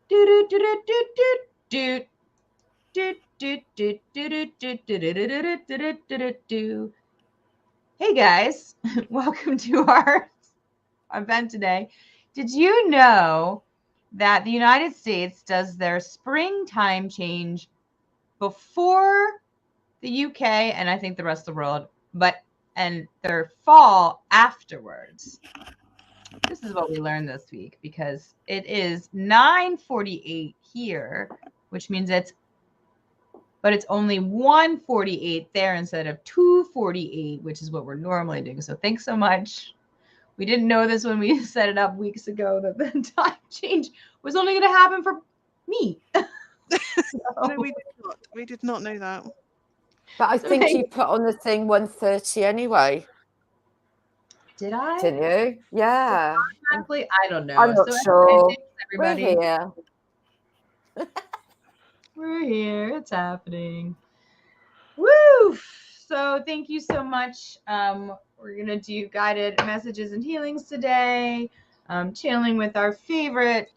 Do do do do do do do do do do do do do. Hey guys, welcome to our event today. Did you know that the United States does their springtime change before the UK and I think the rest of the world, and their fall afterwards? This is what we learned this week because it is 9:48 here, which means it's only 1:48 there instead of 2:48, which is what we're normally doing. So thanks so much. We didn't know this when we set it up weeks ago that the time change was only going to happen for me. No, we did not know that. But I think you put on the thing 1:30 anyway. Did I? Didn't you? Yeah. Exactly. I don't know. I'm not sure. Everybody. We're here. We're here. It's happening. Woo! So thank you so much. We're going to do guided messages and healings today. Channeling with our favorite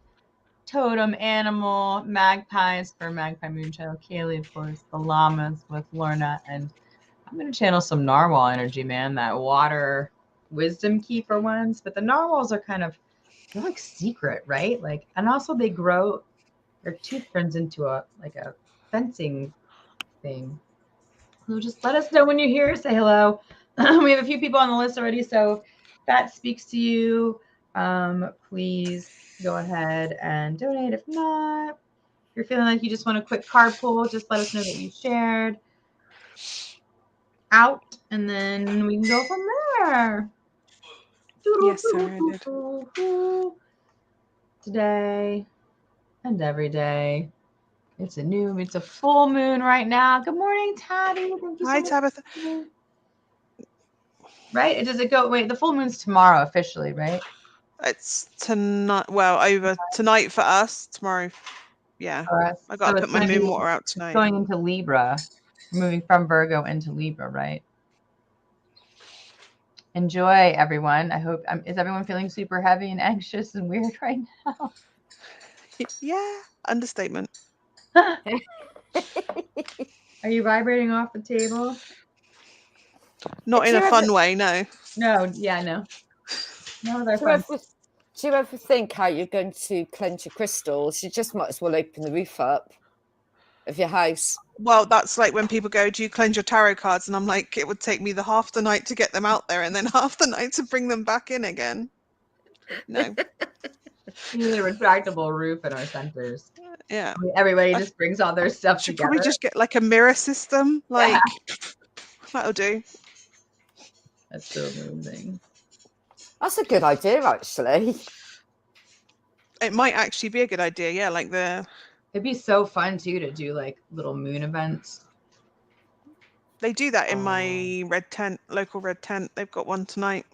totem animal, magpies for Magpie Moonchild, Kayleigh, of course, the llamas with Lorna, and I'm going to channel some narwhal energy, man, that water wisdom keeper ones. But the narwhals are they're like secret, right? Like, and also they grow, their tooth turns into a fencing thing. So just let us know when you're here. Say hello. We have a few people on the list already, so if that speaks to you, please go ahead and donate. If not, if you're feeling like you just want a quick card pull, just let us know that you shared out, and then we can go from there. Yes, sir, I did. Today and every day. It's a full moon right now. Good morning, Tabby. Thank you so Hi, much. Tabitha. Right? Does it go? Wait, the full moon's tomorrow officially, right? It's tonight. Well, over tonight for us. Tomorrow, yeah. I got to put my moon water out tonight. Going into Libra, moving from Virgo into Libra, right? Enjoy, everyone. I hope. Is everyone feeling super heavy and anxious and weird right now? Yeah, understatement. Are you vibrating off the table? Not in a fun way, no. No, yeah, no. No, they're fun. Do you ever think how you're going to cleanse your crystals? You just might as well open the roof up of your house. Well, that's like when people go, do you cleanse your tarot cards? And I'm like, it would take me the half the night to get them out there and then half the night to bring them back in again. No. We need a retractable roof in our centers. Yeah. Everybody just brings all their stuff together. Probably just get like a mirror system. Like, that'll do. That's so amazing. That's a good idea, actually. It might actually be a good idea, yeah. Like it'd be so fun too to do like little moon events. They do that in my local red tent. They've got one tonight.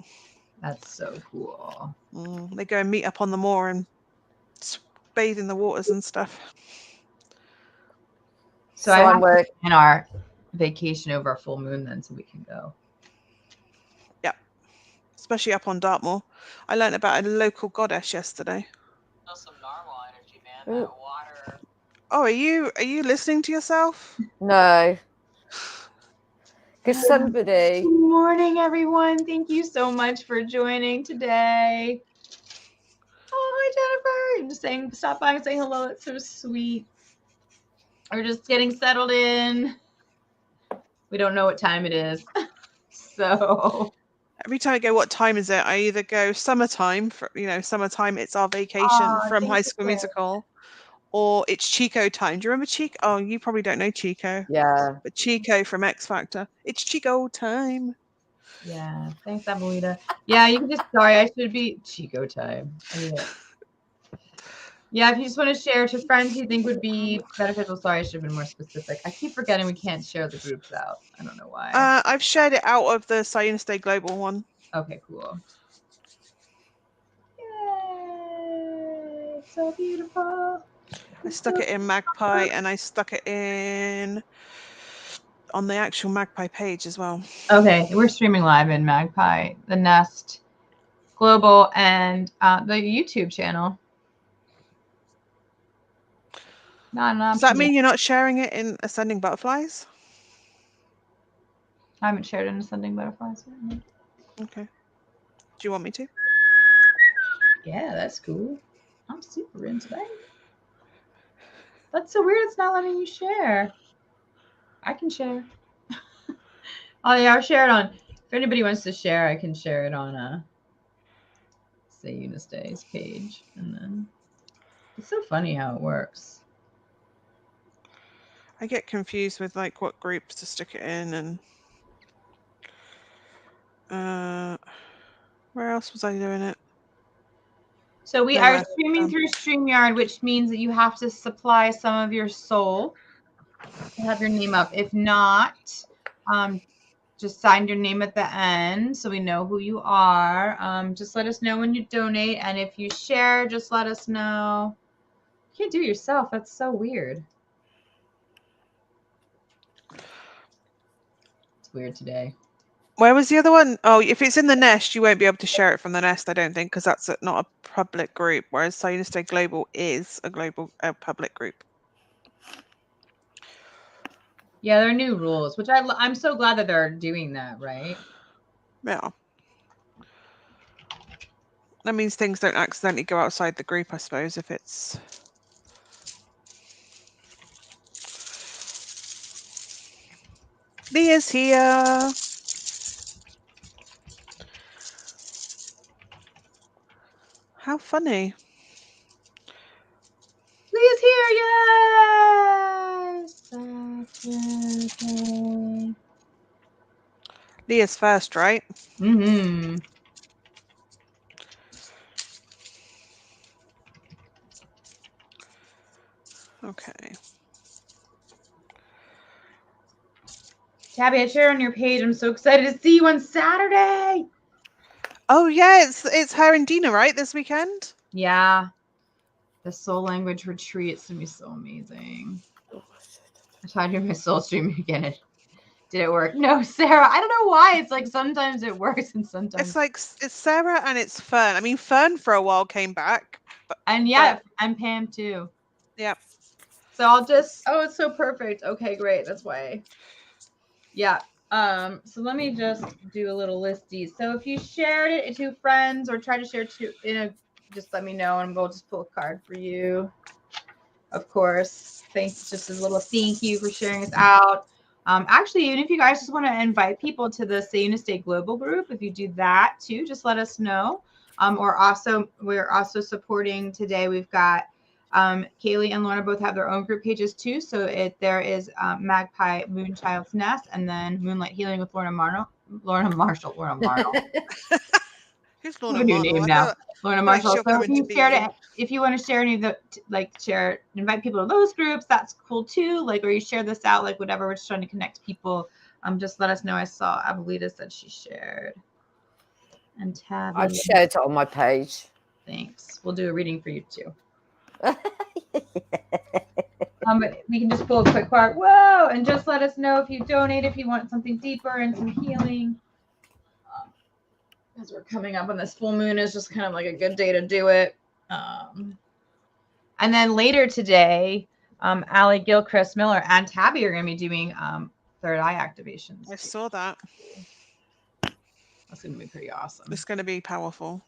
That's so cool. They go and meet up on the moor and bathe in the waters and stuff. So I have to plan our vacation over a full moon then, so we can go. Yeah, especially up on Dartmoor. I learned about a local goddess yesterday. Some narwhal energy, man. That water. Oh, are you listening to yourself? No. Because somebody. Good morning, everyone. Thank you so much for joining today. Oh, hi, Jennifer. I'm just saying, stop by and say hello. It's so sweet. We're just getting settled in. We don't know what time it is. So every time I go, what time is it? I either go summertime, summertime, it's our vacation from High School Musical, or it's Chico time. Do you remember Chico? Oh, you probably don't know Chico. Yeah. But Chico from X Factor. It's Chico time. Yeah. Thanks, Abuelita. Yeah, you can just, sorry, I should be Chico time. Yeah, if you just want to share to friends you think would be beneficial. Sorry, I should have been more specific. I keep forgetting we can't share the groups out. I don't know why. I've shared it out of the SaiYunaste Global one. Okay, cool. Yay! It's so beautiful. I stuck it in Magpie and I stuck it on the actual Magpie page as well. Okay, we're streaming live in Magpie, the Nest Global, and the YouTube channel. Not an option. Does that mean you're not sharing it in Ascending Butterflies? I haven't shared in Ascending Butterflies yet. Okay. Do you want me to? Yeah, that's cool. I'm super into that. That's so weird. It's not letting you share. I can share. Oh yeah, I'll share it on. If anybody wants to share, I can share it on SaiYunaste's page, and then it's so funny how it works. I get confused with like what groups to stick it in, and where else was I doing it? So we are streaming through StreamYard, which means that you have to supply some of your soul to have your name up. If not, just sign your name at the end so we know who you are. Just let us know when you donate, and if you share, just let us know. You can't do it yourself. That's so weird. It's weird today. Where was the other one? Oh, if it's in the nest, you won't be able to share it from the nest, I don't think, because that's not a public group, whereas SaiYunaste Global is a public group. Yeah, there are new rules, which I'm so glad that they're doing that, right? Yeah. That means things don't accidentally go outside the group, I suppose, if it's... Leah's here. How funny. Leah's here, yay! Leah's first, right? Mm-hmm. Okay. Tabby, I shared on your page. I'm so excited to see you on Saturday. Oh yeah, it's her and Dina, right, this weekend? Yeah. The soul language retreat. It's gonna be so amazing. I tried to do my soul stream again. Did it work? No, Sarah. I don't know why. It's like sometimes it works and sometimes it's like it's Sarah and it's Fern. I mean, Fern for a while came back. And Pam too. Yeah. So I'll just it's so perfect. Okay, great. That's why. Yeah. So let me just do a little listy. So if you shared it to friends or try to share to just let me know and we'll just pull a card for you. Of course. Thanks, just a little thank you for sharing us out. Actually, even if you guys just want to invite people to the SaiYunaste Global group, if you do that too, just let us know. We're also supporting today. We've got Kayleigh and Lorna both have their own group pages too. So there is Magpie Moonchild's Nest and then Moonlight Healing with Lorna Marshall. Who's I have Lorna a new Marshall? name now. Lorna Marshall. She'll So come if into you shared being. it, if you want to share any of the invite people to those groups, that's cool too. Like, or you share this out, like whatever. We're just trying to connect people. Just let us know. I saw Abuelita said she shared. And Tabby. I've shared it on my page. Thanks. We'll do a reading for you too. But we can just pull a quick card. Whoa! And just let us know if you donate, if you want something deeper and some healing. As we're coming up on this full moon is just kind of like a good day to do it. And then later today, Allie, Gilchrist, Miller, and Tabby are going to be doing third eye activations. I saw that. That's going to be pretty awesome. It's going to be powerful.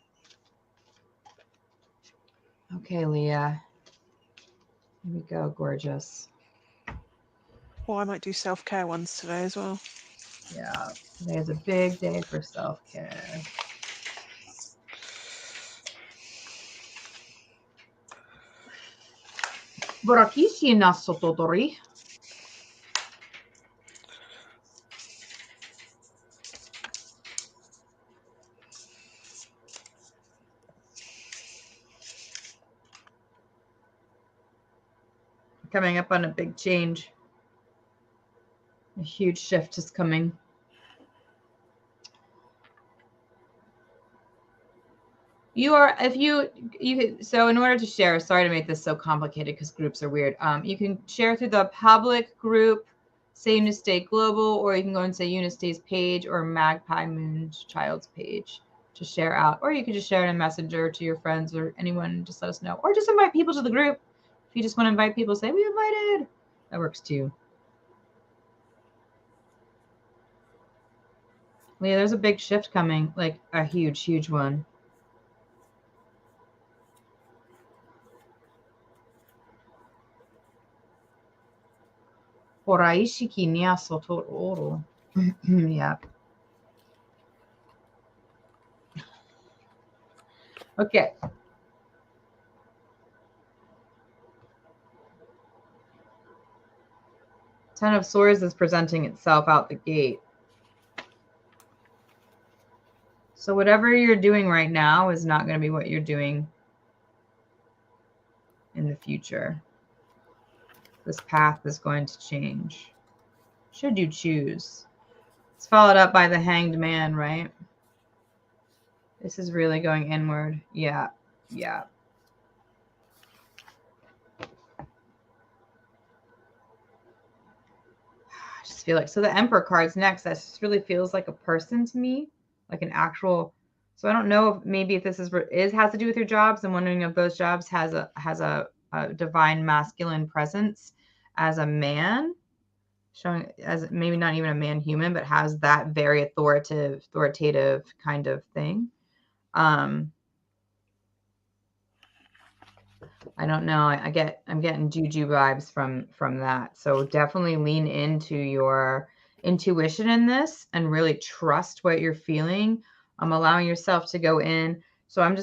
Okay, Leah. Here we go, gorgeous. Well, I might do self-care ones today as well. Yeah, today is a big day for self-care. Borakishi na sototori. Coming up on a big change. A huge shift is coming. So in order to share, sorry to make this so complicated because groups are weird. You can share through the public group, SaiYunaste Global, or you can go and SaiYunaste's page or Magpie Moonchild's page to share out. Or you could just share it in Messenger to your friends or anyone, just let us know. Or just invite people to the group if you just want to invite people, say, we invited. That works too. Yeah, there's a big shift coming, like a huge, huge one. Yeah. Okay. Ten of Swords is presenting itself out the gate. So whatever you're doing right now is not going to be what you're doing in the future. This path is going to change. Should you choose. It's followed up by the Hanged Man, right? This is really going inward. Yeah. Yeah. I just feel like, so the Emperor card's next. That just really feels like a person to me, like an actual. So I don't know if maybe if this has to do with your jobs. I'm wondering if those jobs has a divine masculine presence as a man, showing as maybe not even a man human, but has that very authoritative kind of thing. I don't know. I'm getting juju vibes from that. So definitely lean into your intuition in this and really trust what you're feeling. Allowing yourself to go in. So I'm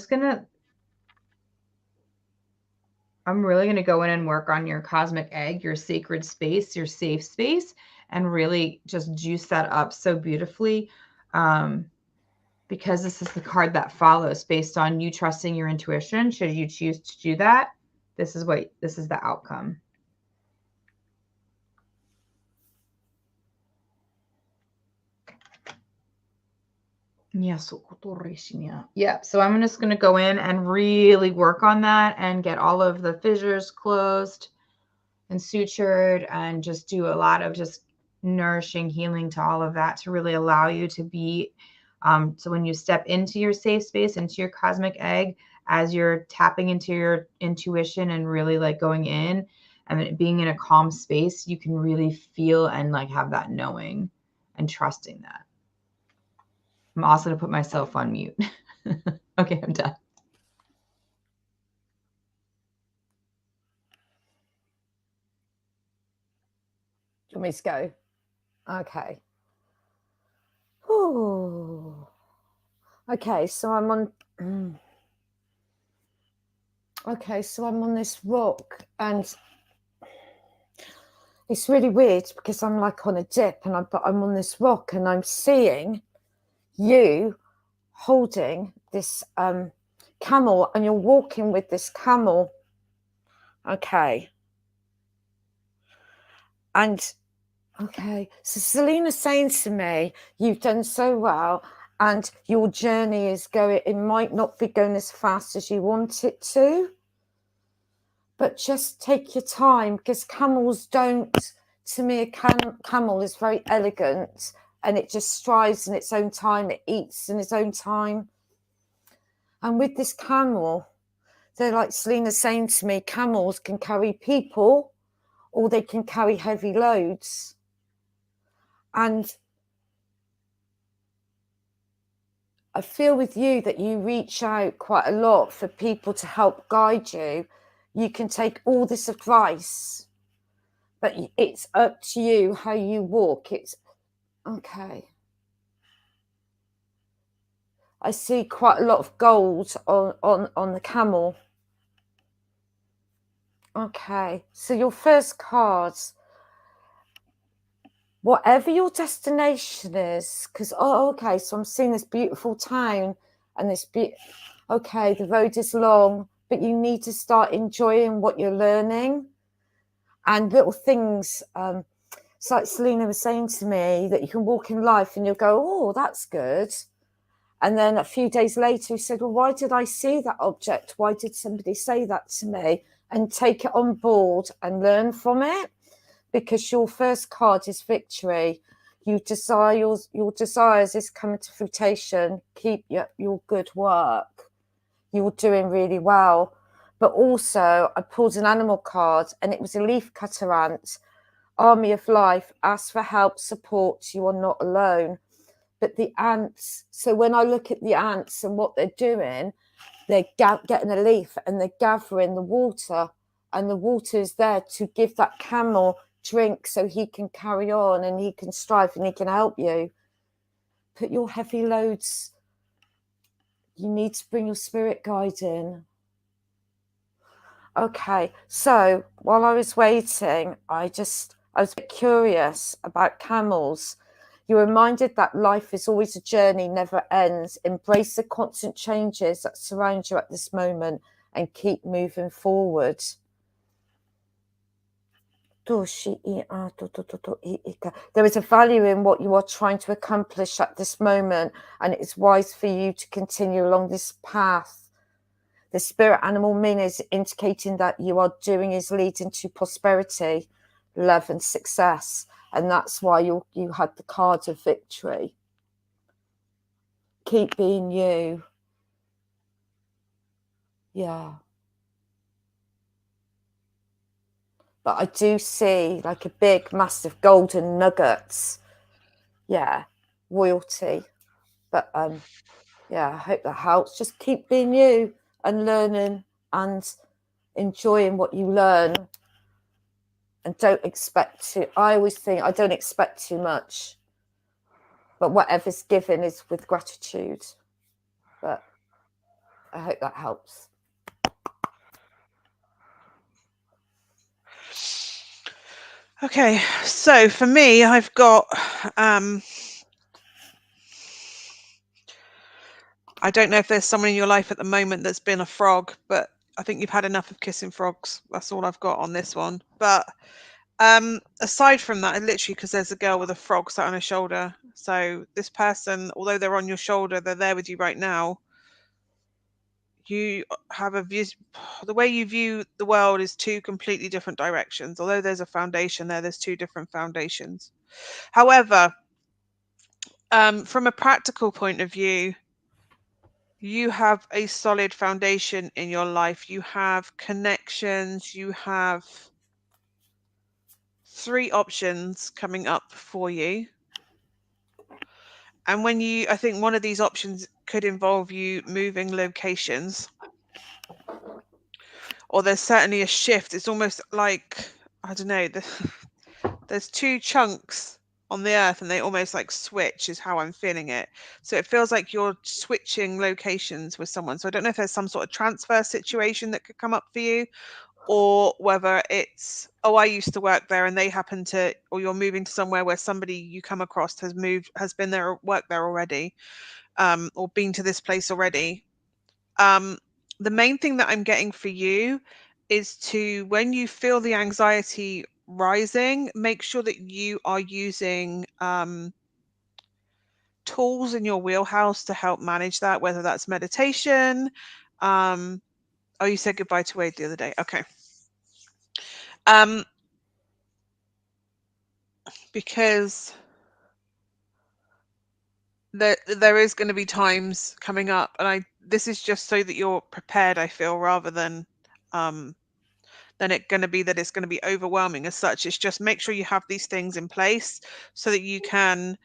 really going to go in and work on your cosmic egg, your sacred space, your safe space, and really just juice that up so beautifully. Because this is the card that follows based on you trusting your intuition. Should you choose to do that, this is the outcome. Yeah, so I'm just going to go in and really work on that and get all of the fissures closed and sutured and just do a lot of just nourishing healing to all of that to really allow you to be, so when you step into your safe space, into your cosmic egg, as you're tapping into your intuition and really like going in and being in a calm space, you can really feel and like have that knowing and trusting that. I'm also going to put myself on mute. Okay, I'm done. Do you want me to go? Okay. Ooh. Okay, so I'm on. Okay, so I'm on this rock, and it's really weird because I'm like on a dip, and I'm on this rock, and I'm seeing you holding this camel, and you're walking with this camel. Okay. And okay, so Selena's saying to me, you've done so well, and your journey is going, it might not be going as fast as you want it to, but just take your time, because camels don't, to me, a camel is very elegant, and it just strives in its own time, it eats in its own time. And with this camel, they're like Selena's saying to me, camels can carry people, or they can carry heavy loads. And I feel with you that you reach out quite a lot for people to help guide you. You can take all this advice, but it's up to you how you walk. It's okay. I see quite a lot of gold on the camel. Okay, so your first cards, whatever your destination is, because okay, so I'm seeing this beautiful town and this okay, the road is long, but you need to start enjoying what you're learning and little things. It's like Selena was saying to me that you can walk in life and you'll go, oh, that's good. And then a few days later, he said, well, why did I see that object? Why did somebody say that to me? And take it on board and learn from it, because your first card is victory. You desire your desires is coming to fruition. Keep your good work. You're doing really well. But also I pulled an animal card, and it was a leaf cutter ant. Army of Life, ask for help, support, you are not alone. But the ants, so when I look at the ants and what they're doing, they're getting a leaf and they're gathering the water, and the water is there to give that camel drink so he can carry on and he can strive and he can help you. Put your heavy loads. You need to bring your spirit guide in. Okay, so while I was waiting, I was a bit curious about camels. You're reminded that life is always a journey, never ends. Embrace the constant changes that surround you at this moment and keep moving forward. There is a value in what you are trying to accomplish at this moment, and it is wise for you to continue along this path. The spirit animal mean is indicating that you are doing is leading to prosperity, love and success. And that's why you had the card of victory. Keep being you. Yeah. But I do see like a big, massive golden nuggets. Yeah. Royalty. But yeah, I hope that helps. Just keep being you and learning and enjoying what you learn. And don't expect to, I always think I don't expect too much. But whatever's given is with gratitude. But I hope that helps. Okay, so for me, I've got, I don't know if there's someone in your life at the moment that's been a frog, but I think you've had enough of kissing frogs. That's all I've got on this one. But aside from that, literally, because there's a girl with a frog sat on her shoulder. So this person, although they're on your shoulder, they're there with you right now. You have a view, the way you view the world is two completely different directions. Although there's a foundation there's two different foundations. However, from a practical point of view, you have a solid foundation in your life. You have connections. You have 3 options coming up for you. And when I think one of these options could involve you moving locations, or there's certainly a shift. It's almost like, I don't know, there's 2 chunks on the earth and they almost like switch is how I'm feeling it. So it feels like you're switching locations with someone. So I don't know if there's some sort of transfer situation that could come up for you, or whether it's, oh, I used to work there and they happen to, or you're moving to somewhere where somebody you come across has been there or worked there already, or been to this place already. The main thing that I'm getting for you is to, when you feel the anxiety rising, make sure that you are using tools in your wheelhouse to help manage that, whether that's meditation. Oh, you said goodbye to Wade the other day. Okay. Because there is going to be times coming up, and this is just so that you're prepared, I feel, rather than it's going to be overwhelming as such. It's just make sure you have these things in place so that you can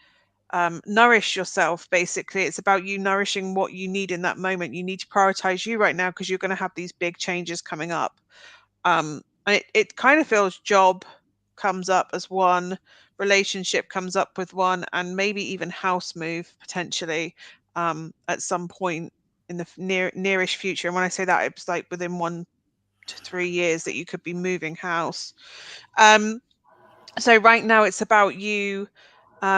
nourish yourself. Basically, it's about you nourishing what you need in that moment. You need to prioritize you right now, because you're going to have these big changes coming up. And it kind of feels job comes up as one, relationship comes up with one, and maybe even house move potentially at some point in the nearish future. And when I say that, it's like within 1 to 3 years that you could be moving house. So right now it's about you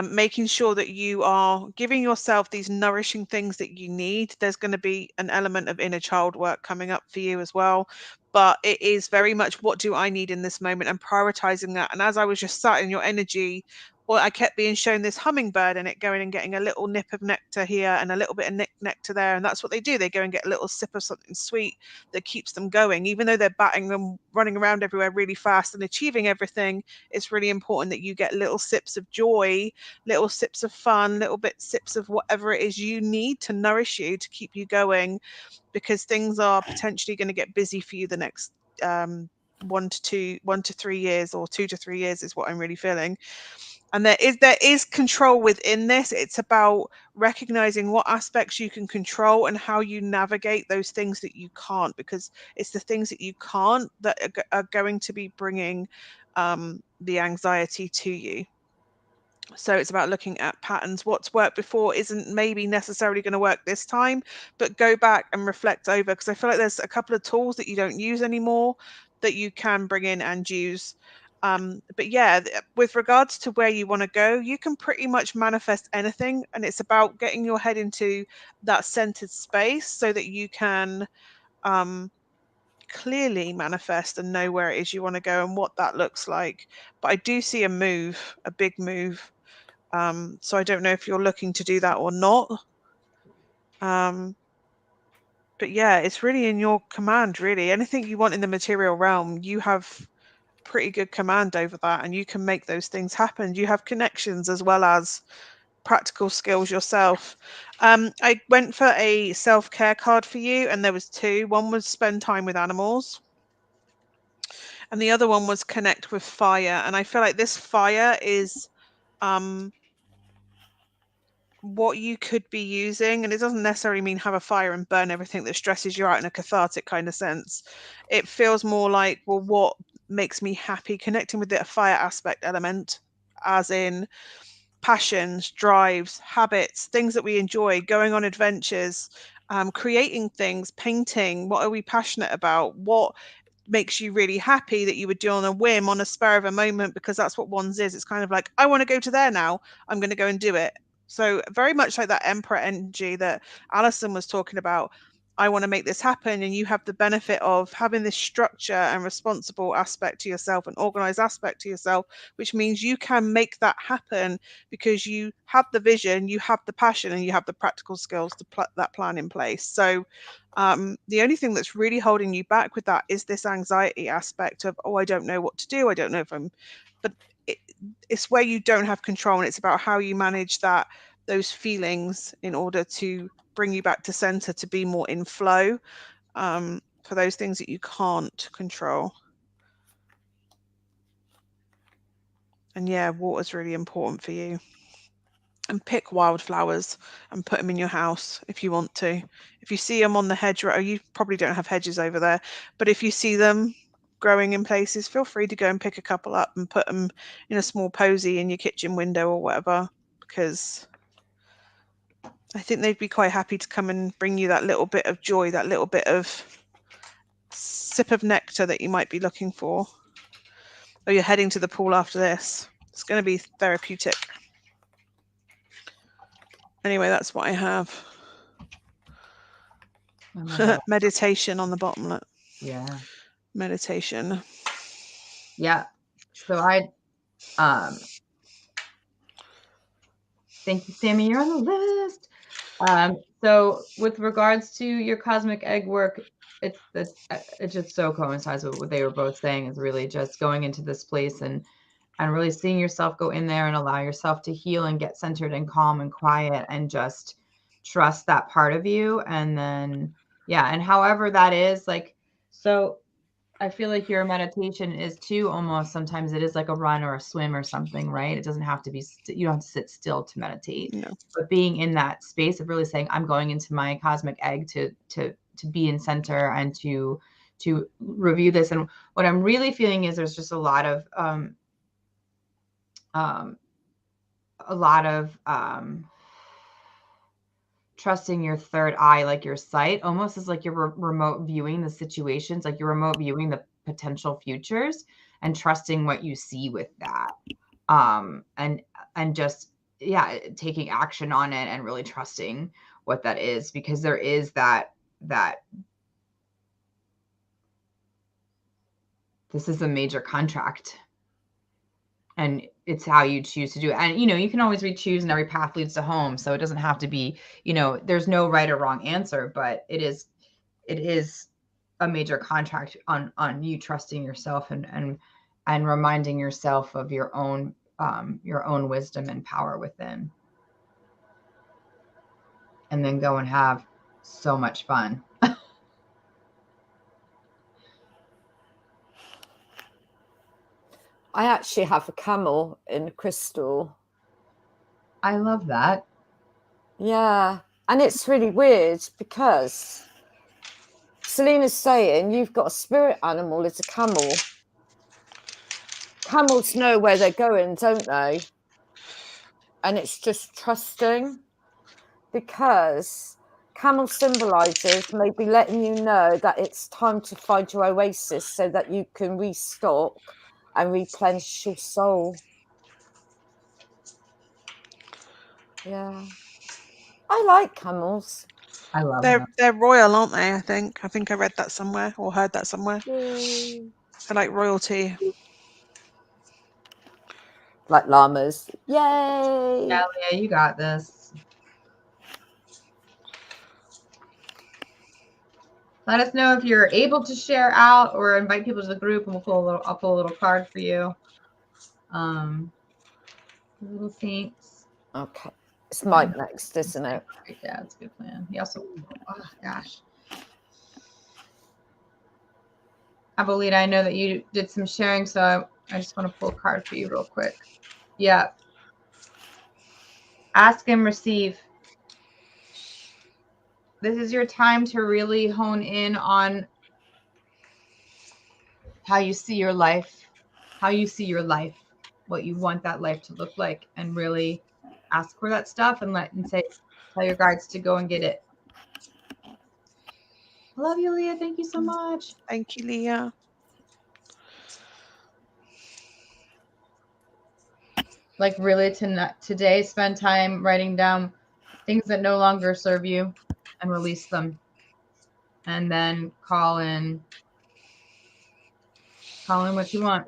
making sure that you are giving yourself these nourishing things that you need. There's going to be an element of inner child work coming up for you as well, but it is very much, what do I need in this moment, and prioritizing that. And as I was just sat in your energy or I kept being shown this hummingbird and it going and getting a little nip of nectar here and a little bit of nectar there. And that's what they do. They go and get a little sip of something sweet that keeps them going. Even though they're batting them, running around everywhere really fast and achieving everything, it's really important that you get little sips of joy, little sips of fun, little bit sips of whatever it is you need to nourish you, to keep you going, because things are potentially going to get busy for you the next 1 to 3 years, or 2 to 3 years is what I'm really feeling. And there is control within this. It's about recognizing what aspects you can control and how you navigate those things that you can't, because it's the things that you can't that are going to be bringing the anxiety to you. So it's about looking at patterns. What's worked before isn't maybe necessarily going to work this time, but go back and reflect over, because I feel like there's a couple of tools that you don't use anymore that you can bring in and use. But yeah, with regards to where you want to go, you can pretty much manifest anything, and it's about getting your head into that centered space so that you can clearly manifest and know where it is you want to go and what that looks like. But I do see a big move. So I don't know if you're looking to do that or not. But yeah, it's really in your command, really. Anything you want in the material realm, you have pretty good command over that, and you can make those things happen. You have connections as well as practical skills yourself. I went for a self-care card for you, and there was two. One was spend time with animals, and the other one was connect with fire. And I feel like this fire is what you could be using, and it doesn't necessarily mean have a fire and burn everything that stresses you out in a cathartic kind of sense. It feels more like, well, what makes me happy, connecting with the fire aspect element, as in passions, drives, habits, things that we enjoy, going on adventures, creating things, painting. What are we passionate about? What makes you really happy that you would do on a whim, on a spur of a moment, because that's what wands is. It's kind of like, I want to go to there now, I'm going to go and do it. So very much like that emperor energy that Allison was talking about. I want to make this happen, and you have the benefit of having this structure and responsible aspect to yourself, an organized aspect to yourself, which means you can make that happen because you have the vision, you have the passion, and you have the practical skills to put that plan in place. So the only thing that's really holding you back with that is this anxiety aspect of, oh, I don't know what to do, I don't know if I'm, but it's where you don't have control, and it's about how you manage those feelings in order to bring you back to center, to be more in flow, for those things that you can't control. And yeah, water's really important for you. And pick wildflowers and put them in your house if you want to. If you see them on the hedgerow, you probably don't have hedges over there, but if you see them growing in places, feel free to go and pick a couple up and put them in a small posy in your kitchen window or whatever, because I think they'd be quite happy to come and bring you that little bit of joy, that little bit of sip of nectar that you might be looking for. Oh, you're heading to the pool after this. It's going to be therapeutic. Anyway, that's what I have. Meditation on the bottom. Look. Yeah. Meditation. Yeah. So thank you, Sammy. You're on the list. So with regards to your cosmic egg work, it just so coincides with what they were both saying, is really just going into this place and really seeing yourself go in there and allow yourself to heal and get centered and calm and quiet and just trust that part of you. And then, yeah. And however that is, like, so I feel like your meditation is too, almost sometimes it is like a run or a swim or something, right? It doesn't have to be, you don't have to sit still to meditate. No. But being in that space of really saying, I'm going into my cosmic egg to be in center and to review this. And what I'm really feeling is there's just a lot of trusting your third eye, like your sight, almost as like you're remote viewing the situations, like you're remote viewing the potential futures and trusting what you see with that. And just, yeah, taking action on it and really trusting what that is, because there is that this is a major contract. and it's how you choose to do it. And, you know, you can always re-choose, and every path leads to home. So it doesn't have to be, you know, there's no right or wrong answer, but it is a major contract on you trusting yourself and reminding yourself of your own wisdom and power within. And then go and have so much fun. I actually have a camel in crystal. I love that. Yeah. And it's really weird because Selena's saying you've got a spirit animal, it's a camel. Camels know where they're going, don't they? And it's just trusting, because camel symbolizes maybe letting you know that it's time to find your oasis so that you can restock and replenish your soul. Yeah. I like camels. I love them. They're royal, aren't they? I think I read that somewhere or heard that somewhere. Yay. They're like royalty. Like llamas. Yay. Yeah, Leah, you got this. Let us know if you're able to share out or invite people to the group, and I'll pull a little card for you. Little saints. Okay. It's Mike next, isn't it? Yeah, that's a good plan. He also, oh gosh. Abuelita, I know that you did some sharing, so I just want to pull a card for you real quick. Yeah. Ask and receive. This is your time to really hone in on how you see your life, what you want that life to look like, and really ask for that stuff and tell your guides to go and get it. I love you, Leah. Thank you so much. Thank you, Leah. Like, really, today, spend time writing down things that no longer serve you and release them. And then call in what you want,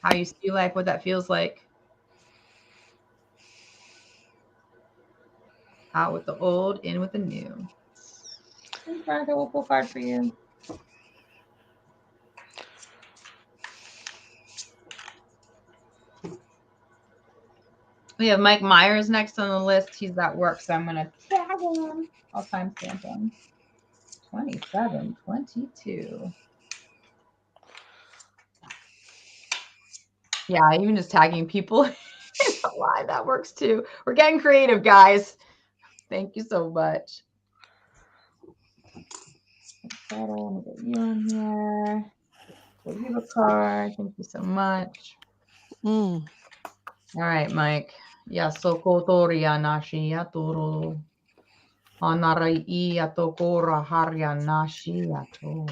how you see life, what that feels like. Out with the old, in with the new. Thanks, Veronica. We'll pull a card for you. We have Mike Myers next on the list. He's at work, so I'm going to tag him. I'll timestamp him. 2722. Yeah, even just tagging people in the line, that works too. We're getting creative, guys. Thank you so much. I'm going to get you on here. We'll give a card. Thank you so much. All right, Mike. Yasokotoria nashiatoro. Anarai atokora harya nashiato.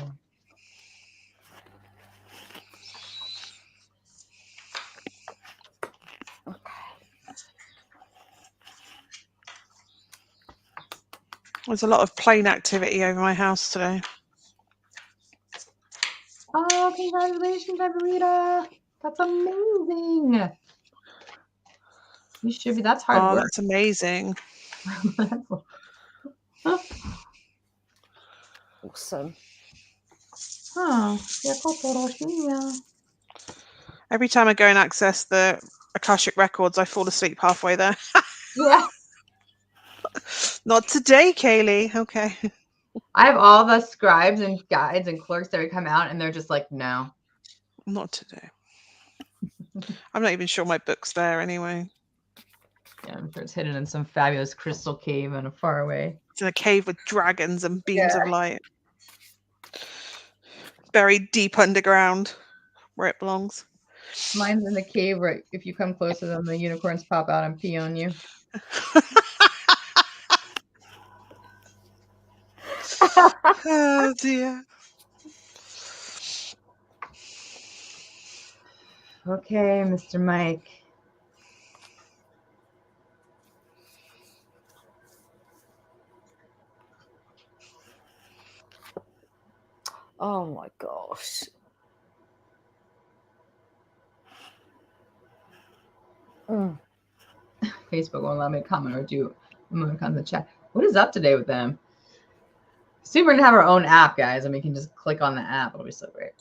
There's a lot of plane activity over my house today. Oh, congratulations, Abuelita. That's amazing. You should be. That's hard work. That's amazing. Awesome. Every time I go and access the Akashic Records, I fall asleep halfway there. Yeah. Not today, Kayleigh. Okay. I have all the scribes and guides and clerks that would come out, and they're just like, no. Not today. I'm not even sure my book's there anyway. Yeah, I'm sure it's hidden in some fabulous crystal cave in a far away. It's in a cave with dragons and beams of light. Buried deep underground where it belongs. Mine's in the cave where if you come closer, then the unicorns pop out and pee on you. Oh dear. Okay, Mr. Mike. Oh my gosh. Facebook won't let me comment or do emoticons in the chat. What is up today with them? Soon we're gonna have our own app, guys, and we can just click on the app. It'll be so great.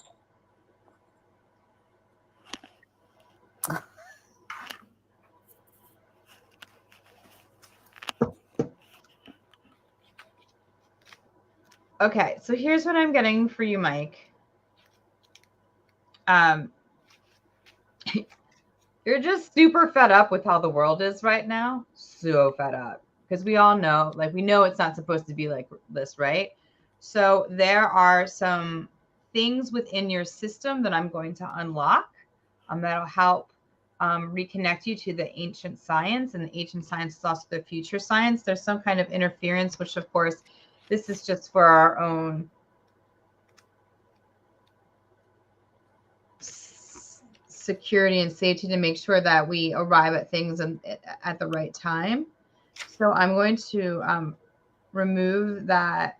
Okay, so here's what I'm getting for you, Mike. You're just super fed up with how the world is right now. So fed up. Because we all know, like, we know it's not supposed to be like this, right? So there are some things within your system that I'm going to unlock that'll help reconnect you to the ancient science. And the ancient science is also the future science. There's some kind of interference, which, of course, this is just for our own security and safety to make sure that we arrive at things at the right time. So I'm going to remove that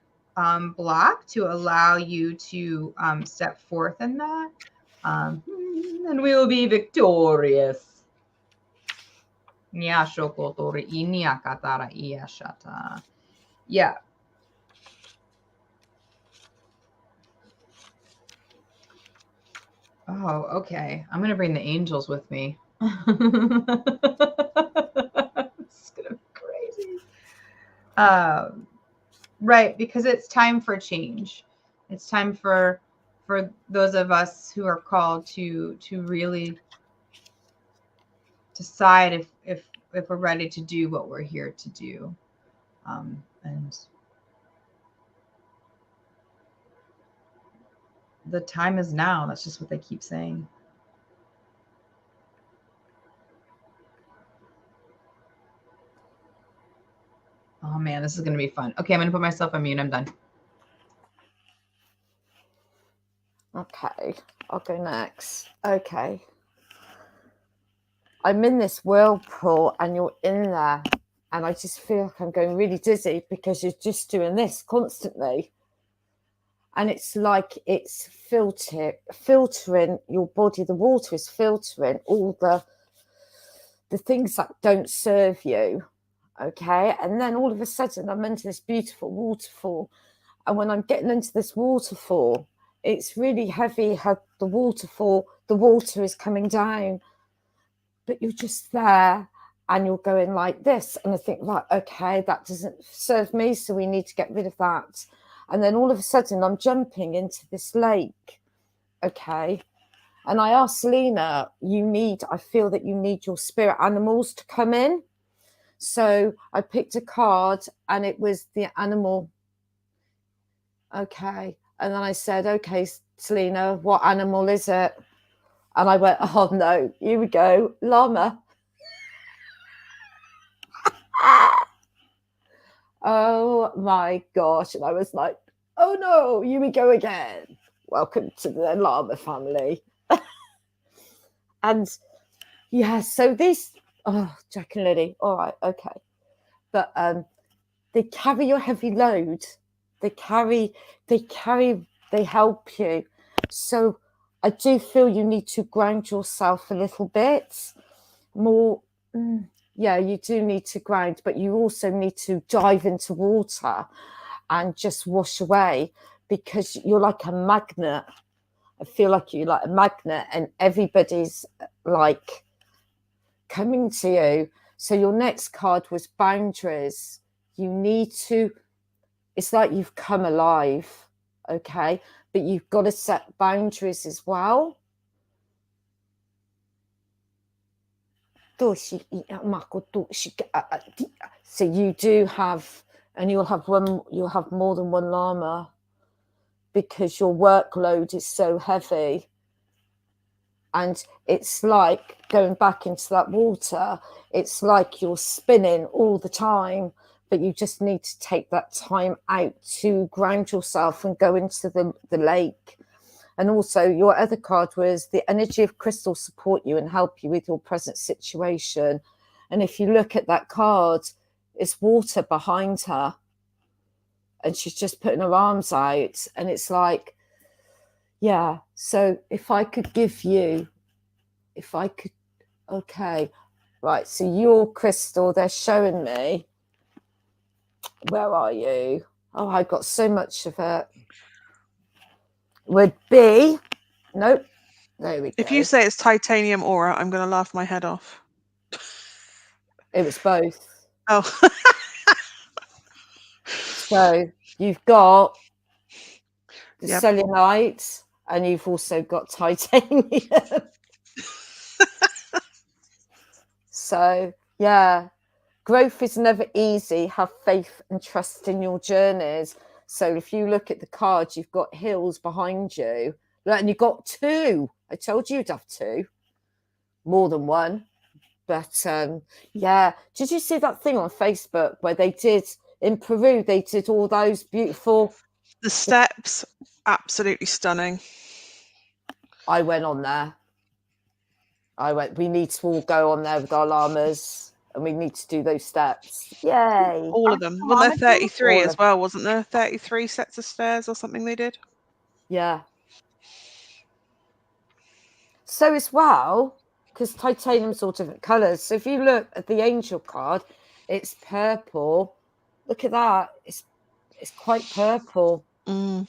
block to allow you to step forth in that. And we will be victorious. Yeah. Oh, okay. I'm going to bring the angels with me. It's going to be crazy. Right, because it's time for change. It's time for those of us who are called to really decide if we're ready to do what we're here to do. And the time is now. That's just what they keep saying. Oh man, this is going to be fun. Okay, I'm going to put myself on mute. I'm done. Okay, I'll go next. Okay. I'm in this whirlpool and you're in there, and I just feel like I'm going really dizzy because you're just doing this constantly. And it's like it's filtering your body. The water is filtering all the things that don't serve you. Okay. And then all of a sudden I'm into this beautiful waterfall. And when I'm getting into this waterfall, it's really heavy how the water is coming down, but you're just there and you're going like this. And I think, right, okay, that doesn't serve me, so we need to get rid of that. And then all of a sudden I'm jumping into this lake. Okay. And I asked Selena, I feel that you need your spirit animals to come in. So I picked a card and it was the animal. Okay. And then I said, okay, Selena, what animal is it? And I went, oh no, here we go, llama. Oh my gosh. And I was like, oh no, here we go again. Welcome to the llama family. And yeah, so this, Jack and Lily, all right, okay. But they carry your heavy load. They help you. So I do feel you need to ground yourself a little bit more. Yeah, you do need to ground, but you also need to dive into water and just wash away, because you're like a magnet. I feel like you're like a magnet and everybody's like coming to you. So your next card was boundaries. You need to, it's like you've come alive, okay? But you've got to set boundaries as well. So you do have, and you'll have more than one llama, because your workload is so heavy. And it's like going back into that water, it's like you're spinning all the time, but you just need to take that time out to ground yourself and go into the lake. And also your other card was the energy of crystal support you and help you with your present situation. And if you look at that card, it's water behind her. And she's just putting her arms out. And it's like, yeah. So if I could, okay, Right, so your crystal, they're showing me. Where are you? Oh, I've got so much of it. Would be, nope, there we go. If you say it's titanium aura, I'm going to laugh my head off. It was both. Oh. So you've got the Yep. selenite and you've also got titanium. So, yeah, growth is never easy. Have faith and trust in your journeys. So if you look at the cards, you've got hills behind you, and you've got two. I told you you'd have two, more than one. But yeah, did you see that thing on Facebook where they did in Peru? They did all those beautiful. The steps, absolutely stunning. I went on there. We need to all go on there with our llamas and we need to do those steps. Yay. All of them. Wasn't there 33 as well, wasn't there? 33 sets of stairs or something they did? Yeah. So as well, because titanium's all different colours. So if you look at the angel card, it's purple. Look at that. It's quite purple. Mm.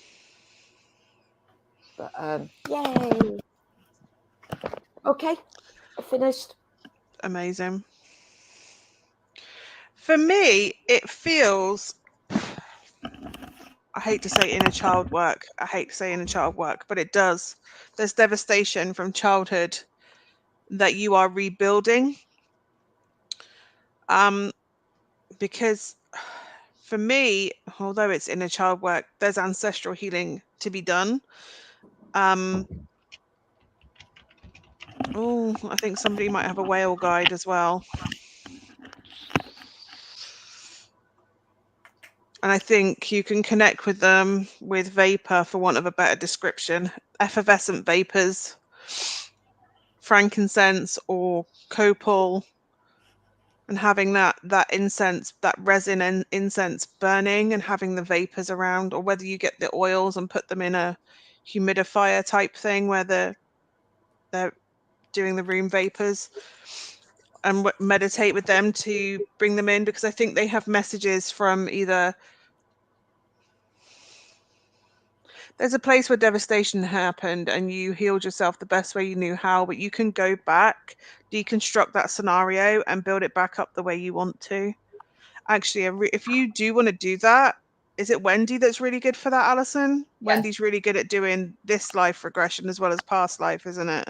But yay. Okay, I finished. Amazing. For me, it feels, I hate to say inner child work. I hate to say inner child work, but it does. There's devastation from childhood that you are rebuilding. Because for me, although it's inner child work, there's ancestral healing to be done. Oh, I think somebody might have a whale guide as well. And I think you can connect with them with vapor, for want of a better description. Effervescent vapors, frankincense or copal, and having that incense, that resin and incense burning and having the vapors around, or whether you get the oils and put them in a humidifier type thing where they're doing the room vapors, and meditate with them to bring them in, because I think they have messages from either there's a place where devastation happened and you healed yourself the best way you knew how, but you can go back, deconstruct that scenario and build it back up the way you want to. Actually, if you do want to do that, is it Wendy that's really good for that, Allison? Yes. Wendy's really good at doing this life regression as well as past life, isn't it?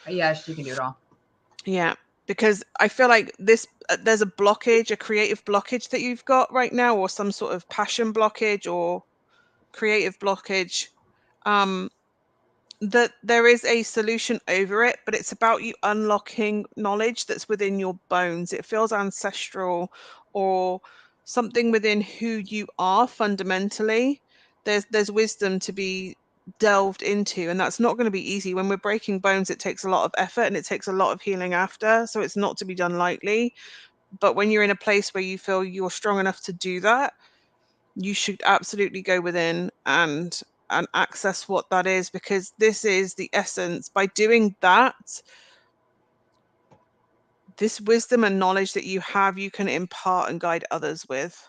Yeah, she can do it all. Yeah, because I feel like there's a blockage, a creative blockage that you've got right now, or some sort of passion blockage or creative blockage. That there is a solution over it, but it's about you unlocking knowledge that's within your bones. It feels ancestral or something within who you are fundamentally. There's wisdom to be delved into, and that's not going to be easy. When we're breaking bones, it takes a lot of effort and it takes a lot of healing after, so it's not to be done lightly. But when you're in a place where you feel you're strong enough to do that, you should absolutely go within and access what that is, because this is the essence. By doing that, this wisdom and knowledge that you have, you can impart and guide others with.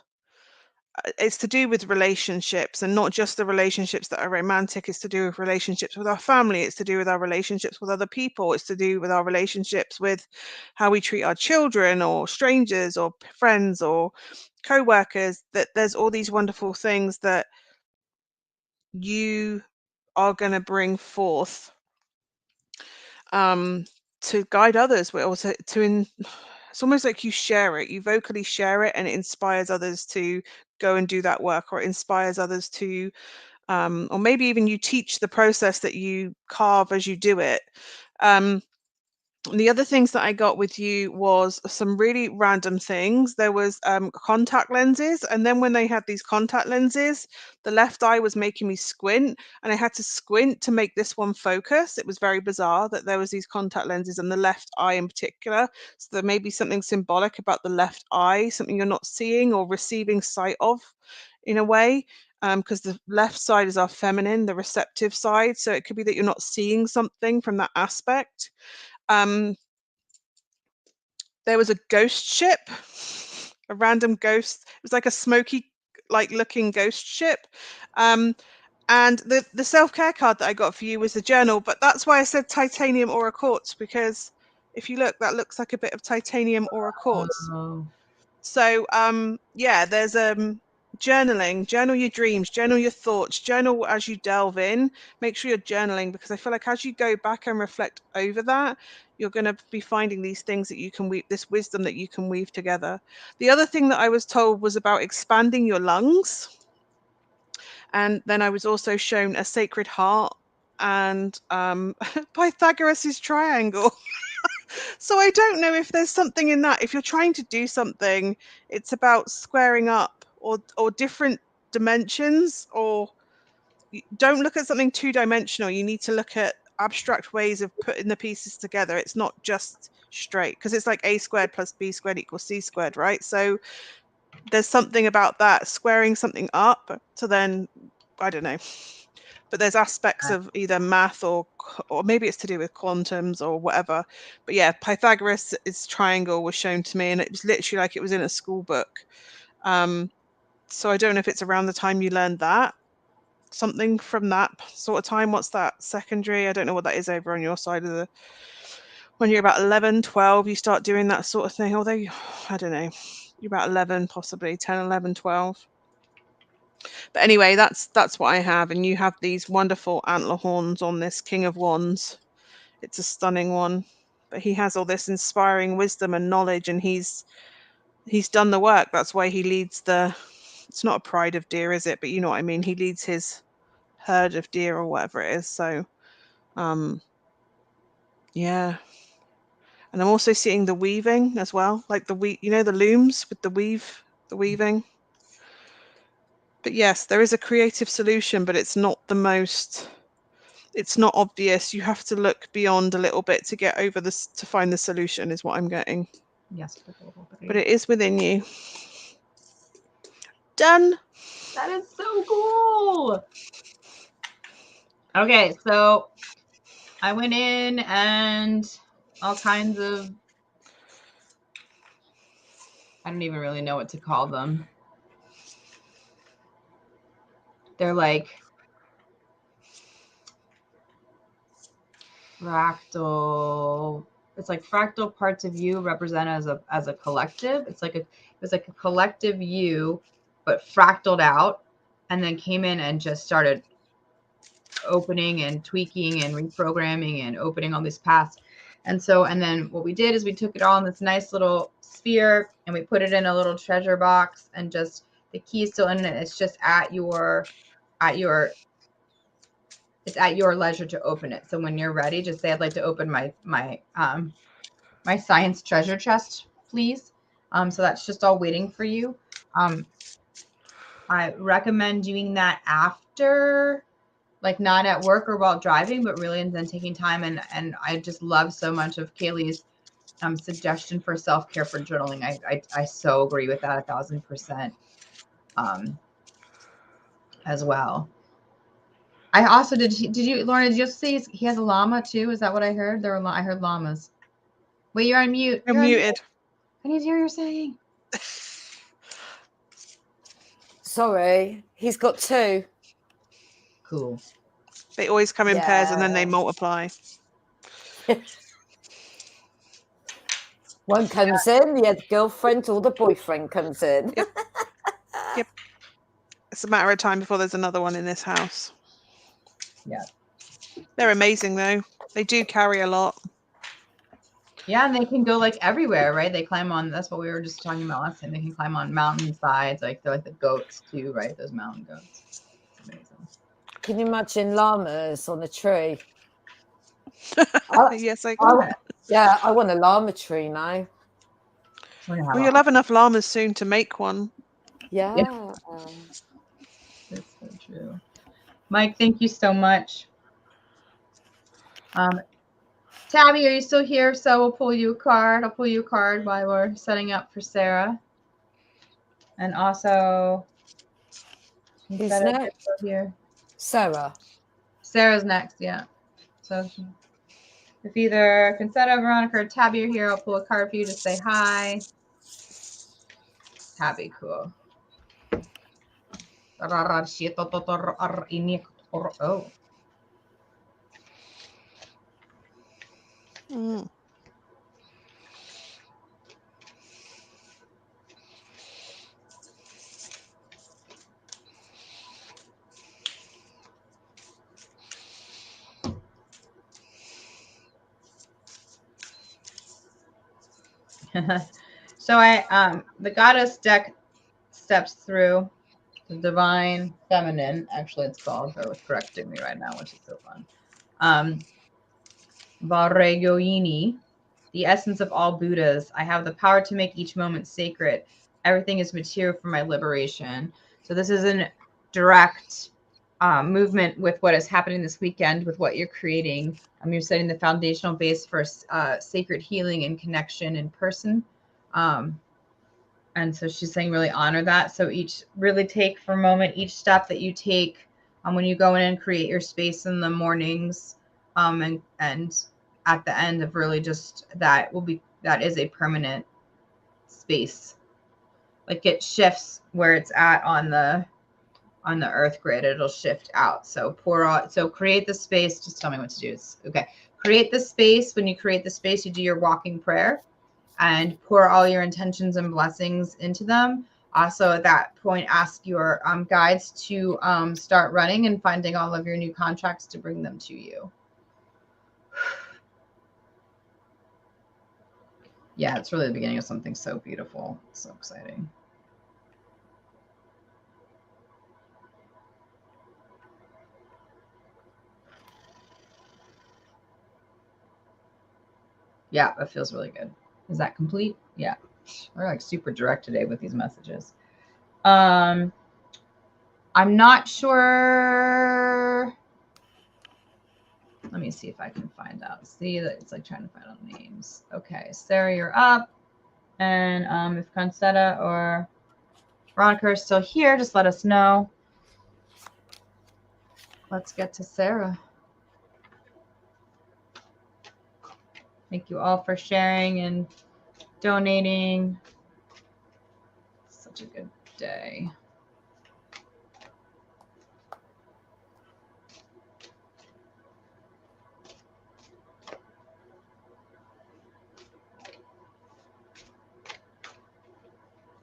It's to do with relationships, and not just the relationships that are romantic. It's to do with relationships with our family. It's to do with our relationships with other people. It's to do with our relationships with how we treat our children or strangers or friends or co-workers. That there's all these wonderful things that you are going to bring forth to guide others, but also it's almost like you share it, you vocally share it, and it inspires others to go and do that work, or it inspires others to or maybe even you teach the process that you carve as you do it. The other things that I got with you was some really random things. There was contact lenses, and then when they had these contact lenses, the left eye was making me squint, and I had to squint to make this one focus. It was very bizarre that there was these contact lenses and the left eye in particular. So there may be something symbolic about the left eye, something you're not seeing or receiving sight of in a way, because the left side is our feminine, the receptive side. So it could be that you're not seeing something from that aspect. there was a ghost ship, a random ghost. It was like a smoky, like looking ghost ship. And the self-care card that I got for you was the journal, but that's why I said titanium aura quartz, because if you look, that looks like a bit of titanium aura quartz. Oh. So yeah, there's journaling, journal your dreams, journal your thoughts, journal as you delve in. Make sure you're journaling, because I feel like as you go back and reflect over that, you're going to be finding these things that you can weave, this wisdom that you can weave together. The other thing that I was told was about expanding your lungs. And then I was also shown a sacred heart and Pythagoras' triangle. So I don't know if there's something in that. If you're trying to do something, it's about squaring up or different dimensions, or don't look at something two-dimensional. You need to look at abstract ways of putting the pieces together. It's not just straight, because it's like a squared plus b squared equals c squared, right? So there's something about that, squaring something up to then, I don't know. But there's aspects of either math or maybe it's to do with quantums or whatever. But yeah, Pythagoras' triangle was shown to me, and it was literally like it was in a school book. So I don't know if it's around the time you learned that, something from that sort of time. What's that, secondary? I don't know what that is over on your side of the, when you're about 11, 12, you start doing that sort of thing. Although, I don't know, you're about 11, possibly 10, 11, 12. But anyway, that's what I have. And you have these wonderful antler horns on this King of Wands. It's a stunning one. But he has all this inspiring wisdom and knowledge, and he's done the work. That's why he leads the, it's not a pride of deer, is it? But you know what I mean. He leads his herd of deer or whatever it is. So, yeah. And I'm also seeing the weaving as well, like the the looms with the weaving. But yes, there is a creative solution, but it's not the most, it's not obvious. You have to look beyond a little bit to get over this, to find the solution, is what I'm getting. Yes. But it is within you. Done. That is so cool. Okay, so I went in and all kinds of, I don't even really know what to call them. They're like fractal. It's like fractal parts of you represented as a collective. It's like a collective you, but fractaled out, and then came in and just started opening and tweaking and reprogramming and opening all these paths. And then what we did is we took it all in this nice little sphere and we put it in a little treasure box, and just the key is still in it. It's just it's at your leisure to open it. So when you're ready, just say, I'd like to open my science treasure chest, please. So that's just all waiting for you. I recommend doing that after, like not at work or while driving, but really, and then taking time. And I just love so much of Kayleigh's suggestion for self-care for journaling. I so agree with that 1,000%, as well. I also did you, Lorna, did you just say he has a llama too? Is that what I heard? I heard llamas. Wait, you're on mute. I'm muted. I need to hear what you're saying. Sorry, he's got two. Cool. They always come in pairs and then they multiply. One comes in, the other girlfriend or the boyfriend comes in. Yep. Yep. It's a matter of time before there's another one in this house. Yeah. They're amazing though. They do carry a lot. Yeah, and they can go like everywhere, right? They climb on, that's what we were just talking about last time. They can climb on mountain sides, like they're like the goats too, right? Those mountain goats. It's amazing. Can you imagine llamas on a tree? Yes, I can. Yeah, I want a llama tree now. Well, you'll have enough llamas soon to make one. Yeah. That's so true. Mike, thank you so much. Tabby, are you still here? So we'll pull you a card. I'll pull you a card while we're setting up for Sarah. And also, who's next? Here. Sarah. Sarah's next, yeah. So If either Concetta, Veronica, or Tabby are here, I'll pull a card for you to say hi. Tabby, cool. Oh. Mm. So the goddess deck steps through the divine feminine. Actually, it's called. They're correcting me right now, which is so fun. Varegoini, the essence of all Buddhas. I have the power to make each moment sacred. Everything is material for my liberation. So this is a direct movement with what is happening this weekend, with what you're creating. You're setting the foundational base for sacred healing and connection in person. And so she's saying really honor that. So really take for a moment each step that you take when you go in and create your space in the mornings, and at the end of really just that is a permanent space. Like it shifts where it's at on the earth grid, it'll shift out. So create the space. Just tell me what to do. Okay. Create the space. When you create the space, you do your walking prayer and pour all your intentions and blessings into them. Also, at that point, ask your guides to start running and finding all of your new contracts to bring them to you. Yeah, it's really the beginning of something so beautiful. So exciting. Yeah, that feels really good. Is that complete? Yeah. We're like super direct today with these messages. I'm not sure. Let me see if I can find out. See that it's like trying to find out names. Okay, Sarah, you're up. And if Concetta or Veronica are still here, just let us know. Let's get to Sarah. Thank you all for sharing and donating. Such a good day.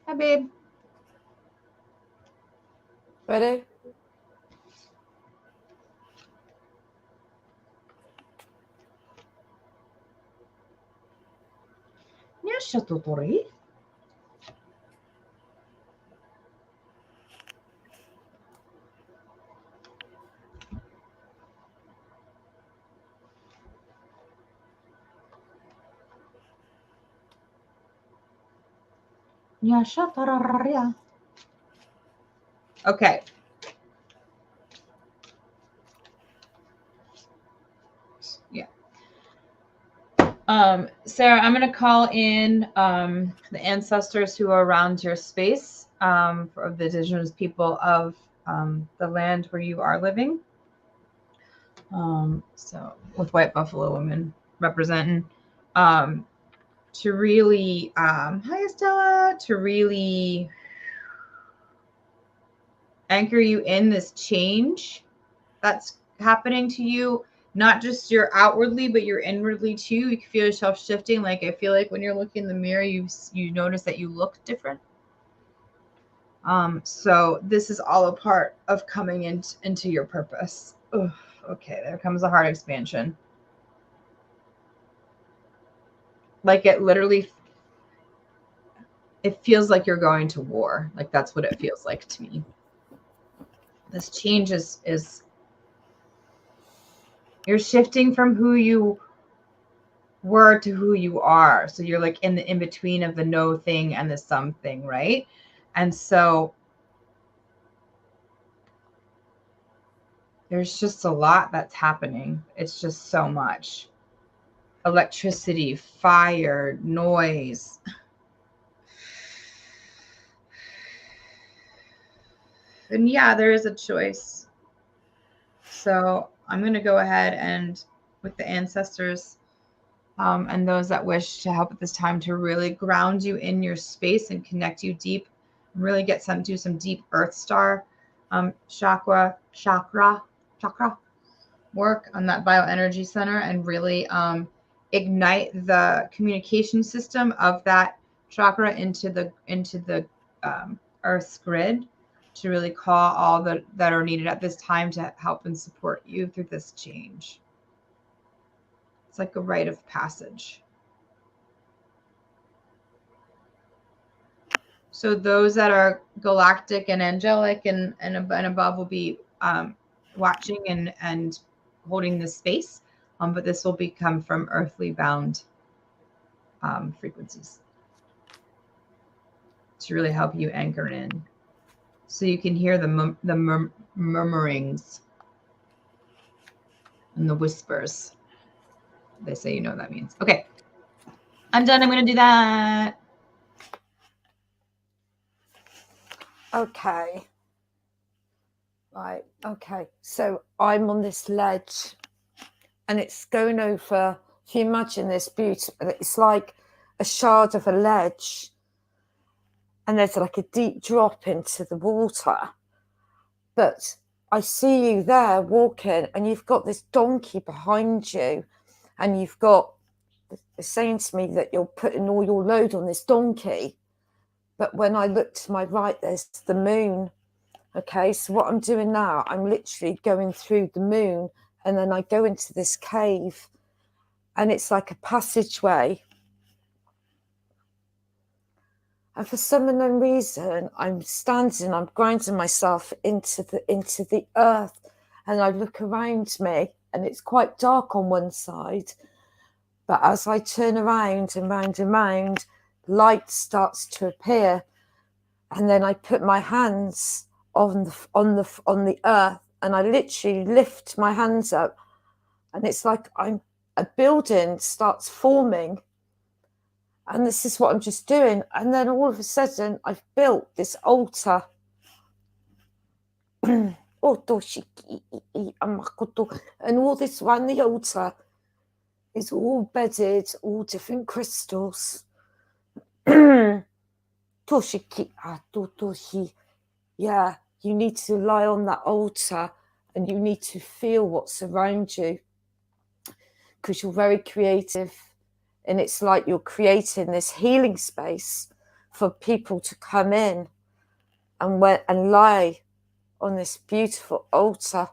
Hi, babe. Ready? Nyasha Totori. Nyasha Tararia. Okay. Yeah. Sarah, I'm going to call in the ancestors who are around your space, for the indigenous people of the land where you are living. So with White Buffalo Women representing, to really, hi Estella, to really anchor you in this change that's happening to you, not just your outwardly, but your inwardly too. You can feel yourself shifting. Like I feel like when you're looking in the mirror, you notice that you look different. So this is all a part of coming into your purpose. Ugh, okay, there comes the heart expansion. Like it literally, it feels like you're going to war. Like that's what it feels like to me. This change is you're shifting from who you were to who you are. So you're like in the in between of the no thing and the something, right? And so there's just a lot that's happening. It's just so much. Electricity, fire, noise. And yeah, there is a choice. So I'm going to go ahead and with the ancestors and those that wish to help at this time to really ground you in your space and connect you deep, really do some deep Earth Star chakra work on that bioenergy center, and really ignite the communication system of that chakra into the Earth's grid, to really call all that are needed at this time to help and support you through this change. It's like a rite of passage. So those that are galactic and angelic and above will be watching and holding this space, but this will become from earthly bound frequencies to really help you anchor in, so you can hear the murmurings and the whispers. They say you know what that means. Okay, I'm done. I'm going to do that. Okay. Right. Okay. So I'm on this ledge, and it's going over. If you imagine this beauty, it's like a shard of a ledge, and there's like a deep drop into the water. But I see you there walking, and you've got this donkey behind you, and you've got, it's saying to me that you're putting all your load on this donkey. But when I look to my right, there's the moon. Okay, so what I'm doing now, I'm literally going through the moon, and then I go into this cave, and it's like a passageway. And for some unknown reason, I'm grinding myself into the earth, and I look around me, and it's quite dark on one side. But as I turn around and round and round, light starts to appear, and then I put my hands on the earth, and I literally lift my hands up, and it's like a building starts forming, and this is what I'm just doing, and then all of a sudden I've built this altar. And all this around the altar is all bedded, all different crystals. Yeah, you need to lie on that altar, and you need to feel what's around you, because you're very creative, and it's like you're creating this healing space for people to come in and lie on this beautiful altar,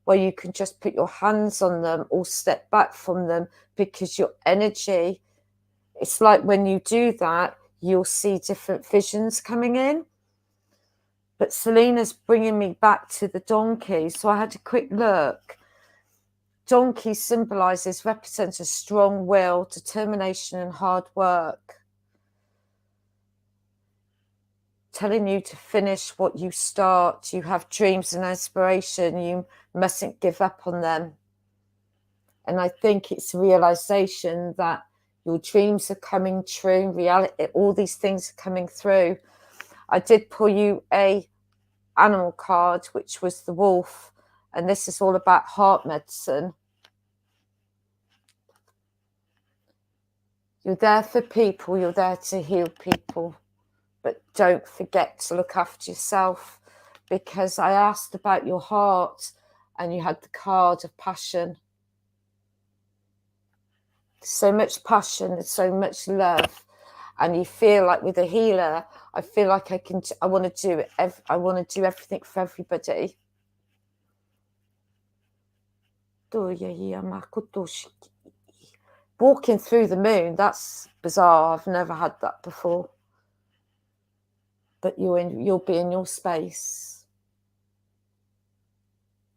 where you can just put your hands on them or step back from them, because your energy, it's like when you do that, you'll see different visions coming in. But Selena's bringing me back to the donkey. So I had a quick look. Donkey represents a strong will, determination, and hard work. Telling you to finish what you start. You have dreams and aspiration. You mustn't give up on them. And I think it's a realization that your dreams are coming true. Reality, all these things are coming through. I did pull you a animal card, which was the wolf, and this is all about heart medicine. You're there for people, you're there to heal people, but don't forget to look after yourself, because I asked about your heart and you had the card of passion. So much passion and so much love. And you feel like with a healer, I feel like I want to do everything for everybody. Walking through the moon, that's bizarre. I've never had that before. But you'll be in your space.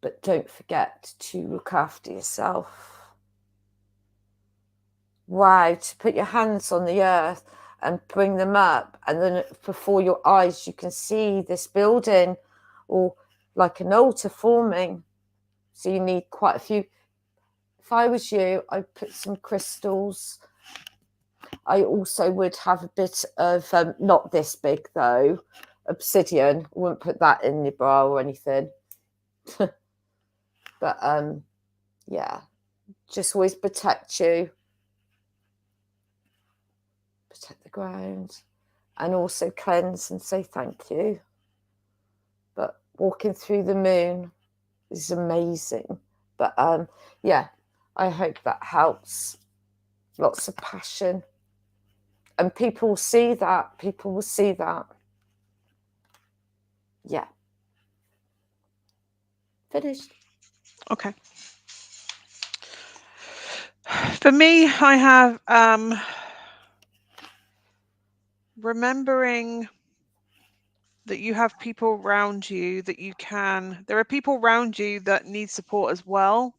But don't forget to look after yourself. Wow, to put your hands on the earth and bring them up, and then before your eyes you can see this building or like an altar forming. So you need quite a few. If I was you, I'd put some crystals. I also would have a bit of not this big though, obsidian. I wouldn't put that in your bra or anything. But yeah, just always protect you. protect the ground, and also cleanse and say thank you. But walking through the moon is amazing. But yeah, I hope that helps. Lots of passion, and people will see that. People will see that. Yeah. Finished. Okay. For me, I have remembering that you have people around you that you can. There are people around you that need support as well.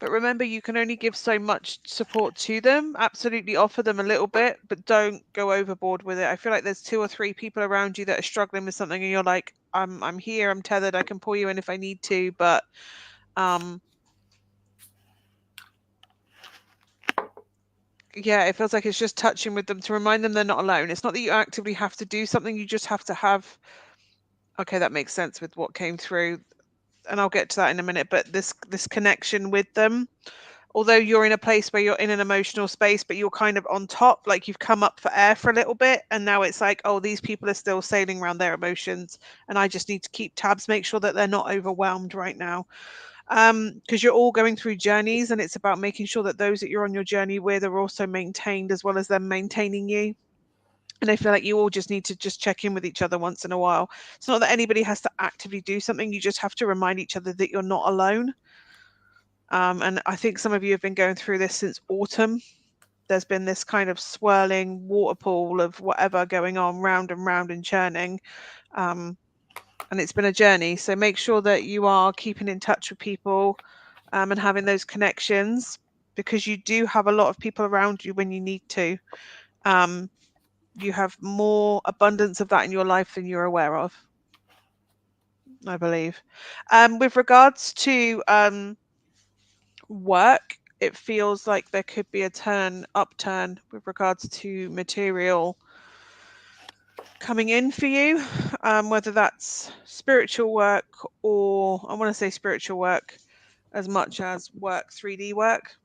But remember, you can only give so much support to them. Absolutely offer them a little bit, but don't go overboard with it. I feel like there's 2 or 3 people around you that are struggling with something, and you're like, I'm here, I'm tethered, I can pull you in if I need to, but yeah, it feels like it's just touching with them to remind them they're not alone. It's not that you actively have to do something, you just have to have, okay, that makes sense with what came through, and I'll get to that in a minute, but this connection with them. Although you're in a place where you're in an emotional space, but you're kind of on top, like you've come up for air for a little bit, and now it's like, oh, these people are still sailing around their emotions, and I just need to keep tabs, make sure that they're not overwhelmed right now. Because you're all going through journeys, and it's about making sure that those that you're on your journey with are also maintained, as well as them maintaining you. And I feel like you all just need to just check in with each other once in a while. It's not that anybody has to actively do something, you just have to remind each other that you're not alone. And I think some of you have been going through this since autumn. There's been this kind of swirling water pool of whatever going on round and churning. And it's been a journey. So make sure that you are keeping in touch with people and having those connections, because you do have a lot of people around you when you need to. You have more abundance of that in your life than you're aware of, I believe. With regards to work, it feels like there could be a upturn with regards to material coming in for you, whether that's spiritual work, or I want to say spiritual work as much as work, 3D work.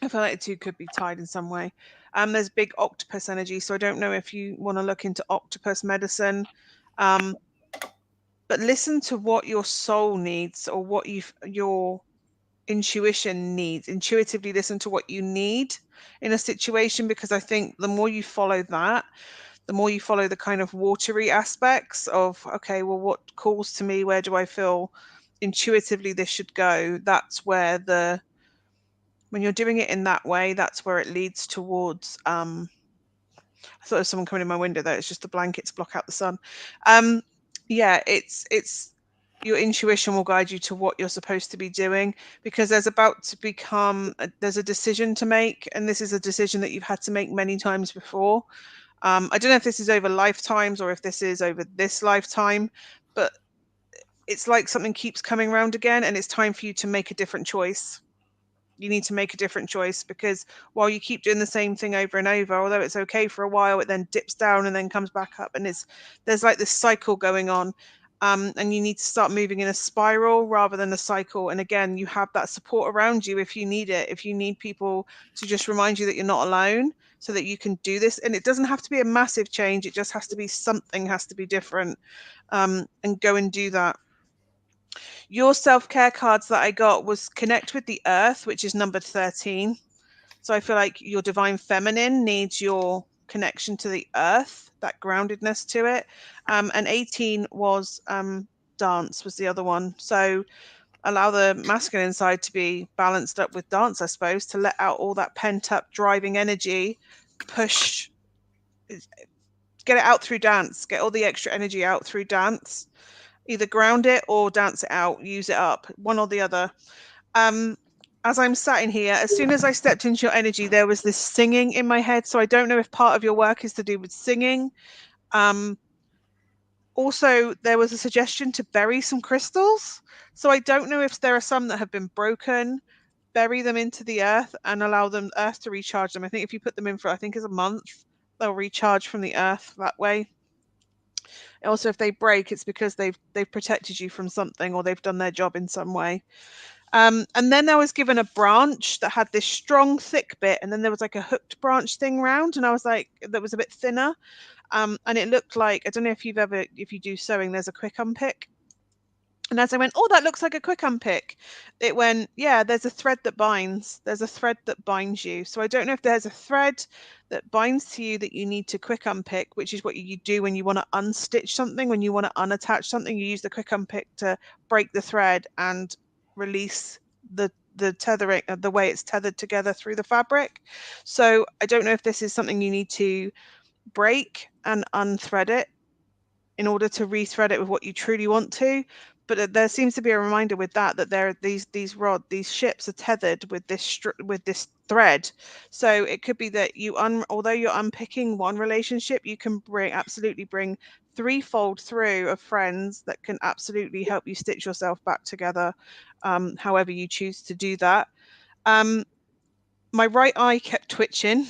I feel like the two could be tied in some way. There's big octopus energy, so I don't know if you want to look into octopus medicine, but listen to what your soul needs, or what your intuition needs. Intuitively listen to what you need in a situation, because I think the more you follow that, the more you follow the kind of watery aspects of, okay, well, what calls to me, where do I feel intuitively this should go, that's where when you're doing it in that way, that's where it leads towards I thought there was someone coming in my window there. It's just the blankets block out the sun. Yeah, it's your intuition will guide you to what you're supposed to be doing, because there's about to become there's a decision to make, and this is a decision that you've had to make many times before. I don't know if this is over lifetimes or if this is over this lifetime, but it's like something keeps coming around again, and it's time for you to make a different choice. You need to make a different choice, because while you keep doing the same thing over and over, although it's okay for a while, it then dips down and then comes back up, and there's like this cycle going on. And you need to start moving in a spiral rather than a cycle. And again, you have that support around you if you need it. If you need people to just remind you that you're not alone, so that you can do this. And it doesn't have to be a massive change. It just has to be something has to be different. And go and do that. Your self-care cards that I got was connect with the earth, which is number 13. So I feel like your divine feminine needs your connection to the earth, that groundedness to it. And 18 was dance was the other one. So allow the masculine side to be balanced up with dance, I suppose, to let out all that pent up driving energy, push, get it out through dance, get all the extra energy out through dance. Either ground it or dance it out, use it up, one or the other. As I'm sat in here, as soon as I stepped into your energy, there was this singing in my head. So I don't know if part of your work is to do with singing. Also, there was a suggestion to bury some crystals. So I don't know if there are some that have been broken. Bury them into the earth and allow them earth to recharge them. I think if you put them in for, I think it's a month, they'll recharge from the earth that way. Also, if they break, it's because they've protected you from something, or they've done their job in some way. And then I was given a branch that had this strong, thick bit, and then there was like a hooked branch thing round, and I was like, that was a bit thinner. And it looked like, I don't know if you do sewing, there's a quick unpick. And as I went, oh, that looks like a quick unpick, it went, yeah, there's a thread that binds. There's a thread that binds you. So I don't know if there's a thread that binds to you that you need to quick unpick, which is what you do when you want to unstitch something, when you want to unattach something, you use the quick unpick to break the thread and release the tethering, the way it's tethered together through the fabric. So I don't know if this is something you need to break and unthread it in order to rethread it with what you truly want to. But there seems to be a reminder with that there are these ships are tethered with this thread. So it could be that although you're unpicking one relationship, you can absolutely bring threefold through of friends that can absolutely help you stitch yourself back together, however you choose to do that. My right eye kept twitching.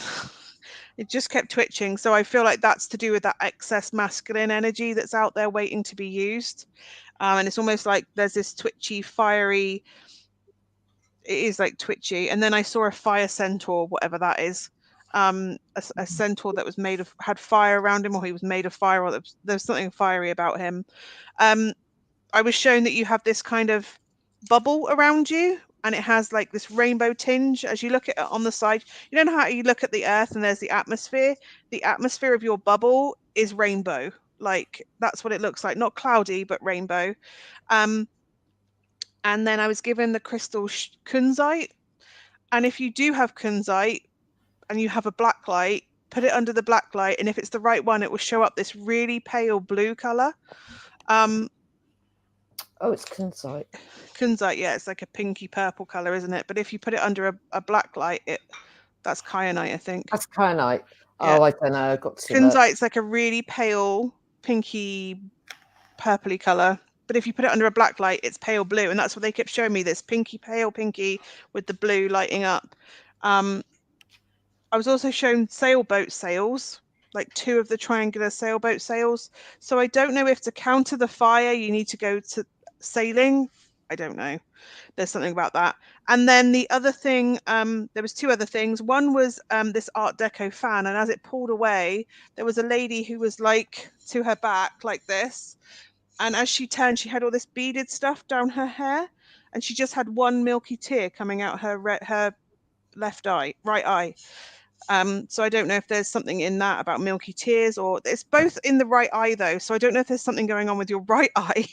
It just kept twitching. So I feel like that's to do with that excess masculine energy that's out there waiting to be used. And it's almost like there's this twitchy, fiery, it is like twitchy. And then I saw a fire centaur, whatever that is. A centaur that was had fire around him, or he was made of fire, or there was something fiery about him. I was shown that you have this kind of bubble around you, and it has like this rainbow tinge as you look at it on the side. You know how you look at the earth and there's the atmosphere? The atmosphere of your bubble is rainbow. Like that's what it looks like, not cloudy, but rainbow. And then I was given the crystal kunzite. And if you do have kunzite and you have a black light, put it under the black light. And if it's the right one, it will show up this really pale blue color. Oh, it's kunzite. Kunzite, yeah, it's like a pinky purple color, isn't it? But if you put it under a black light, that's kyanite, I think. That's kyanite. Yeah. Oh, I don't know. I got too Kunzite's like a really pale, pinky, purpley color. But if you put it under a black light, it's pale blue, and that's what they kept showing me. This pinky, pale pinky with the blue lighting up. I was also shown sailboat sails, like 2 of the triangular sailboat sails. So I don't know if to counter the fire you need to go to sailing. I don't know. There's something about that. And then the other thing, there was 2 other things. One was this Art Deco fan, and as it pulled away, there was a lady who was like to her back like this, and as she turned, she had all this beaded stuff down her hair, and she just had one milky tear coming out her right eye. So I don't know if there's something in that about milky tears, or it's both in the right eye though. So I don't know if there's something going on with your right eye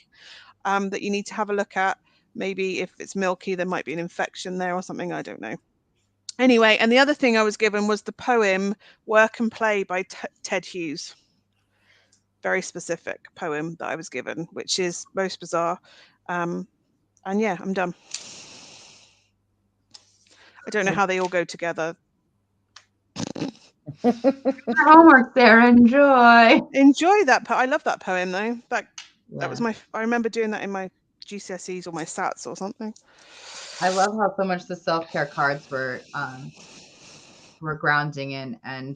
that you need to have a look at. Maybe if it's milky, there might be an infection there or something. I don't know. Anyway, and the other thing I was given was the poem Work and Play by Ted Hughes. Very specific poem that I was given, which is most bizarre. And yeah, I'm done. I don't know how they all go together. Homework, Sarah. Enjoy that. I love that poem though. That was I remember doing that in my GCSEs or my SATs or something. I love how so much the self-care cards were grounding and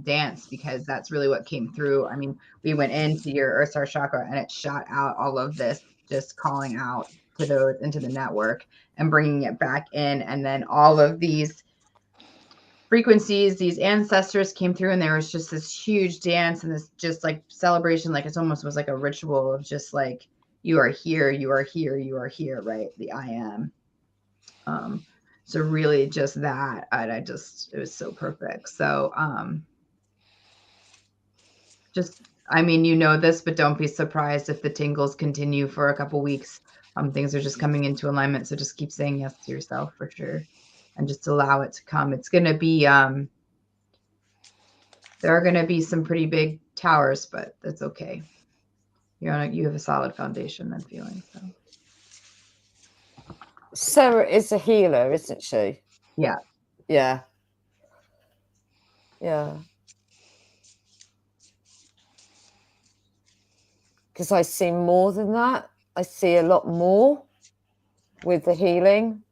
dance, because that's really what came through. I mean, we went into your Earth Star chakra and it shot out all of this, just calling out to those into the network and bringing it back in. And then all of these frequencies, these ancestors came through, and there was just this huge dance and this just like celebration. Like it almost was like a ritual of just like, you are here, you are here, you are here, right? The I am. So really just that, it was so perfect. So, I mean, you know this, but don't be surprised if the tingles continue for a couple weeks. Things are just coming into alignment. So just keep saying yes to yourself for sure. And just allow it to come. It's going to be, there are going to be some pretty big towers, but that's okay. You have a solid foundation, I'm feeling. So. Sarah is a healer, isn't she? Yeah. Yeah. Yeah. Because I see more than that. I see a lot more with the healing.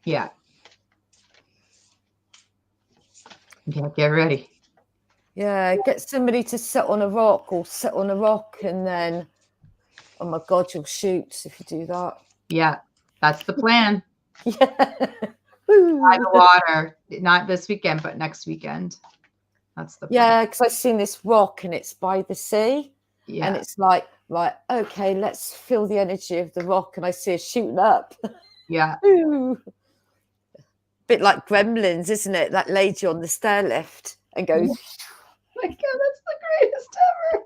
Yeah. Okay, get ready. Yeah, get somebody to sit on a rock and then Oh my God, you'll shoot if you do that. Yeah, that's the plan. Yeah. By the water, not this weekend, but next weekend. That's the plan. Yeah, because I've seen this rock and it's by the sea. Yeah. And it's like, right, okay, let's feel the energy of the rock. And I see it shooting up. Yeah. Ooh. Bit like Gremlins, isn't it? That lady on the stair lift and goes. Oh my God, that's the greatest ever.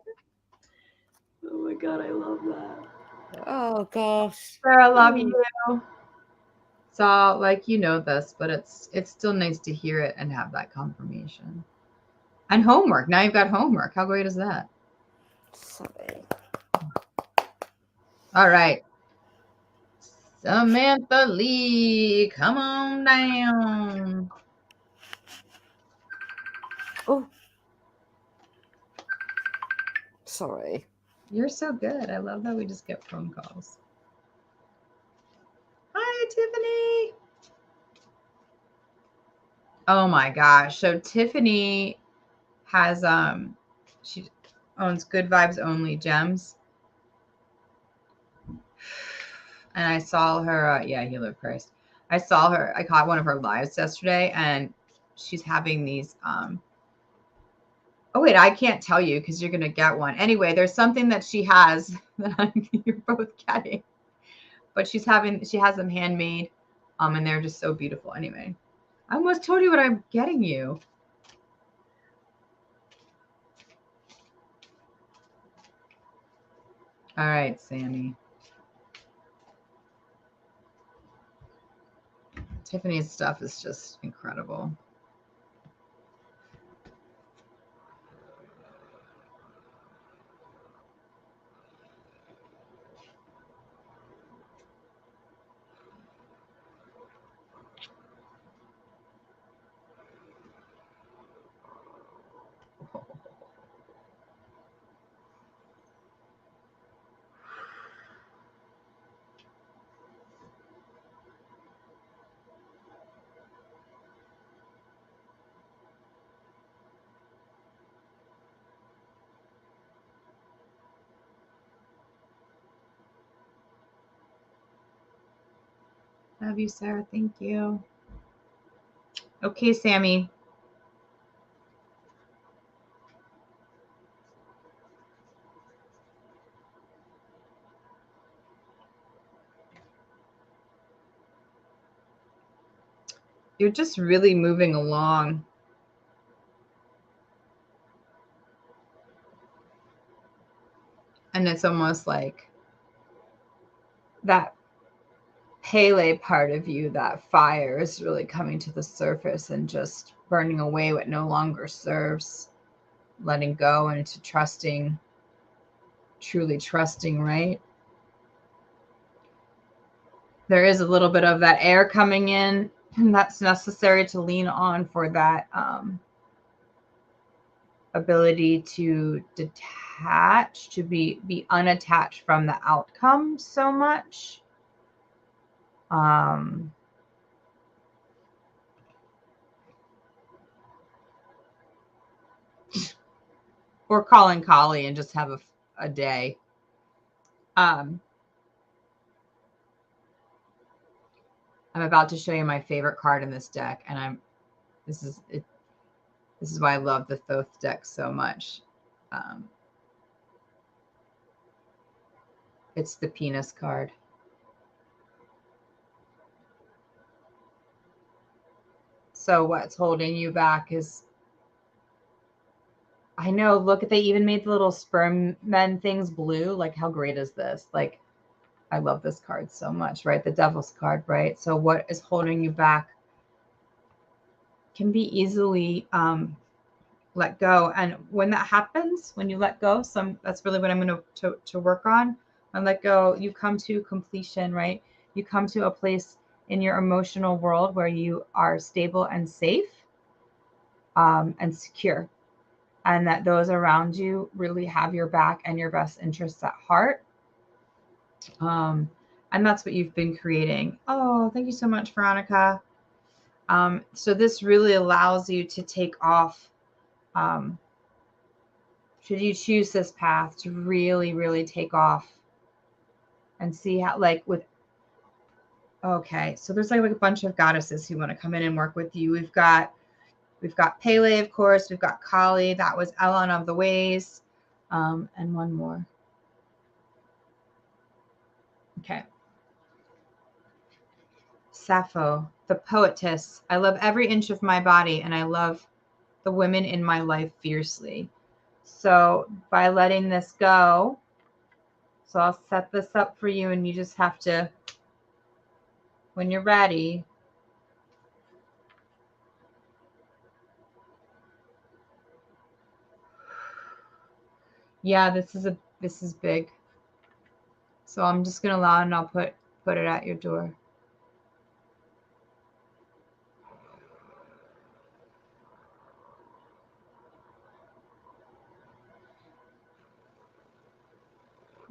Oh my God, I love that. Oh gosh. Sarah, I love you. So like, you know this, but it's still nice to hear it and have that confirmation. And homework. Now you've got homework. How great is that? Sorry. All right. Samantha Lee, come on down. Oh. Sorry. You're so good. I love that we just get phone calls. Hi, Tiffany. Oh my gosh. So Tiffany has she owns Good Vibes Only Gems. And I saw her yeah, Healer Christ. I saw her, I caught one of her lives yesterday, and she's having these oh wait, I can't tell you because you're gonna get one. Anyway, there's something that she has that you're both getting. But she has them handmade, and they're just so beautiful. Anyway, I almost told you what I'm getting you. All right, Sammy. Tiffany's stuff is just incredible. Love you, Sarah. Thank you. Okay, Sammy. You're just really moving along. And it's almost like that Pele part of you, that fire is really coming to the surface and just burning away what no longer serves, letting go and into trusting, truly trusting, right? There is a little bit of that air coming in, and that's necessary to lean on for that ability to detach, to be unattached from the outcome so much. Or calling Kayleigh and just have a day. I'm about to show you my favorite card in this deck, and this is why I love the Thoth deck so much. It's the penis card. So what's holding you back is, I know, look, they even made the little sperm men things blue. Like, how great is this? Like, I love this card so much, right? The Devil's card, right? So what is holding you back can be easily let go. And when that happens, when you let go, that's really what I'm going to work on. And let go, you come to completion, right? You come to a place in your emotional world where you are stable and safe and secure. And that those around you really have your back and your best interests at heart. And that's what you've been creating. Oh, thank you so much, Veronica. So this really allows you to take off, should you choose this path, to really, really take off and see how, like, with, okay, so there's like a bunch of goddesses who want to come in and work with you. We've got Pele, of course. We've got Kali. That was Ellen of the Ways. And one more. Okay. Sappho, the poetess. I love every inch of my body, and I love the women in my life fiercely. So by letting this go, so I'll set this up for you, and you just have to, when you're ready, yeah, this is big. So I'm just gonna allow it, and I'll put it at your door.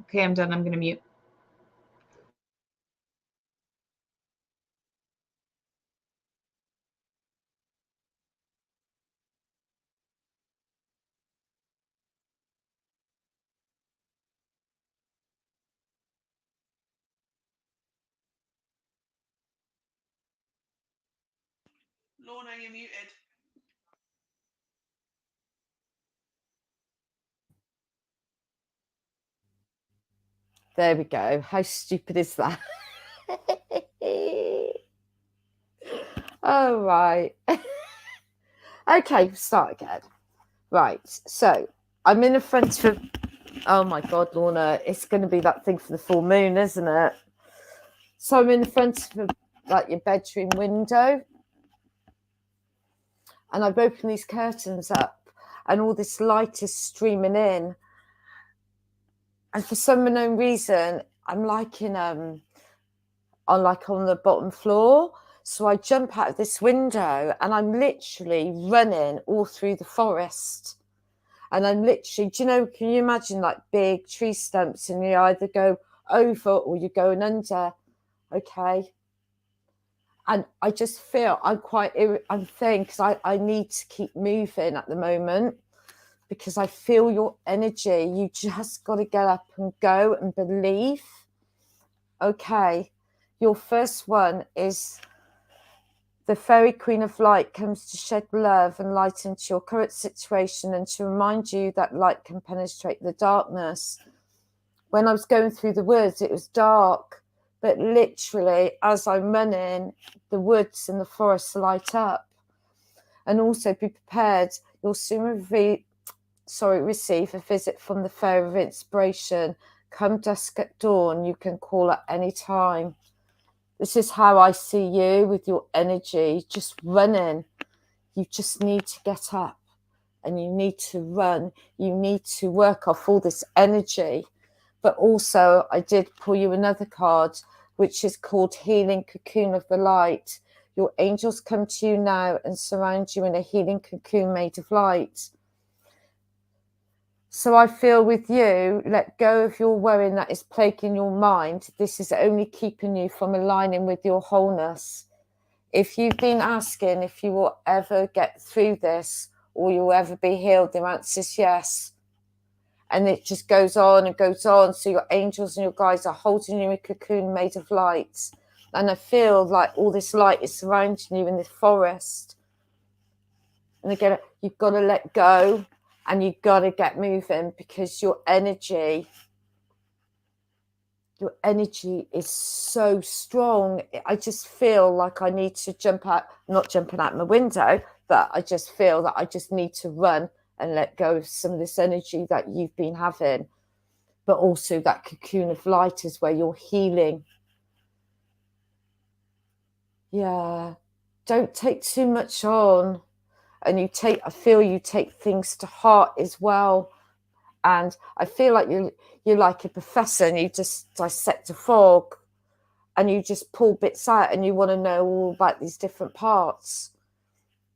Okay, I'm done. I'm gonna mute. Lorna, you're muted. There we go. How stupid is that? Oh, right. Okay, start again. Right, so I'm in the front of, oh my God, Lorna, it's going to be that thing for the full moon, isn't it? So I'm in the front of like your bedroom window, and I've opened these curtains up, and all this light is streaming in. And for some unknown reason, I'm like in on the bottom floor. So I jump out of this window, and I'm literally running all through the forest. And I'm literally, do you know, can you imagine like big tree stumps, and you either go over or you're going under? Okay. And I just feel I'm thin, because I need to keep moving at the moment, because I feel your energy. You just got to get up and go and believe. Okay. Your first one is the Fairy Queen of Light comes to shed love and light into your current situation, and to remind you that light can penetrate the darkness. When I was going through the woods, it was dark, but literally as I'm running, the woods and the forest light up. And also be prepared, you'll soon receive a visit from the Fairy of Inspiration. Come dusk at dawn, you can call at any time. This is how I see you, with your energy just running. You just need to get up, and you need to run. You need to work off all this energy. But also, I did pull you another card, which is called Healing Cocoon of the Light. Your angels come to you now and surround you in a healing cocoon made of light. So I feel with you, let go of your worrying that is plaguing your mind. This is only keeping you from aligning with your wholeness. If you've been asking if you will ever get through this, or you'll ever be healed, the answer is yes. And it just goes on and goes on. So your angels and your guides are holding you in a cocoon made of light. And I feel like all this light is surrounding you in this forest. And again, you've got to let go, and you've got to get moving, because your energy is so strong. I just feel like I need to jump out, not jumping out my window, but I just feel that I just need to run and let go of some of this energy that you've been having. But also that cocoon of light is where you're healing. Yeah. Don't take too much on. And I feel you take things to heart as well. And I feel like you're like a professor, and you just dissect a frog, and you just pull bits out, and you want to know all about these different parts.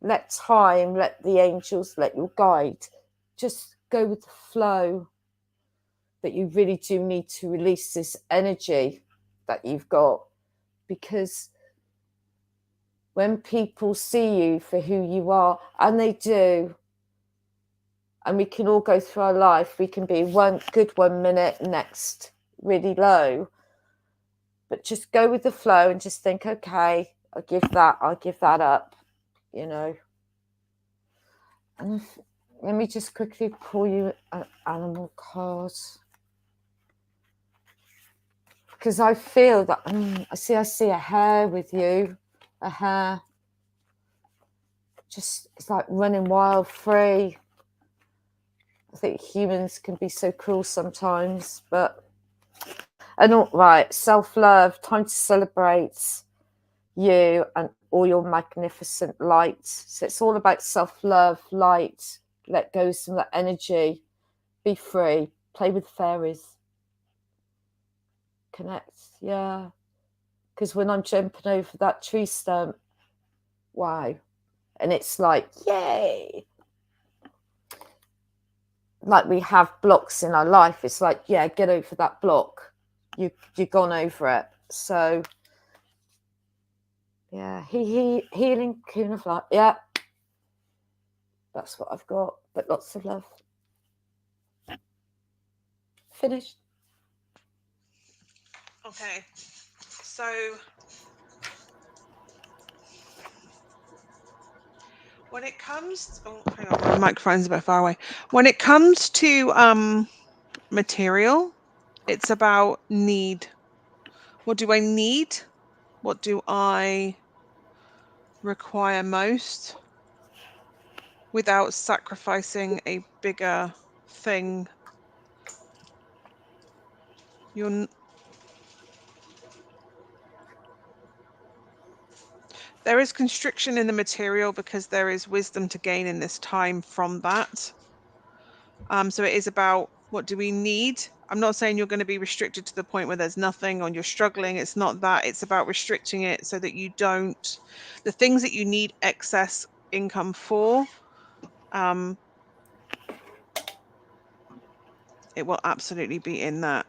Let time, let the angels, let your guide just go with the flow. But you really do need to release this energy that you've got, because when people see you for who you are, and they do, and we can all go through our life, we can be one good 1 minute, next really low. but just go with the flow and just think, okay, I'll give that up, you know. And let me just quickly pull you an animal card, because I feel that I see a hare with you, a hare. Just, it's like running wild, free. I think humans can be so cruel sometimes, but right, self-love, time to celebrate you and all your magnificent light. So it's all about self-love, light, let go of some of that energy, be free, play with fairies, connect, yeah. Because when I'm jumping over that tree stump, wow, and it's like, yay. Like we have blocks in our life. It's like, yeah, get over that block. You've gone over it. So, yeah, healing, coon of light. Yeah, that's what I've got. But lots of love. Finished. Okay, so when it comes, hang on, my microphone's a bit far away. When it comes to material, it's about need. What do I need? What do I require most without sacrificing a bigger thing? There is constriction in the material because there is wisdom to gain in this time from that. So it is about, what do we need? I'm not saying you're going to be restricted to the point where there's nothing or you're struggling. It's not that. It's about restricting it so that you don't, the things that you need excess income for, it will absolutely be in that.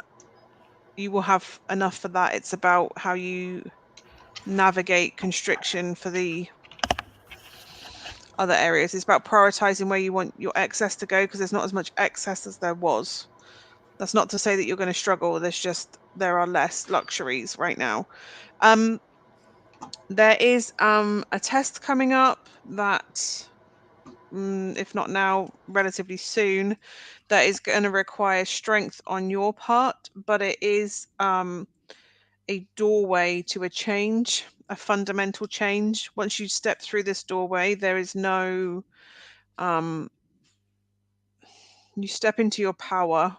You will have enough for that. It's about how you navigate constriction for the other areas. It's about prioritizing where you want your excess to go, because there's not as much excess as there was. That's not to say that you're going to struggle. There are less luxuries right now. There is a test coming up that, if not now, relatively soon, that is going to require strength on your part, but it is a doorway to a change, a fundamental change. Once you step through this doorway, there is no, you step into your power.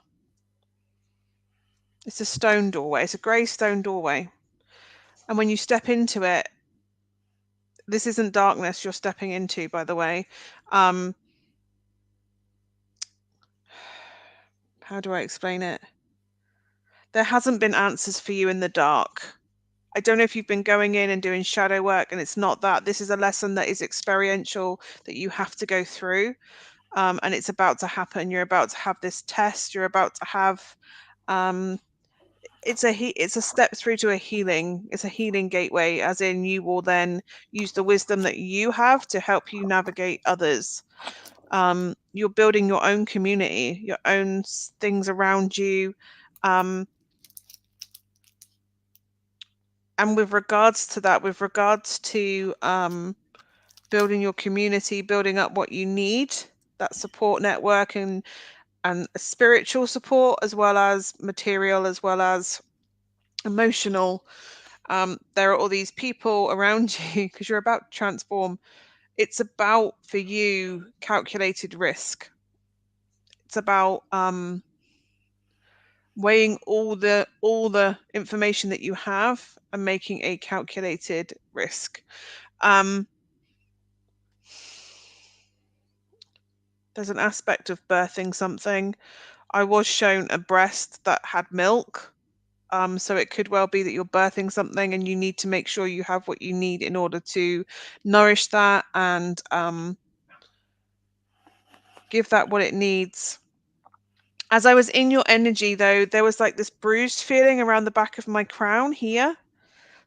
It's a stone doorway. It's a grey stone doorway. And when you step into it, this isn't darkness you're stepping into, by the way. How do I explain it? There hasn't been answers for you in the dark. I don't know if you've been going in and doing shadow work, and it's not that. This is a lesson that is experiential, that you have to go through. And it's about to happen. You're about to have this test. You're about to have, it's a step through to a healing. It's a healing gateway, as in you will then use the wisdom that you have to help you navigate others. You're building your own community, your own things around you. And with regards to that, with regards to building your community, building up what you need, that support network and spiritual support, as well as material, as well as emotional. There are all these people around you because you're about to transform. It's about, for you, calculated risk. It's about weighing all the information that you have and making a calculated risk. There's an aspect of birthing something. I was shown a breast that had milk. So it could well be that you're birthing something and you need to make sure you have what you need in order to nourish that and give that what it needs. As I was in your energy, though, there was like this bruised feeling around the back of my crown here.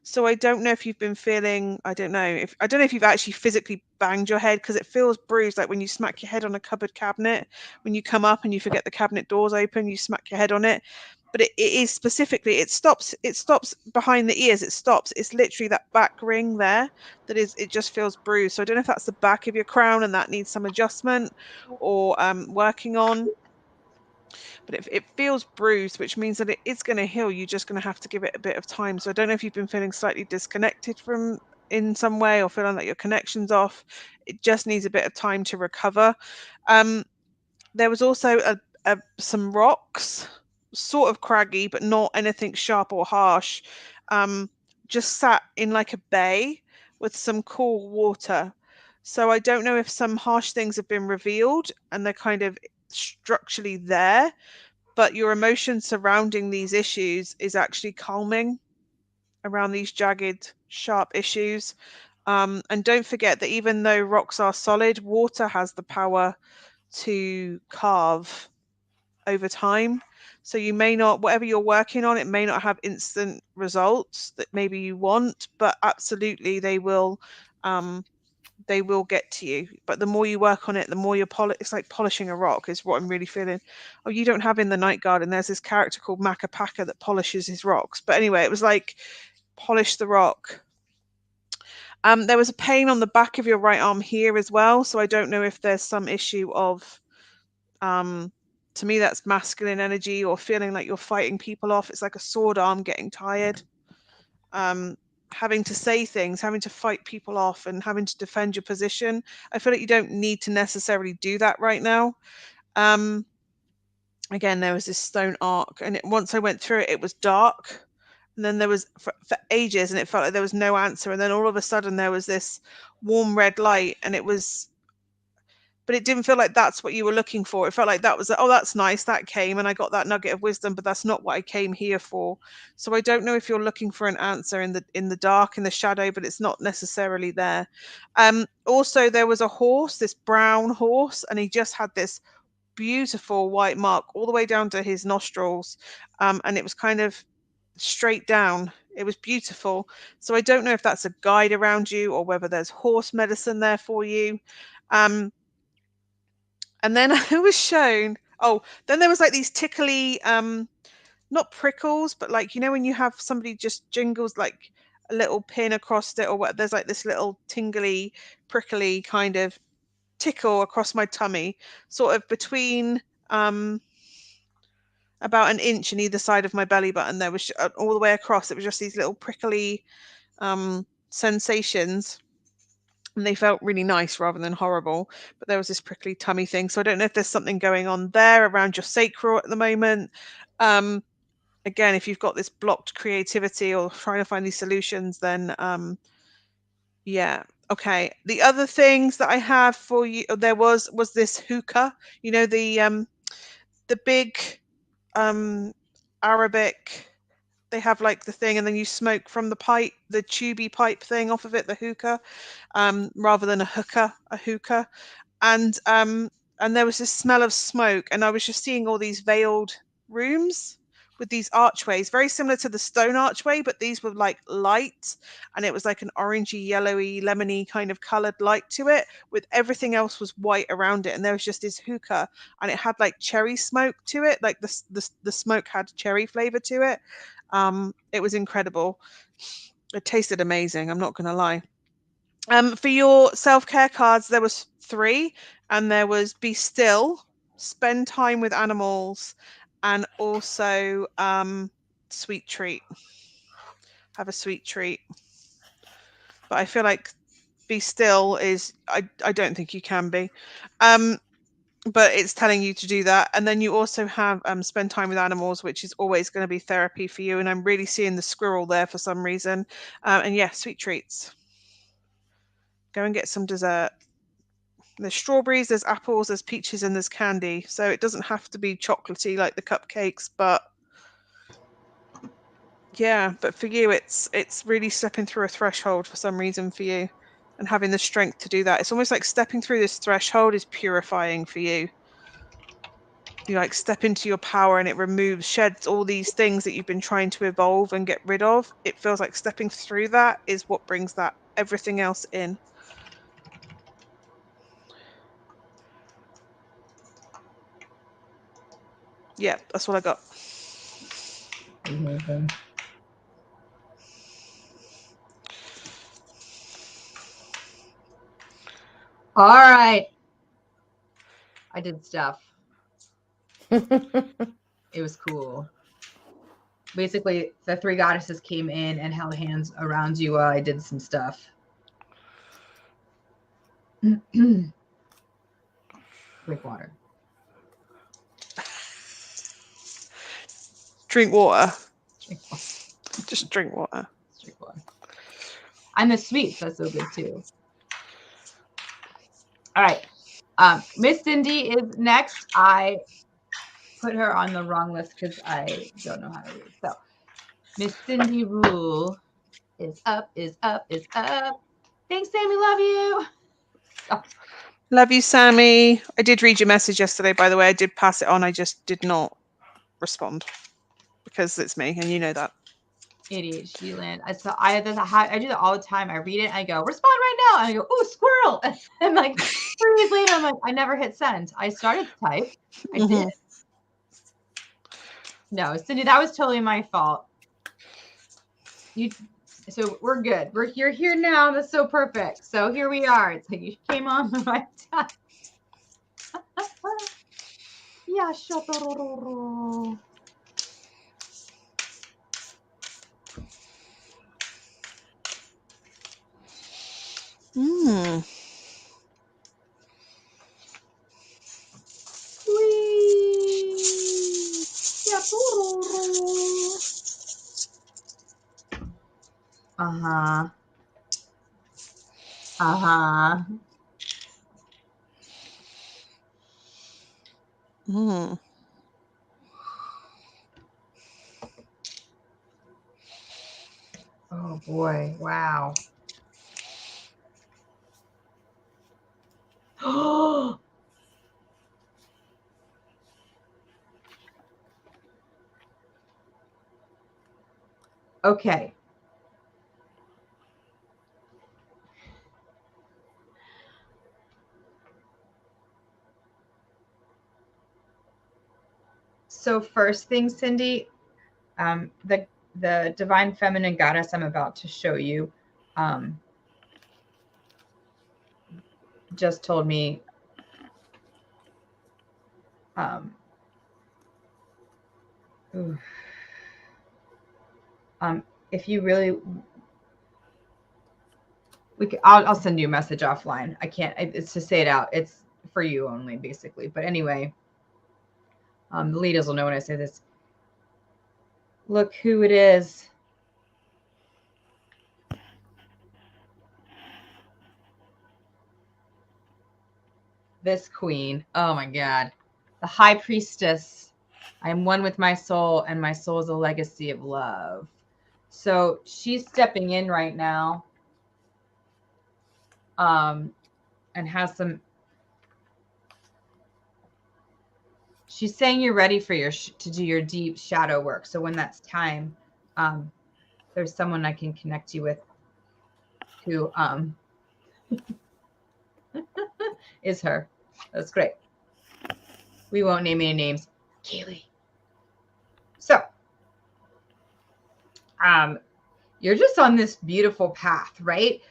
So I don't know if you've been feeling, I don't know if you've actually physically banged your head, because it feels bruised, like when you smack your head on a cupboard cabinet, when you come up and you forget the cabinet doors open, you smack your head on it. but it is specifically, it stops behind the ears. It's literally that back ring there that is, it just feels bruised. So I don't know if that's the back of your crown and that needs some adjustment or working on, but it feels bruised, which means that it is going to heal. You're just going to have to give it a bit of time. So I don't know if you've been feeling slightly disconnected from in some way, or feeling like your connection's off. It just needs a bit of time to recover. There was also some rocks, sort of craggy, but not anything sharp or harsh. Just sat in like a bay with some cool water. So I don't know if some harsh things have been revealed and they're kind of structurally there, but your emotion surrounding these issues is actually calming around these jagged, sharp issues. And don't forget that even though rocks are solid, water has the power to carve over time. So you may not, whatever you're working on, it may not have instant results that maybe you want, but absolutely they will get to you. But the more you work on it, the more it's like polishing a rock is what I'm really feeling. Oh, you don't have in the Night Garden, there's this character called Makapaka that polishes his rocks. But anyway, it was like polish the rock. There was a pain on the back of your right arm here as well. So I don't know if there's some issue of to me that's masculine energy, or feeling like you're fighting people off. It's like a sword arm getting tired, having to say things, having to fight people off, and having to defend your position. I feel like you don't need to necessarily do that right now. Again, there was this stone arc, and once I went through it, it was dark, and then there was for ages, and it felt like there was no answer, and then all of a sudden there was this warm red light, and it was, but it didn't feel like that's what you were looking for. It felt like that was, oh, that's nice, that came, and I got that nugget of wisdom, but that's not what I came here for. So I don't know if you're looking for an answer in the dark, in the shadow, but it's not necessarily there. Also, there was a horse, this brown horse, and he just had this beautiful white mark all the way down to his nostrils, and it was kind of straight down. It was beautiful. So I don't know if that's a guide around you, or whether there's horse medicine there for you. And then I was shown, then there was like these tickly, not prickles, but like, when you have somebody just jingles like a little pin across it, or what, there's like this little tingly, prickly kind of tickle across my tummy, sort of between about an inch in either side of my belly button. There was all the way across, it was just these little prickly sensations. And they felt really nice rather than horrible, but there was this prickly tummy thing. So I don't know if there's something going on there around your sacral at the moment. Again, if you've got this blocked creativity or trying to find these solutions, then yeah. Okay. The other things that I have for you, there was this hookah, the big Arabic, they have like the thing, and then you smoke from the pipe, the tubey pipe thing off of it, the hookah, rather than a hookah. And there was this smell of smoke, and I was just seeing all these veiled rooms with these archways, very similar to the stone archway, but these were like light, and it was like an orangey, yellowy, lemony kind of colored light to it, with everything else was white around it. And there was just this hookah, and it had like cherry smoke to it, like the smoke had cherry flavor to it. It was incredible. It tasted amazing, I'm not gonna lie. For your self-care cards, there was 3, and there was be still, spend time with animals, and also sweet treat. Have a sweet treat. But I feel like be still is, I don't think you can be. But it's telling you to do that. And then you also have spend time with animals, which is always going to be therapy for you. And I'm really seeing the squirrel there for some reason. And yeah, sweet treats. Go and get some dessert. There's strawberries, there's apples, there's peaches, and there's candy. So it doesn't have to be chocolatey like the cupcakes, but yeah, but for you, it's really stepping through a threshold for some reason for you, and having the strength to do that. It's almost like stepping through this threshold is purifying for you. You like step into your power, and it sheds all these things that you've been trying to evolve and get rid of. It feels like stepping through that is what brings that everything else in. Yeah, that's what I got. All right. I did stuff. It was cool. Basically, the three goddesses came in and held hands around you while I did some stuff. Drink water. Drink water. Drink water. Just drink water. Drink water. And the sweets, that's so good too. All right. Miss Cindy is next. I put her on the wrong list because I don't know how to read. So Miss Cindy Rule is up, is up, is up. Thanks, Sammy. Love you. Oh. Love you, Sammy. I did read your message yesterday, by the way. I did pass it on. I just did not respond because it's me, and you know that. ADHD land. I do that all the time. I read it and I go, respond right now. And I go, ooh, squirrel. And like 3 days later, I'm like, I never hit send. I started to type. I did. No, Cindy, that was totally my fault. So we're good. You're here now. That's so perfect. So here we are. It's like you came on the right time. Yeah, shotoro. Uh-huh. Uh-huh. Oh boy, wow. Okay. So first thing, Cindy, the divine feminine goddess I'm about to show you just told me if you really I'll send you a message offline. I can't, it's to say it out. It's for you only, basically. But anyway, the leaders will know when I say this. Look who it is. This queen. Oh my God. The high priestess. I am one with my soul, and my soul is a legacy of love. So she's stepping in right now. And has some. She's saying you're ready for to do your deep shadow work. So when that's time, there's someone I can connect you with who is her. That's great. We won't name any names. Kayleigh. So, you're just on this beautiful path, right?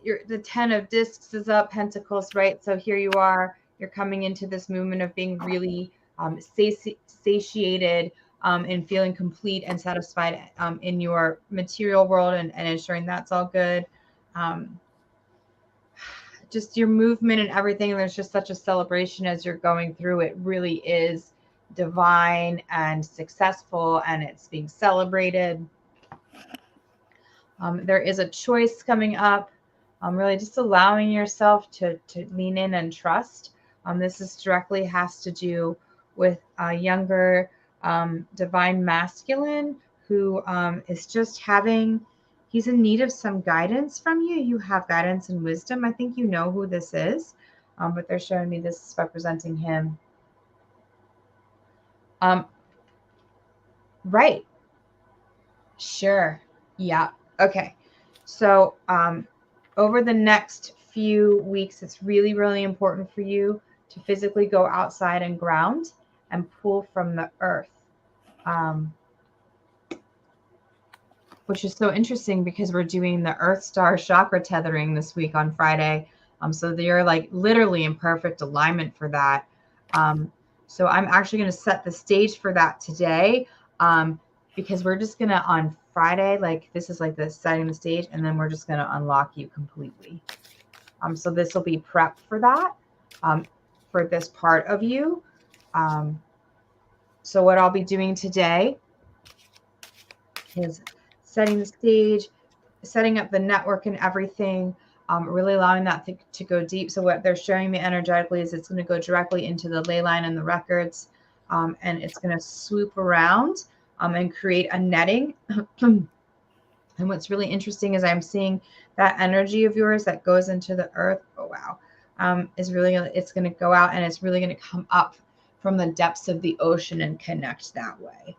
The 10 of discs is up, pentacles, right? So here you are. You're coming into this movement of being really satiated and feeling complete and satisfied in your material world and ensuring that's all good. Just your movement and everything. There's just such a celebration as you're going through. It really is divine and successful, and it's being celebrated. There is a choice coming up. Really just allowing yourself to lean in and trust. This is directly has to do with a younger divine masculine who is just he's in need of some guidance from you. You have guidance and wisdom. I think you know who this is, but they're showing me this is representing him. Right. Sure. Yeah. Okay. So over the next few weeks, it's really, really important for you to physically go outside and ground and pull from the earth. Which is so interesting because we're doing the Earth Star chakra tethering this week on Friday. So they're like literally in perfect alignment for that. So I'm actually going to set the stage for that today, because we're just going to, on Friday, like this is like the setting the stage, and then we're just going to unlock you completely. So this will be prep for that, for this part of you. So what I'll be doing today is setting the stage, setting up the network and everything, really allowing that to go deep. So what they're showing me energetically is it's going to go directly into the ley line and the records, and it's going to swoop around and create a netting. And what's really interesting is I'm seeing that energy of yours that goes into the earth. Oh, wow. Is really, it's going to go out and it's really going to come up from the depths of the ocean and connect that way.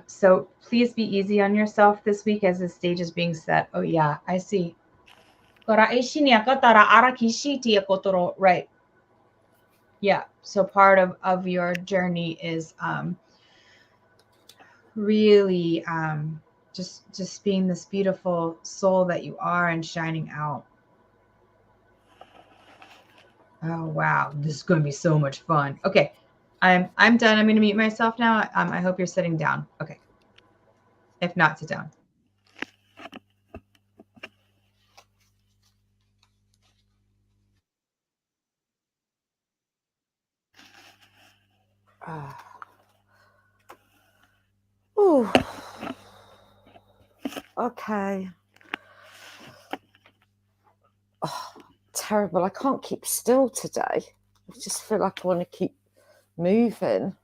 So please be easy on yourself this week as the stage is being set. Oh yeah, I see. Right. Yeah. So part of your journey is really just being this beautiful soul that you are and shining out. Oh wow, this is going to be so much fun. Okay, I'm done. I'm going to mute myself now. I hope you're sitting down. Okay. If not, sit down. Oh, okay. Oh, terrible. I can't keep still today. I just feel like I want to keep moving.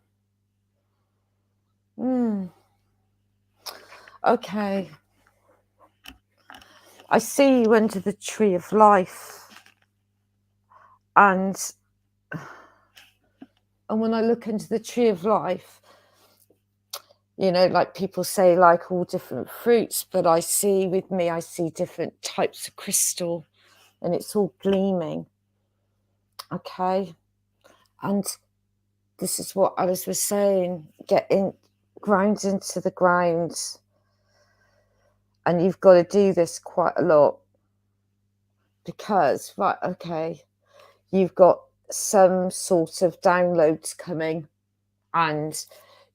Okay. I see you under the tree of life. And when I look into the tree of life, you know, like people say, like all different fruits, but I see different types of crystal, and it's all gleaming. Okay. And this is what Alice was saying, ground into the ground. And you've got to do this quite a lot because, right, okay, you've got some sort of downloads coming and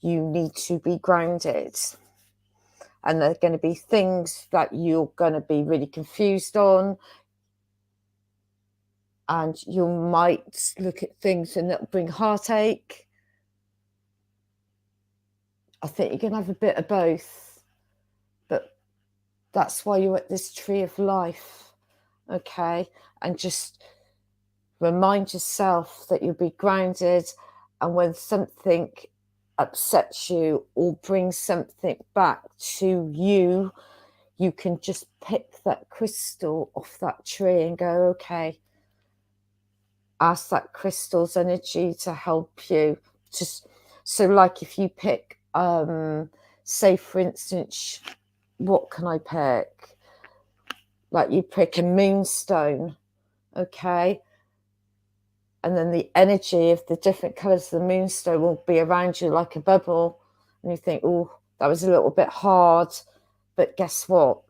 you need to be grounded. And there are going to be things that you're going to be really confused on. And you might look at things and it'll bring heartache. I think you're going to have a bit of both. But that's why you're at this tree of life. Okay? And just remind yourself that you'll be grounded. And when something upsets you or brings something back to you, you can just pick that crystal off that tree and go, okay, ask that crystal's energy to help you. Just so, like, if you pick, say, for instance, what can I pick? Like, you pick a moonstone, okay? And then the energy of the different colours of the moonstone will be around you like a bubble. And you think, oh, that was a little bit hard. But guess what?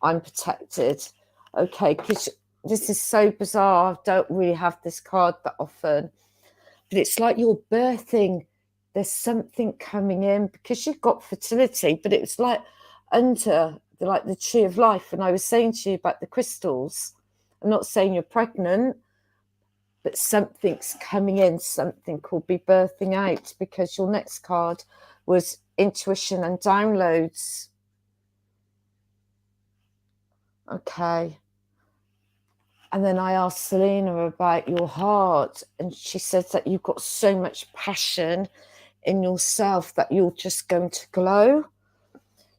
I'm protected. Okay, because this is so bizarre. I don't really have this card that often. But it's like you're birthing. There's something coming in because you've got fertility. But it's like under the tree of life. And I was saying to you about the crystals. I'm not saying you're pregnant, but something's coming in. Something could be birthing out because your next card was intuition and downloads. Okay. And then I asked Selena about your heart, and she said that you've got so much passion in yourself that you're just going to glow.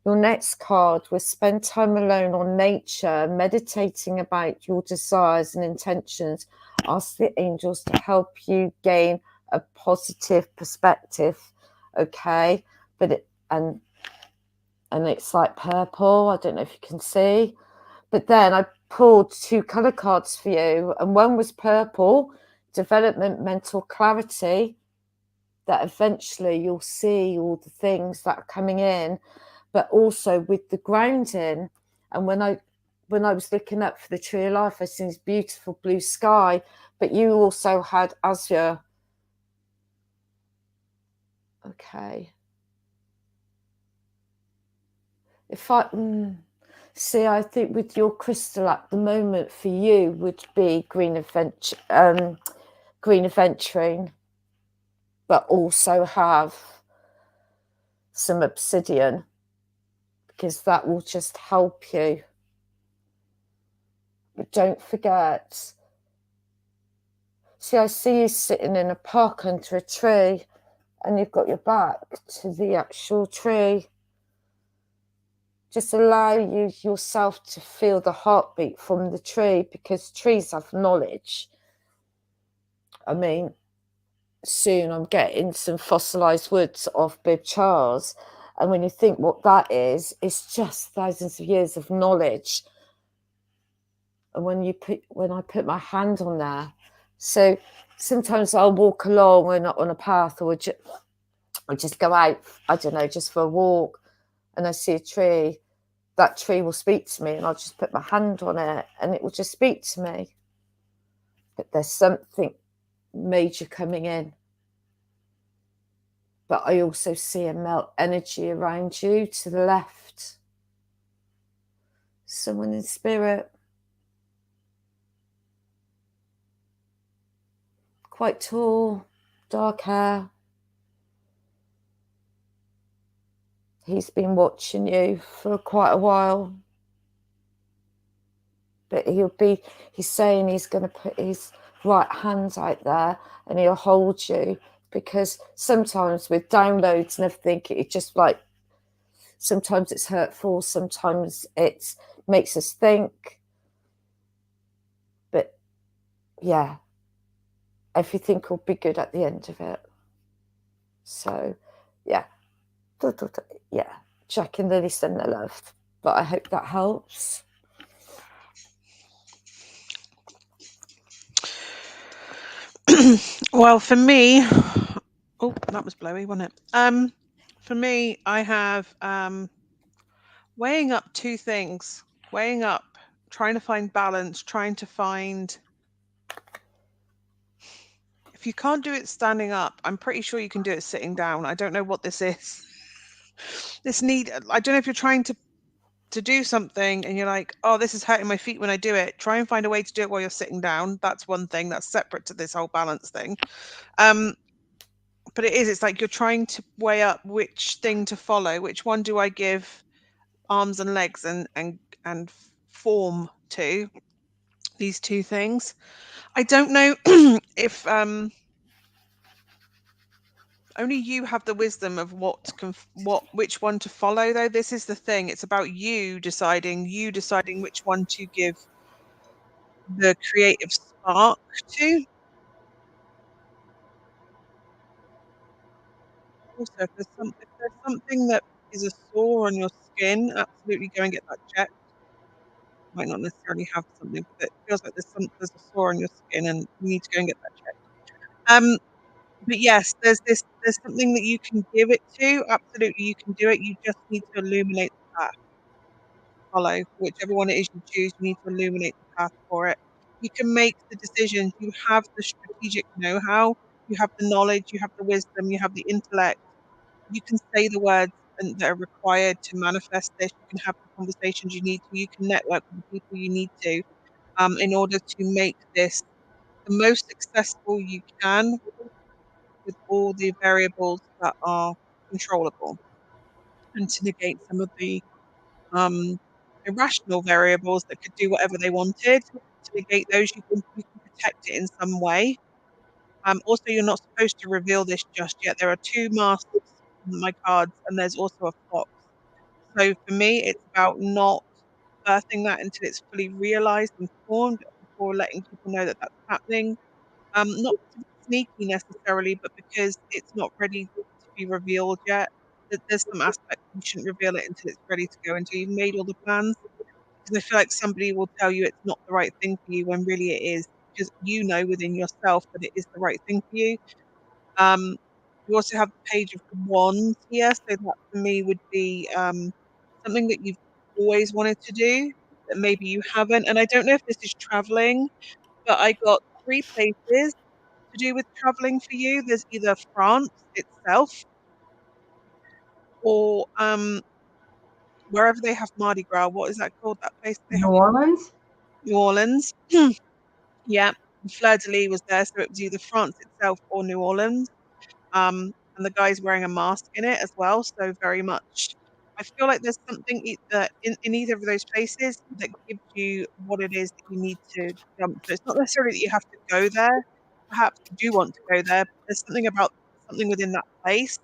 Your next card was spend time alone on nature, meditating about your desires and intentions. Ask the angels to help you gain a positive perspective. Okay. And it's like purple. I don't know if you can see. But then I pulled 2 colour cards for you, and one was purple, development, mental clarity, that eventually you'll see all the things that are coming in, but also with the grounding. And when I was looking up for the tree of life, I seen this beautiful blue sky, but you also had azure. Okay. If I see, I think with your crystal at the moment for you would be green aventurine, but also have some obsidian, because that will just help you. But don't forget, see, I see you sitting in a park under a tree and you've got your back to the actual tree. Just allow yourself to feel the heartbeat from the tree, because trees have knowledge. I mean, soon I'm getting some fossilized woods off Bib Charles, and when you think what that is, it's just thousands of years of knowledge. And when I put my hand on there, so sometimes I'll walk along and on a path, or just go out, I don't know, just for a walk, and I see a tree. That tree will speak to me, and I'll just put my hand on it and it will just speak to me. But there's something major coming in. But I also see a melt energy around you to the left. Someone in spirit. Quite tall, dark hair. He's been watching you for quite a while. But he's saying he's going to put his right hand out there and he'll hold you, because sometimes with downloads and everything, it just like, sometimes it's hurtful, sometimes it makes us think. But yeah, everything will be good at the end of it. So yeah. Yeah, Jack and Lily send their love, but I hope that helps. Well, for me, oh, that was blowy, wasn't it? For me, I have weighing up two things. Weighing up, trying to find balance, trying to find. If you can't do it standing up, I'm pretty sure you can do it sitting down. I don't know what this is. I don't know if you're trying to do something and you're like, oh, this is hurting my feet when I do it. Try and find a way to do it while you're sitting down. That's one thing that's separate to this whole balance thing. But it's like you're trying to weigh up which thing to follow. Which one do I give arms and legs and form to? These two things. I don't know if only you have the wisdom of which one to follow, though. This is the thing. It's about you deciding which one to give the creative spark to. Also, if there's something that is a sore on your skin, absolutely go and get that checked. Might not necessarily have something, but it feels like there's a sore on your skin and you need to go and get that checked. But yes, there's something that you can give it to. Absolutely, you can do it. You just need to illuminate the path. Follow whichever one it is you choose. You need to illuminate the path for it. You can make the decisions. You have the strategic know-how. You have the knowledge. You have the wisdom. You have the intellect. You can say the words that are required to manifest this. You can have the conversations you need to. You can network with the people you need to, in order to make this the most successful you can, with all the variables that are controllable, and to negate some of the irrational variables that could do whatever they wanted. To negate those, you can protect it in some way. Also, you're not supposed to reveal this just yet. There are two masks on my cards, and there's also a fox. So for me, it's about not birthing that until it's fully realized and formed, before letting people know that that's happening. Not to be sneaky necessarily, but because it's not ready to be revealed yet. There's some aspects you shouldn't reveal it until it's ready to go, until you've made all the plans. Because I feel like somebody will tell you it's not the right thing for you when really it is. because you know within yourself that it is the right thing for you. You also have the Page of Wands here, so that for me would be something that you've always wanted to do that maybe you haven't. And I don't know if this is traveling, but I got 3 places to do with traveling for you. There's either France itself or wherever they have Mardi Gras. What is that called? That place they New have Orleans? New Orleans. Yeah, Fleur de Lis was there, so it was either France itself or New Orleans. And the guy's wearing a mask in it as well, so very much I feel like there's something in either of those places that gives you what it is that you need to jump. So it's not necessarily that you have to go there. Perhaps you do want to go there, but there's something about something within that place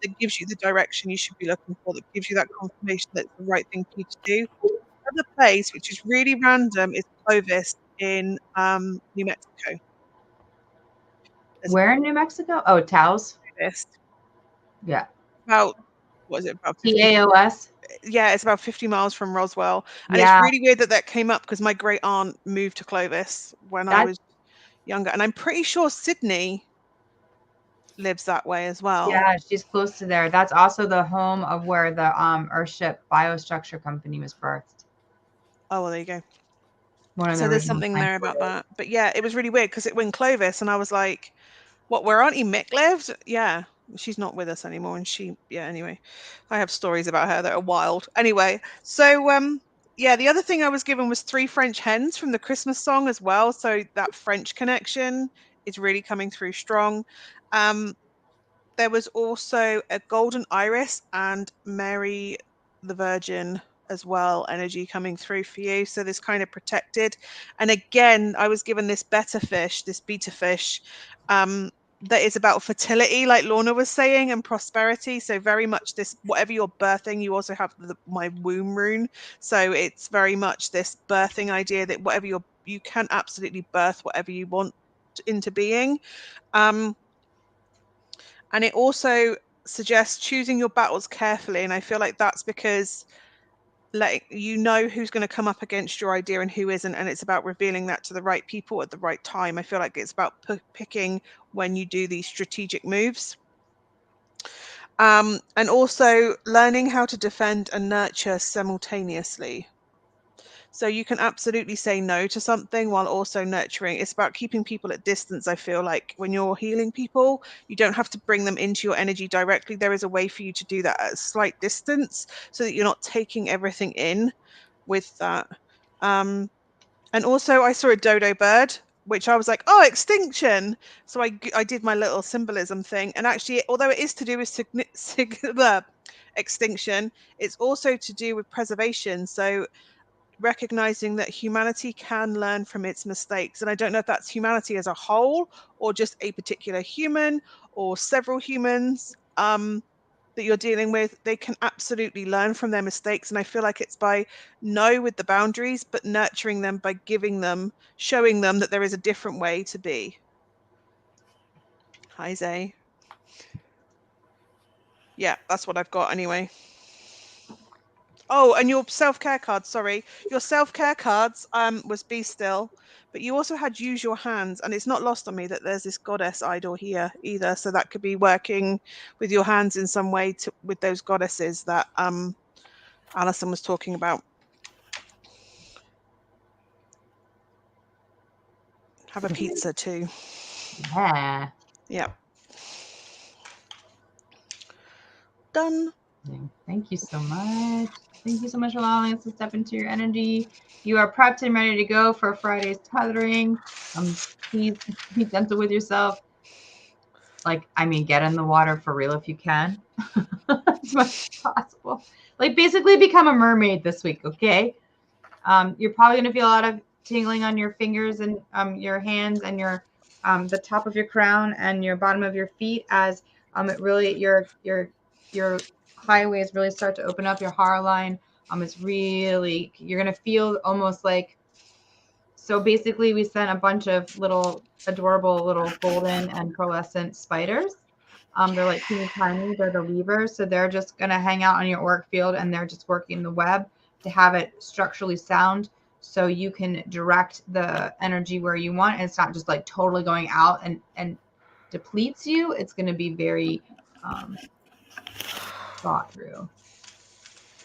that gives you the direction you should be looking for, that gives you that confirmation that it's the right thing for you to do. The other place, which is really random, is Clovis in New Mexico. There's a Where in New Mexico? Oh, Taos. Clovis. Yeah. About what is it? About 50. TAOS. Yeah, it's about 50 miles from Roswell, and it's Yeah. really weird that that came up because my great aunt moved to Clovis when I was younger, and I'm pretty sure Sydney lives that way as well. Yeah, she's close to there. That's also the home of where the Earthship Biostructure Company was birthed. Oh, well, there you go. One of So the there's original something there about plants. that. But yeah, it was really weird because it went Clovis, and I was like, "What? Where Auntie Mick lived?" Yeah, she's not with us anymore, and anyway, I have stories about her that are wild. Anyway, so yeah, the other thing I was given was 3 French hens from the Christmas song as well. So that French connection is really coming through strong. There was also a golden iris and Mary the Virgin as well, energy coming through for you. So this kind of protected. And again, I was given this beta fish, that is about fertility, like Lorna was saying, and prosperity. So very much this, whatever you're birthing, you also have my womb rune. So it's very much this birthing idea that whatever you can absolutely birth whatever you want into being. And it also suggests choosing your battles carefully. And I feel like that's because you know who's going to come up against your idea and who isn't. And it's about revealing that to the right people at the right time. I feel like it's about picking when you do these strategic moves. And also learning how to defend and nurture simultaneously. So you can absolutely say no to something while also nurturing. It's about keeping people at distance. I feel like when you're healing people, you don't have to bring them into your energy directly. There is a way for you to do that at a slight distance so that you're not taking everything in with that. And also I saw a dodo bird, which I was like, oh, extinction. So I did my little symbolism thing. And actually, although it is to do with extinction, it's also to do with preservation. So recognizing that humanity can learn from its mistakes. And I don't know if that's humanity as a whole or just a particular human or several humans that you're dealing with. They can absolutely learn from their mistakes. And I feel like it's by with the boundaries, but nurturing them by giving them, showing them that there is a different way to be. Hi, Zay. Yeah, that's what I've got anyway. Oh, and your self-care cards, sorry. Your self-care cards was Be Still, but you also had Use Your Hands, and it's not lost on me that there's this goddess idol here either. So that could be working with your hands in some way with those goddesses that Allison was talking about. Have a pizza too. Yeah. Yeah. Done. Thank you so much. Thank you so much for allowing us to step into your energy. You are prepped and ready to go for Friday's tethering. Please be gentle with yourself. Like, I mean, get in the water for real if you can, as much as possible. Like, basically become a mermaid this week, okay? You're probably going to feel a lot of tingling on your fingers and your hands and your the top of your crown and your bottom of your feet as it really your highways really start to open up. Your heart line it's really, you're going to feel almost like, so basically we sent a bunch of little adorable little golden and pearlescent spiders. They're like teeny tiny. They're the weavers. So they're just going to hang out on your auric field and they're just working the web to have it structurally sound so you can direct the energy where you want. And it's not just like totally going out and depletes you. It's going to be very thought through.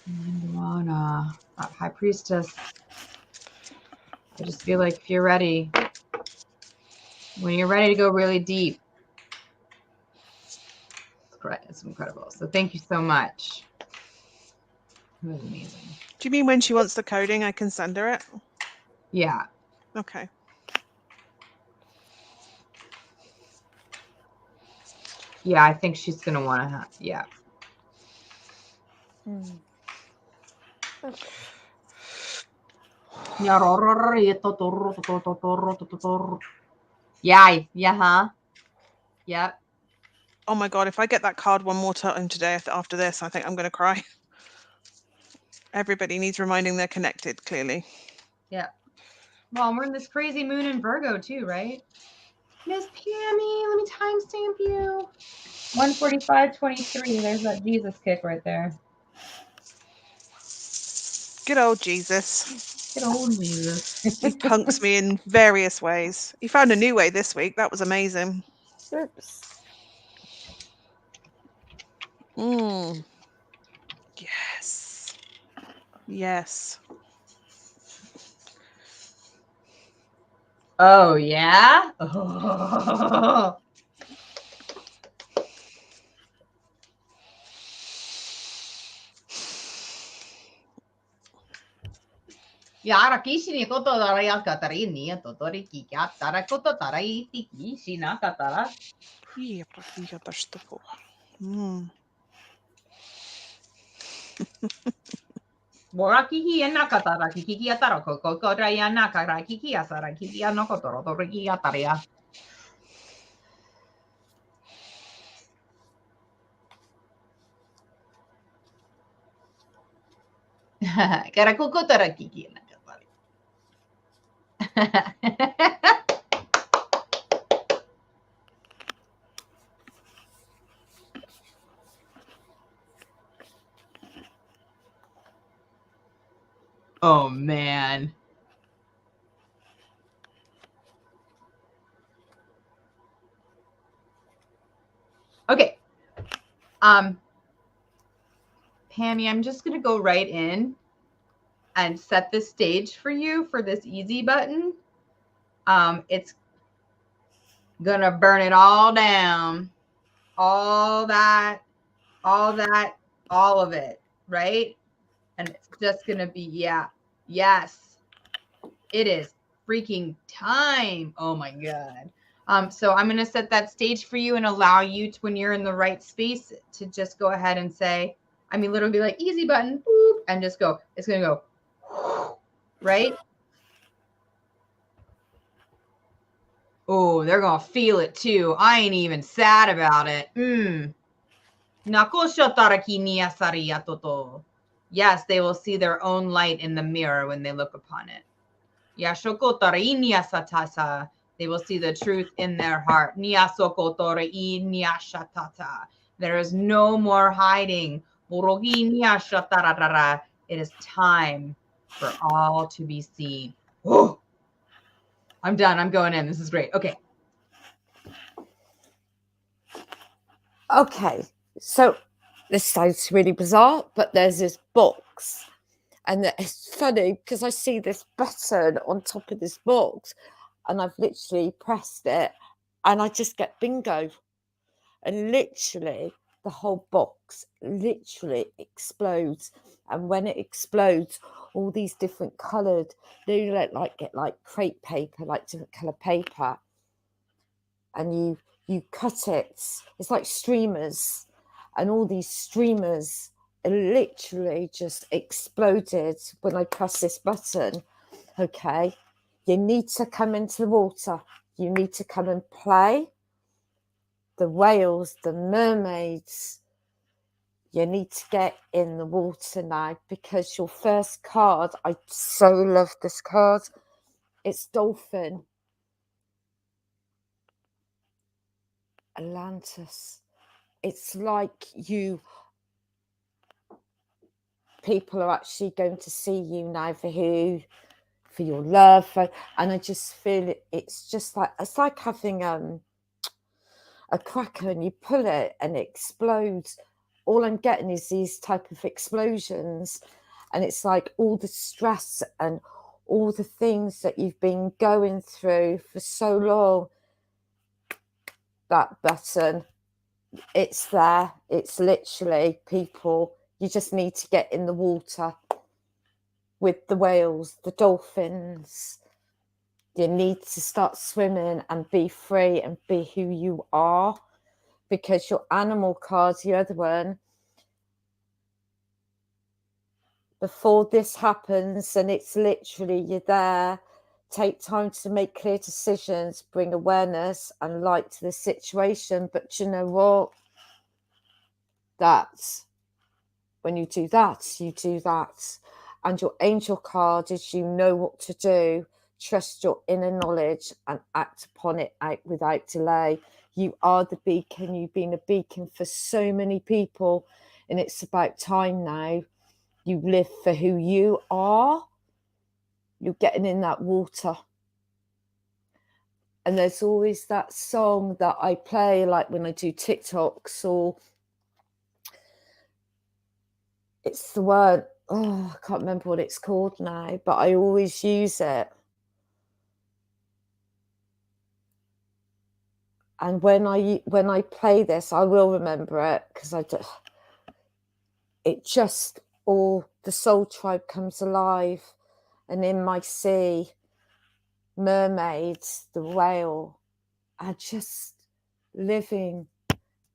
And Lorna, that High Priestess. I just feel like if you're ready, when you're ready to go really deep, it's incredible. So thank you so much. It was amazing. Do you mean when she wants the coding, I can send her it? Yeah. Okay. Yeah, I think she's going to want to have, yeah. Yeah, huh? Yep. Oh my God, if I get that card one more time today after this, I think I'm going to cry. Everybody needs reminding they're connected, clearly. Yeah. Well, we're in this crazy moon in Virgo too, right? Miss Pammy, let me timestamp you. 1:45:23. There's that Jesus kick right there. Good old Jesus. Good old Jesus. He punks me in various ways. He found a new way this week. That was amazing. Oops. Yes. Yes. Oh, yeah? Oh. Yara kishi ni koto dara yakatari ni totori kikatara koto tara iti kishi nakatara. Moraki and nakatara kiki atara koko koraya nakara kiki asara kiki anokotoro toriki ataria. Karakoko tara kiki nakatari. Oh man. Okay. Pammy, I'm just gonna go right in and set the stage for you for this easy button. It's gonna burn it all down. All of it, right? And it's just gonna be, yeah, yes, it is freaking time. Oh my God. So I'm gonna set that stage for you and allow you to, when you're in the right space, to just go ahead and say, I mean, literally be like easy button, boop, and just go. It's gonna go, right? Oh, they're gonna feel it too. I ain't even sad about it. Yes, they will see their own light in the mirror when they look upon it. They will see the truth in their heart. There is no more hiding. It is time for all to be seen. Oh, I'm done. I'm going in. This is great. Okay. Okay, so this sounds really bizarre, but there's this box, and it's funny because I see this button on top of this box, and I've literally pressed it, and I just get bingo, and literally the whole box literally explodes, and when it explodes, all these different coloured, they get like crepe paper, like different colour paper, and you cut it. It's like streamers, and all these streamers literally just exploded when I press this button. Okay, you need to come into the water. You need to come and play. The whales, the mermaids, you need to get in the water now, because your first card, I so love this card. It's Dolphin. Atlantis. It's like people are actually going to see you now for who for your love, and I just feel it's just like, it's like having a cracker and you pull it and it explodes. All I'm getting is these type of explosions, and it's like all the stress and all the things that you've been going through for so long. That button, it's there. It's literally, people, you just need to get in the water with the whales, the dolphins. You need to start swimming and be free and be who you are, because your animal card, the other one, before this happens, and it's literally, you're there, take time to make clear decisions, bring awareness and light to the situation. But you know what? That's when you do that, you do that. And your angel card is, you know what to do. Trust your inner knowledge and act upon it out without delay. You are the beacon. You've been a beacon for so many people, and it's about time now you live for who you are. You're getting in that water. And there's always that song that I play, like when I do TikToks, or it's the word, oh, I can't remember what it's called now, but I always use it. And when I play this, I will remember it, because it just, all the soul tribe comes alive. And in my sea, mermaids, the whale, are just living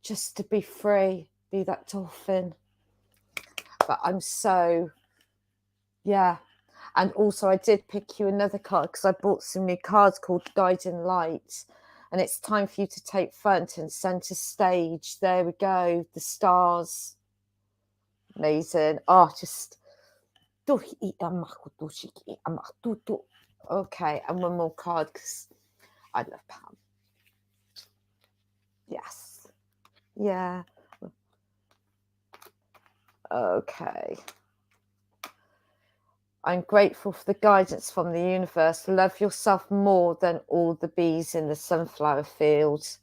just to be free, be that dolphin. But I'm so, yeah. And also I did pick you another card, because I bought some new cards called Guiding Light. And it's time for you to take front and center stage. There we go. The stars. Amazing. Oh, just. Okay. And one more card, because I love Pam. Yes. Yeah. Okay. I'm grateful for the guidance from the universe. Love yourself more than all the bees in the sunflower fields.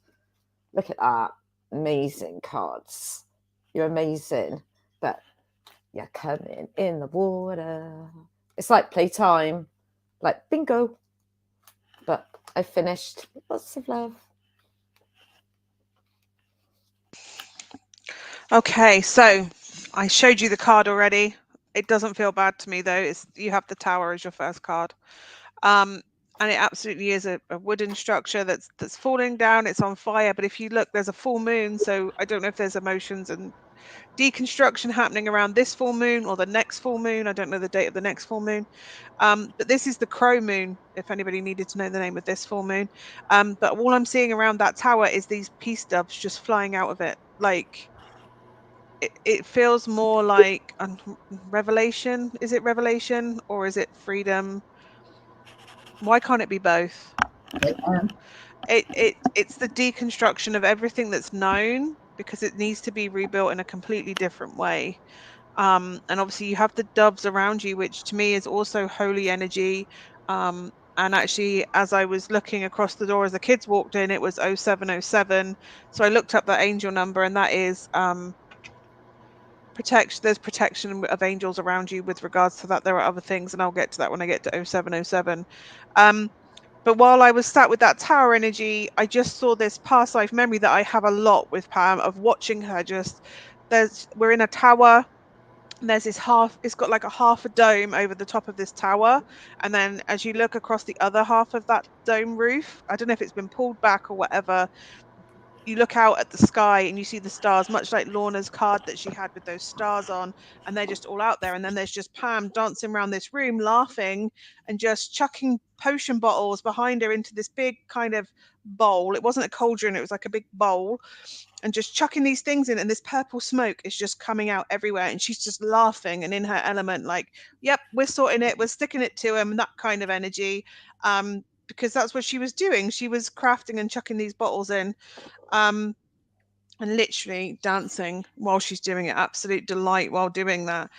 Look at that. Amazing cards. You're amazing. But you're coming in the water. It's like playtime. Like bingo. But I finished. Lots of love. Okay, so I showed you the card already. It doesn't feel bad to me though. You have the tower as your first card. And it absolutely is a wooden structure that's falling down. It's on fire. But if you look, there's a full moon. So I don't know if there's emotions and deconstruction happening around this full moon or the next full moon. I don't know the date of the next full moon. But this is the crow moon, if anybody needed to know the name of this full moon. But all I'm seeing around that tower is these peace doves just flying out of it. Like, it feels more like revelation. Is it revelation or is it freedom? Why can't it be both? It's the deconstruction of everything that's known, because it needs to be rebuilt in a completely different way. And obviously you have the doves around you, which to me is also holy energy. And actually, as I was looking across the door as the kids walked in, it was 0707. So I looked up that angel number, and that is there's protection of angels around you with regards to that. There are other things, and I'll get to that when I get to 0707. But while I was sat with that tower energy, I just saw this past life memory that I have a lot with Pam, of watching her we're in a tower, and there's this it's got like a half a dome over the top of this tower. And then as you look across the other half of that dome roof, I don't know if it's been pulled back or whatever, you look out at the sky and you see the stars, much like Lorna's card that she had with those stars on, and they're just all out there. And then there's just Pam dancing around this room, laughing and just chucking potion bottles behind her into this big kind of bowl. It wasn't a cauldron, it was like a big bowl, and just chucking these things in, and this purple smoke is just coming out everywhere, and she's just laughing and in her element, like, yep, we're sorting it, we're sticking it to him, that kind of energy. Because that's what she was doing. She was crafting and chucking these bottles in, and literally dancing while she's doing it. Absolute delight while doing that.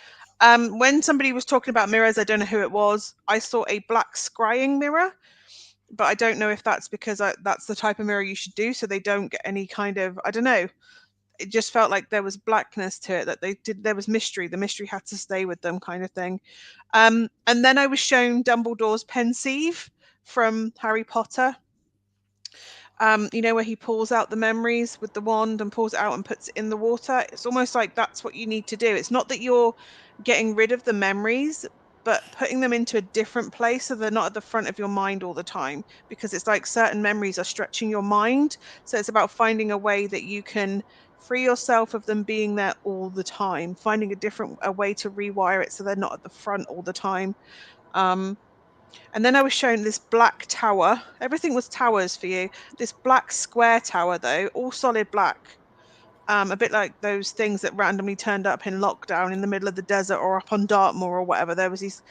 When somebody was talking about mirrors, I don't know who it was, I saw a black scrying mirror, but I don't know if that's because that's the type of mirror you should do, so they don't get any kind of, I don't know. It just felt like there was blackness to it, that there was mystery. The mystery had to stay with them, kind of thing. And then I was shown Dumbledore's pensieve from Harry Potter. You know, where he pulls out the memories with the wand and pulls it out and puts it in the water. It's almost like that's what you need to do. It's not that you're getting rid of the memories, but putting them into a different place so they're not at the front of your mind all the time, because it's like certain memories are stretching your mind. So it's about finding a way that you can free yourself of them being there all the time, finding a way to rewire it so they're not at the front all the time. And then I was shown this black tower. Everything was towers for you. This black square tower, though, all solid black. A bit like those things that randomly turned up in lockdown in the middle of the desert or up on Dartmoor or whatever. There was these,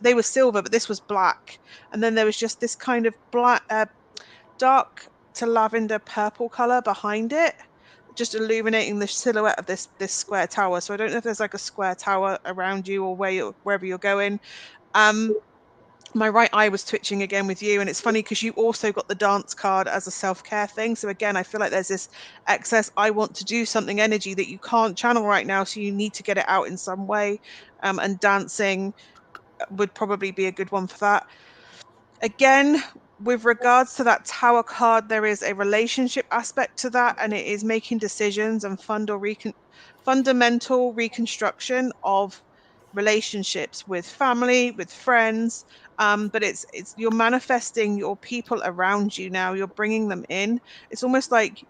they were silver, but this was black. And then there was just this kind of black, dark to lavender purple color behind it, just illuminating the silhouette of this square tower. So I don't know if there's like a square tower around you or wherever you're going. My right eye was twitching again with you, and it's funny because you also got the dance card as a self-care thing. So again, I feel like there's this excess I want to do something energy that you can't channel right now, so you need to get it out in some way, and dancing would probably be a good one for that. Again, with regards to that tower card, there is a relationship aspect to that, and it is making decisions and fundamental reconstruction of relationships with family, with friends. But it's you're manifesting your people around you now. You're bringing them in. It's almost like,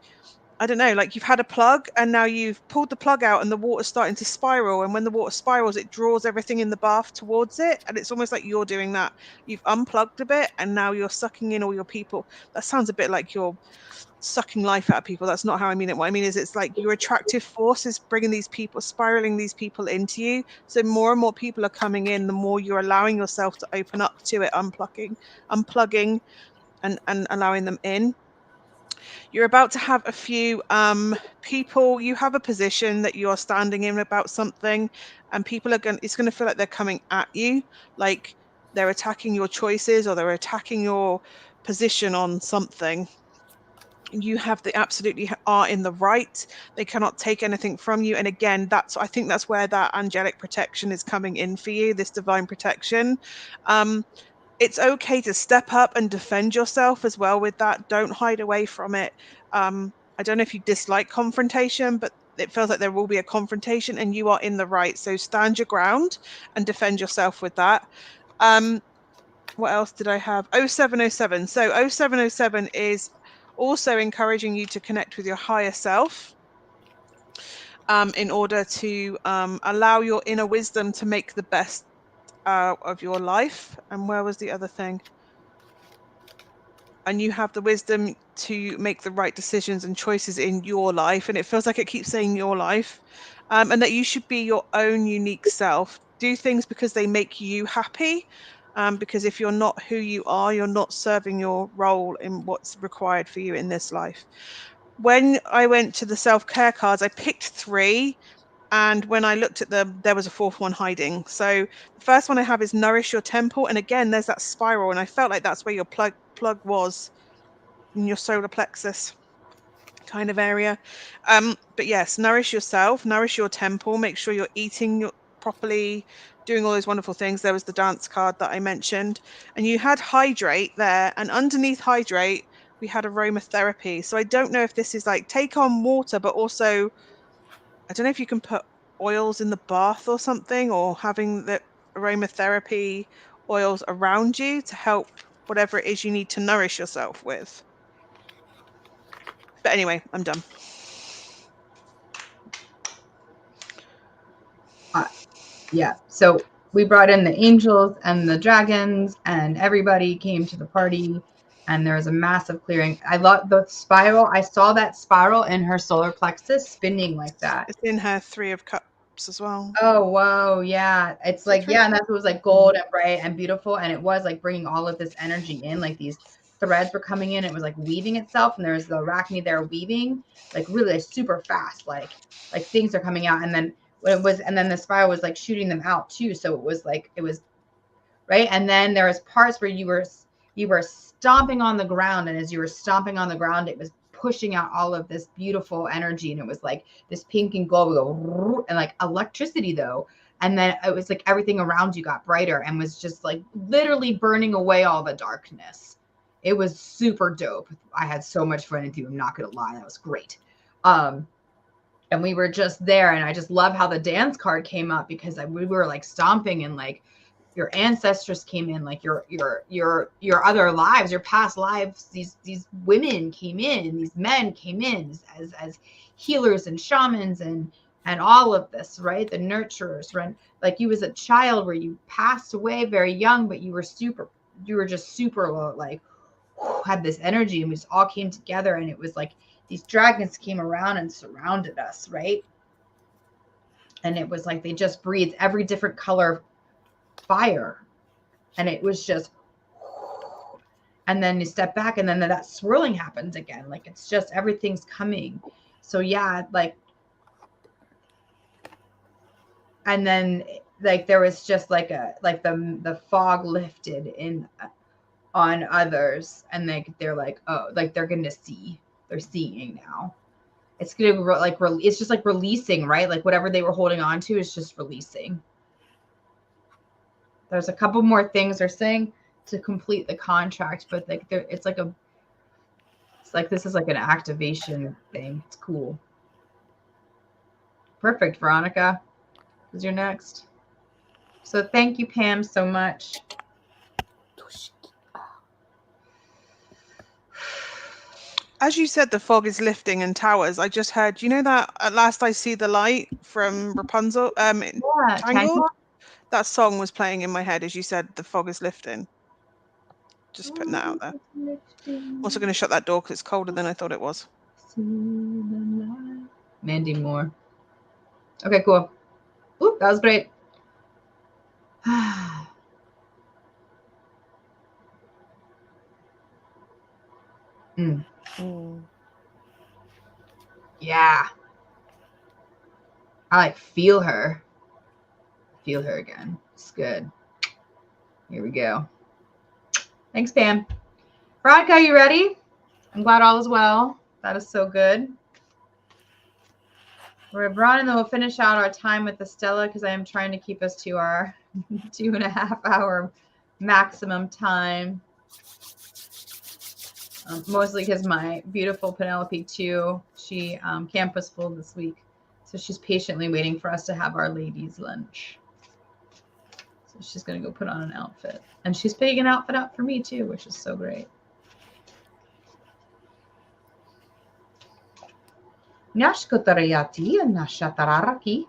I don't know, like you've had a plug and now you've pulled the plug out and the water's starting to spiral. And when the water spirals, it draws everything in the bath towards it. And it's almost like you're doing that. You've unplugged a bit and now you're sucking in all your people. That sounds a bit like you're sucking life out of people. That's not how I mean it. What I mean is it's like your attractive force is bringing these people, spiraling these people into you. So more and more people are coming in, the more you're allowing yourself to open up to it, unplugging and allowing them in. You're about to have a few people, you have a position that you are standing in about something, and people are it's going to feel like they're coming at you, like they're attacking your choices or they're attacking your position on something. You have the absolutely are in the right. They cannot take anything from you. And again, I think that's where that angelic protection is coming in for you, this divine protection. It's okay to step up and defend yourself as well with that. Don't hide away from it. I don't know if you dislike confrontation, but it feels like there will be a confrontation and you are in the right. So stand your ground and defend yourself with that. What else did I have? 0707. So 0707 is also encouraging you to connect with your higher self, in order to allow your inner wisdom to make the best of your life. And where was the other thing? And you have the wisdom to make the right decisions and choices in your life. And it feels like it keeps saying your life, and that you should be your own unique self. Do things because they make you happy. Because if you're not who you are, you're not serving your role in what's required for you in this life. When I went to the self-care cards, I picked 3. And when I looked at them, there was a 4th one hiding. So the first one I have is nourish your temple. And again, there's that spiral. And I felt like that's where your plug was, in your solar plexus kind of area. But yes, nourish yourself, nourish your temple, make sure you're eating properly, doing all those wonderful things. There was the dance card that I mentioned. And you had hydrate there. And underneath hydrate, we had aromatherapy. So I don't know if this is like take on water, but also, I don't know if you can put oils in the bath or something, or having the aromatherapy oils around you to help whatever it is you need to nourish yourself with. But anyway, I'm done. Yeah. So we brought in the angels and the dragons, and everybody came to the party. And there was a massive clearing. I love the spiral. I saw that spiral in her solar plexus spinning like that. It's in her 3 of Cups as well. Oh, whoa. Yeah. It's like, yeah. And that was like gold and bright and beautiful. And it was like bringing all of this energy in, like these threads were coming in. It was like weaving itself. And there's the arachne there weaving, like really super fast, like things are coming out. And then when it was, and then the spiral was like shooting them out too. So it was like, it was right. And then there was parts where you were stomping on the ground. And as you were stomping on the ground, it was pushing out all of this beautiful energy. And it was like this pink and gold would go, and like electricity though. And then it was like everything around you got brighter and was just like literally burning away all the darkness. It was super dope. I had so much fun with you. I'm not going to lie. That was great. And we were just there, and I just love how the dance card came up because we were like stomping, and like your ancestors came in, like your other lives, your past lives. These women came in, these men came in as healers and shamans and all of this, right? The nurturers, right? Like you as a child where you passed away very young, but you were just super low, like had this energy, and we just all came together, and it was like these dragons came around and surrounded us, right? And it was like they just breathed every different color fire, and it was just, and then you step back, and then that swirling happens again. Like it's just everything's coming. So yeah, like, and then like there was just like the fog lifted in on others, and they're like, oh, like they're gonna see. They're seeing now. It's gonna like it's just like releasing, right? Like whatever they were holding on to is just releasing. There's a couple more things they're saying to complete the contract, but like it's like this is like an activation thing. It's cool. Perfect, Veronica. Who's your next? So thank you, Pam, so much. As you said, the fog is lifting and towers. I just heard, you know that At Last I See the Light from Rapunzel, Tangled? That song was playing in my head as you said, the fog is lifting. Just putting that out there. I'm also going to shut that door because it's colder than I thought it was. Mandy Moore. Okay, cool. Ooh, that was great. Yeah. I like feel her. Feel her again. It's good. Here we go. Thanks, Pam. Veronica, you ready? I'm glad all is well. That is so good. We're Ron, and then we'll finish out our time with Estella because I am trying to keep us to our 2.5 hour maximum time. Mostly because my beautiful Penelope too, she campus full this week. So she's patiently waiting for us to have our ladies' lunch. So she's going to go put on an outfit. And she's picking an outfit out for me too, which is so great. Nashkotarayati and Nashatararaki.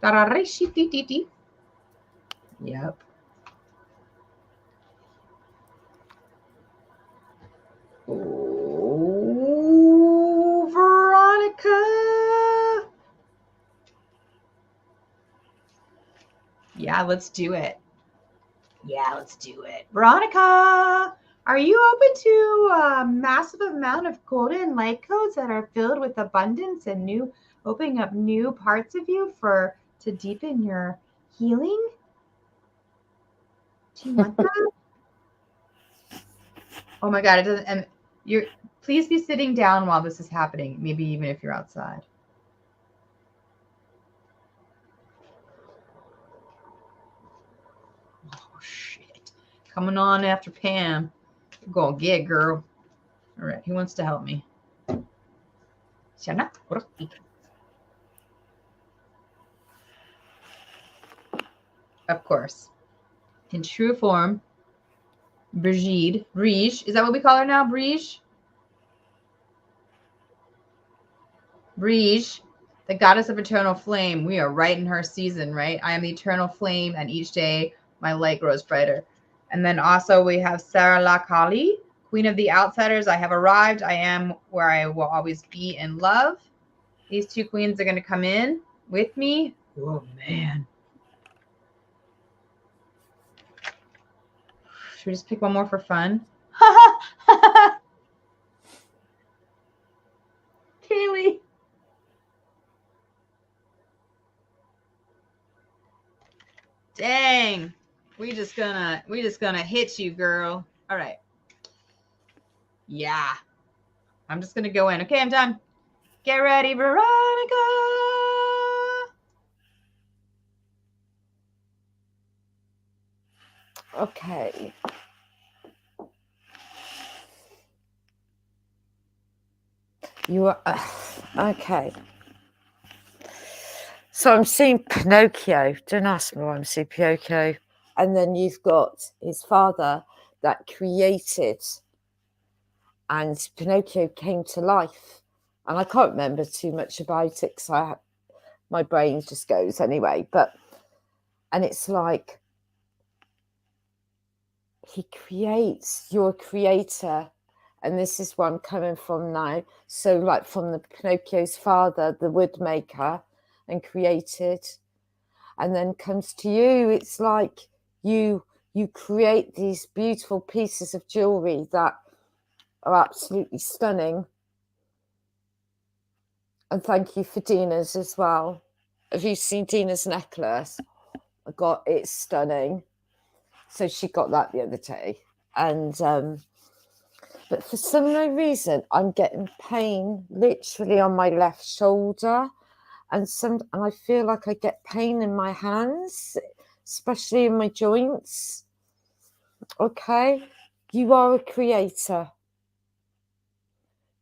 Tarareshititi. Yep. Oh, Veronica. Yeah, let's do it. Yeah, let's do it. Veronica, are you open to a massive amount of golden light codes that are filled with abundance and opening up new parts of you to deepen your healing? Do you want that? Oh my God, it doesn't. And please be sitting down while this is happening. Maybe even if you're outside. Oh shit! Coming on after Pam. You're gonna get it, girl. All right, who wants to help me? Of course. In true form, Brigitte. Is that what we call her now? Brigitte, the goddess of eternal flame. We are right in her season, right? I am the eternal flame, and each day my light grows brighter. And then also we have Sarah Lakali, queen of the outsiders. I have arrived. I am where I will always be in love. These two queens are going to come in with me. Oh, man. Should we just pick one more for fun? Kayleigh. We just gonna hit you, girl. All right. Yeah. I'm just gonna go in. Okay, I'm done. Get ready, Veronica. Okay. You are okay. So I'm seeing Pinocchio. Don't ask me why I'm seeing Pinocchio. And then you've got his father that created, and Pinocchio came to life. And I can't remember too much about it because my brain just goes anyway. And it's like he creates, you're a creator. And this is where I'm coming from now. So like from the Pinocchio's father, the woodmaker, and created, and then comes to you. It's like you create these beautiful pieces of jewelry that are absolutely stunning. And thank you for Dina's as well. Have you seen Dina's necklace? It's stunning. So she got that the other day. And but for some no reason, I'm getting pain literally on my left shoulder. And I feel like I get pain in my hands, especially in my joints. Okay, you are a creator.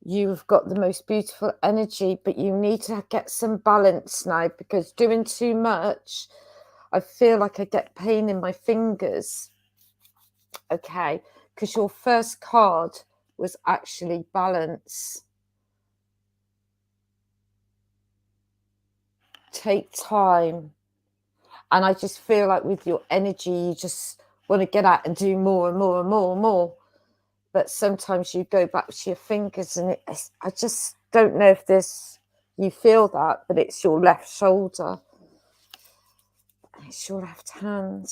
You've got the most beautiful energy, but you need to get some balance now, because doing too much, I feel like I get pain in my fingers. Okay, because your first card was actually balance. Take time. And I just feel like with your energy, you just want to get out and do more and more and more and more. But sometimes you go back to your fingers, and I just don't know if you feel that, but it's your left shoulder. It's your left hand.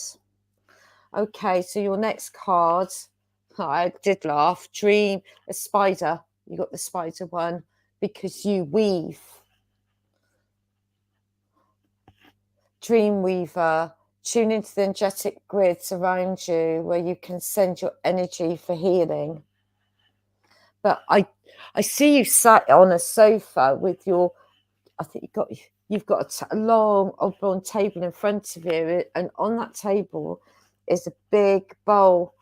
Okay, so your next card, I did laugh, dream, a spider. You got the spider one because you weave. Dream weaver. Tune into the energetic grids around you where you can send your energy for healing. But I see you sat on a sofa with your, I think you've got a long oblong table in front of you, and on that table is a big bowl,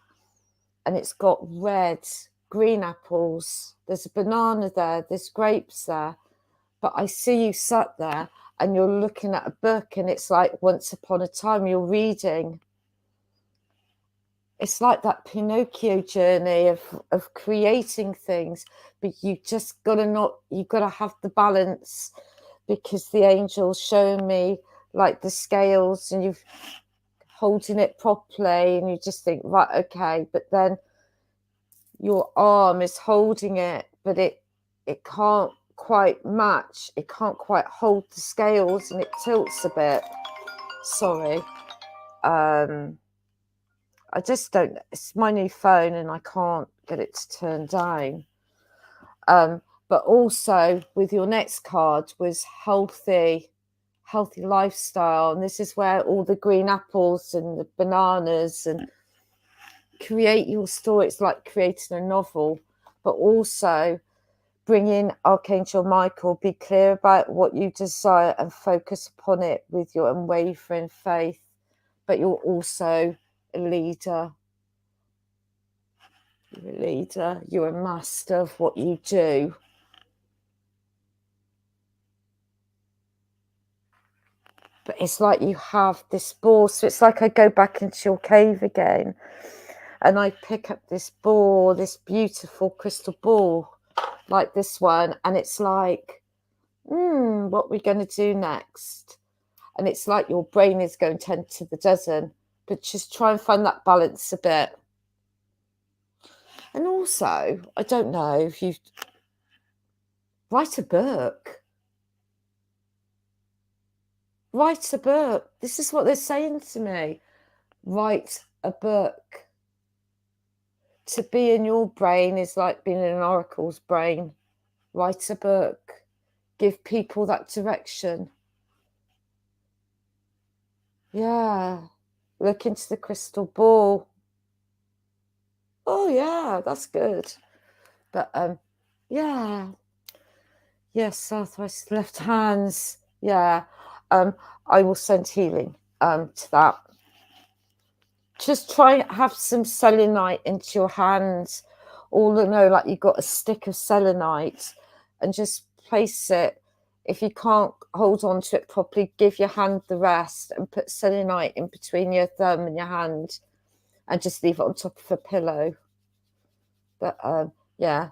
and it's got red, green apples. There's a banana there, there's grapes there. But I see you sat there and you're looking at a book, and it's like Once Upon a Time, you're reading. It's like that Pinocchio journey of creating things, but you've got to have the balance, because the angel's showing me like the scales, and you're holding it properly, and you just think, right, okay, but then your arm is holding it, but it can't quite match. It can't quite hold the scales, and it tilts a bit. Sorry. I just don't, it's my new phone and I can't get it to turn down. But also with your next card was healthy lifestyle. And this is where all the green apples and the bananas, and create your story. It's like creating a novel, but also bring in Archangel Michael. Be clear about what you desire and focus upon it with your unwavering faith. But you're also a leader. You're a leader. You're a master of what you do. But it's like you have this ball. So it's like I go back into your cave again, and I pick up this ball, this beautiful crystal ball, like this one. And it's like, what are we going to do next? And it's like your brain is going 10 to the dozen, but just try and find that balance a bit. And also, I don't know if you write a book. Write a book. This is what they're saying to me. Write a book. To be in your brain is like being in an oracle's brain. Write a book. Give people that direction. Yeah. Look into the crystal ball. Oh yeah, that's good. But yeah. Yes, southwest left hands. Yeah. I will send healing to that. Just try and have some selenite into your hands. Or like you've got a stick of selenite, and just place it. If you can't hold on to it properly, give your hand the rest and put selenite in between your thumb and your hand, and just leave it on top of a pillow. But yeah,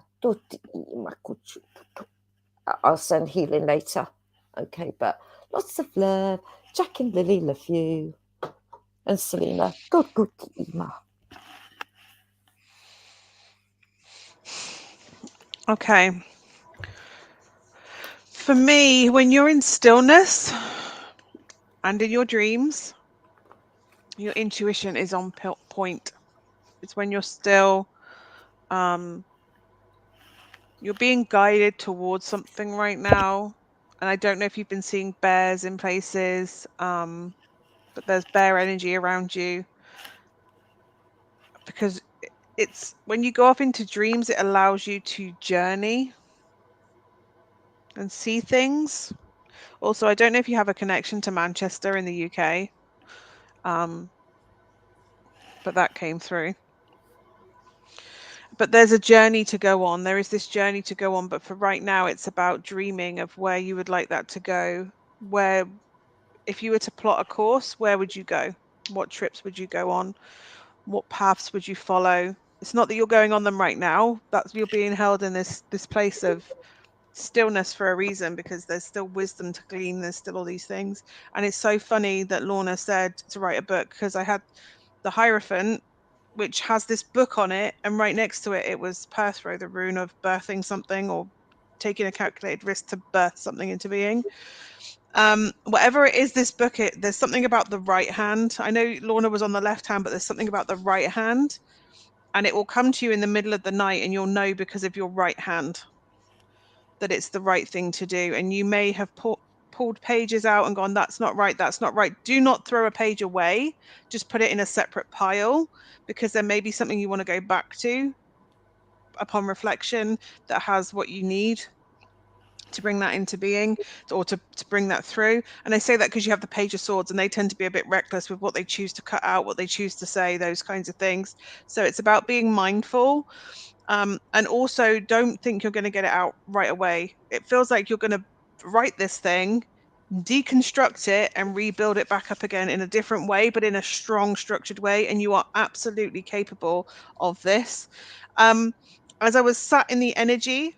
I'll send healing later. Okay, but lots of love. Jack and Lily love you. And Selena, good Ima. Okay. For me, when you're in stillness and in your dreams, your intuition is on point. It's when you're still, you're being guided towards something right now. And I don't know if you've been seeing bears in places, but there's bear energy around you. Because it's when you go off into dreams, it allows you to journey and see things. Also, I don't know if you have a connection to Manchester in the UK, but that came through. But there's a journey to go on. There is this journey to go on, but for right now, it's about dreaming of where you would like that to go. Where, if you were to plot a course, where would you go? What trips would you go on? What paths would you follow? It's not that you're going on them right now. That's you're being held in this place of stillness for a reason, because there's still wisdom to glean. There's still all these things. And it's so funny that Lorna said to write a book, because I had the Hierophant, which has this book on it, and right next to it was Perthro, the rune of birthing something or taking a calculated risk to birth something into being. Whatever it is, this book, there's something about the right hand. I know Lorna was on the left hand, but there's something about the right hand, and it will come to you in the middle of the night, and you'll know because of your right hand that it's the right thing to do. And you may have pulled pages out and gone, that's not right, that's not right. Do not throw a page away. Just put it in a separate pile, because there may be something you want to go back to upon reflection that has what you need to bring that into being, or to bring that through. And I say that because you have the Page of Swords, and they tend to be a bit reckless with what they choose to cut out, what they choose to say, those kinds of things. So it's about being mindful. And also, don't think you're going to get it out right away. It feels like you're going to write this thing, deconstruct it, and rebuild it back up again in a different way, but in a strong, structured way. And you are absolutely capable of this. As I was sat in the energy,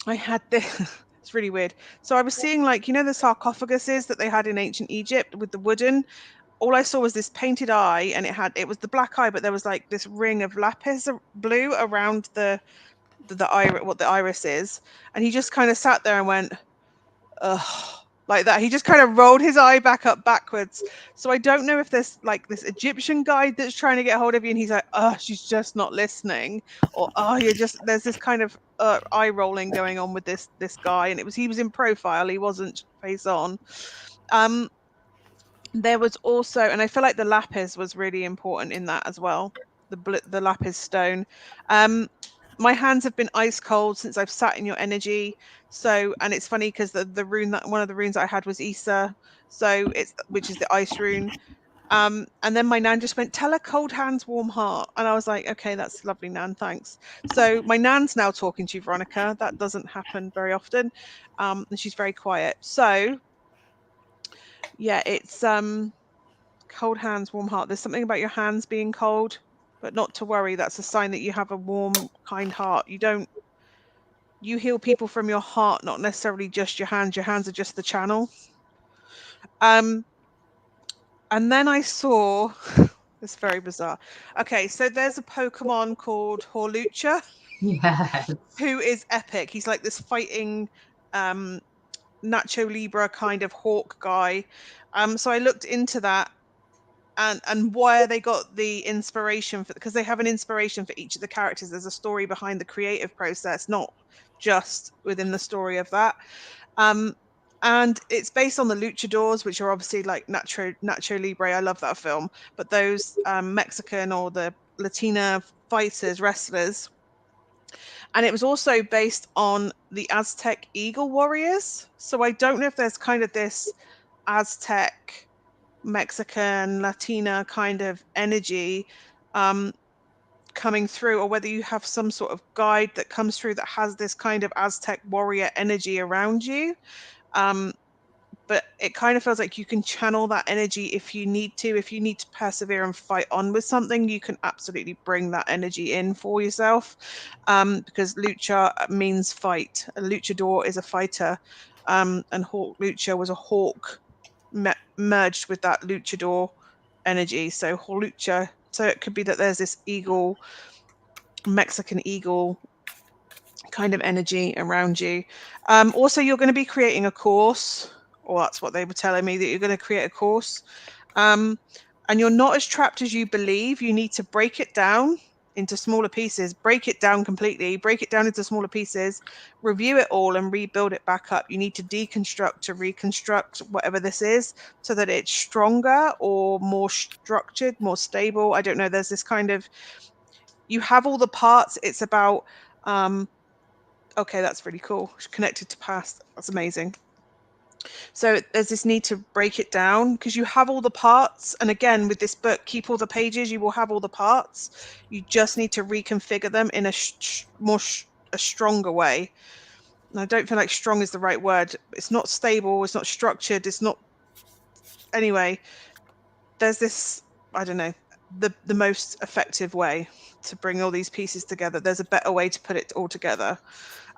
I had this. It's really weird. So I was seeing, like, the sarcophaguses that they had in ancient Egypt with the wooden. All I saw was this painted eye, and it was the black eye, but there was like this ring of lapis blue around the iris, what the iris is. And he just kind of sat there and went, ugh, like that. He just kind of rolled his eye backwards. So I don't know if there's like this Egyptian guide that's trying to get hold of you, and he's like, oh, she's just not listening, or oh, there's this kind of eye rolling going on with this guy. And he was in profile, he wasn't face on. There was also, and I feel like the lapis was really important in that as well, the lapis stone. My hands have been ice cold since I've sat in your energy. So, and it's funny because the rune, that one of the runes I had was Issa, which is the ice rune. And then my nan just went, tell her cold hands, warm heart. And I was like, okay, that's lovely, Nan, thanks. So my nan's now talking to you, Veronica. That doesn't happen very often. And she's very quiet. So yeah, it's cold hands, warm heart. There's something about your hands being cold, but not to worry. That's a sign that you have a warm, kind heart. You heal people from your heart, not necessarily just your hands. Your hands are just the channel. And then I saw, it's very bizarre. Okay, so there's a Pokemon called Horlucha. Yes. Who is epic. He's like this fighting Nacho Libre kind of hawk guy. So I looked into that, and where they got the inspiration for, because they have an inspiration for each of the characters. There's a story behind the creative process, not just within the story of that. And it's based on the luchadors, which are obviously like Nacho Libre. I love that film. But those Mexican or the Latina fighters, wrestlers. And it was also based on the Aztec eagle warriors. So I don't know if there's kind of this Aztec, Mexican, Latina kind of energy coming through, or whether you have some sort of guide that comes through that has this kind of Aztec warrior energy around you. But it kind of feels like you can channel that energy if you need to. If you need to persevere and fight on with something, you can absolutely bring that energy in for yourself, because lucha means fight. A luchador is a fighter, and hawk lucha was a hawk merged with that luchador energy. So lucha. So it could be that there's this eagle, Mexican eagle kind of energy around you. Also, you're going to be creating a course, or that's what they were telling me, that you're going to create a course. And you're not as trapped as you believe. You need to break it down into smaller pieces, break it down completely, break it down into smaller pieces, review it all and rebuild it back up. You need to deconstruct to reconstruct whatever this is so that it's stronger or more structured, more stable. I don't know. There's this kind of, you have all the parts. It's about, okay, that's really cool. Connected to past. That's amazing. So there's this need to break it down because you have all the parts. And again, with this book, keep all the pages, you will have all the parts. You just need to reconfigure them in a a stronger way. And I don't feel like strong is the right word. It's not stable. It's not structured. It's not. Anyway, there's this, I don't know, the most effective way to bring all these pieces together. There's a better way to put it all together.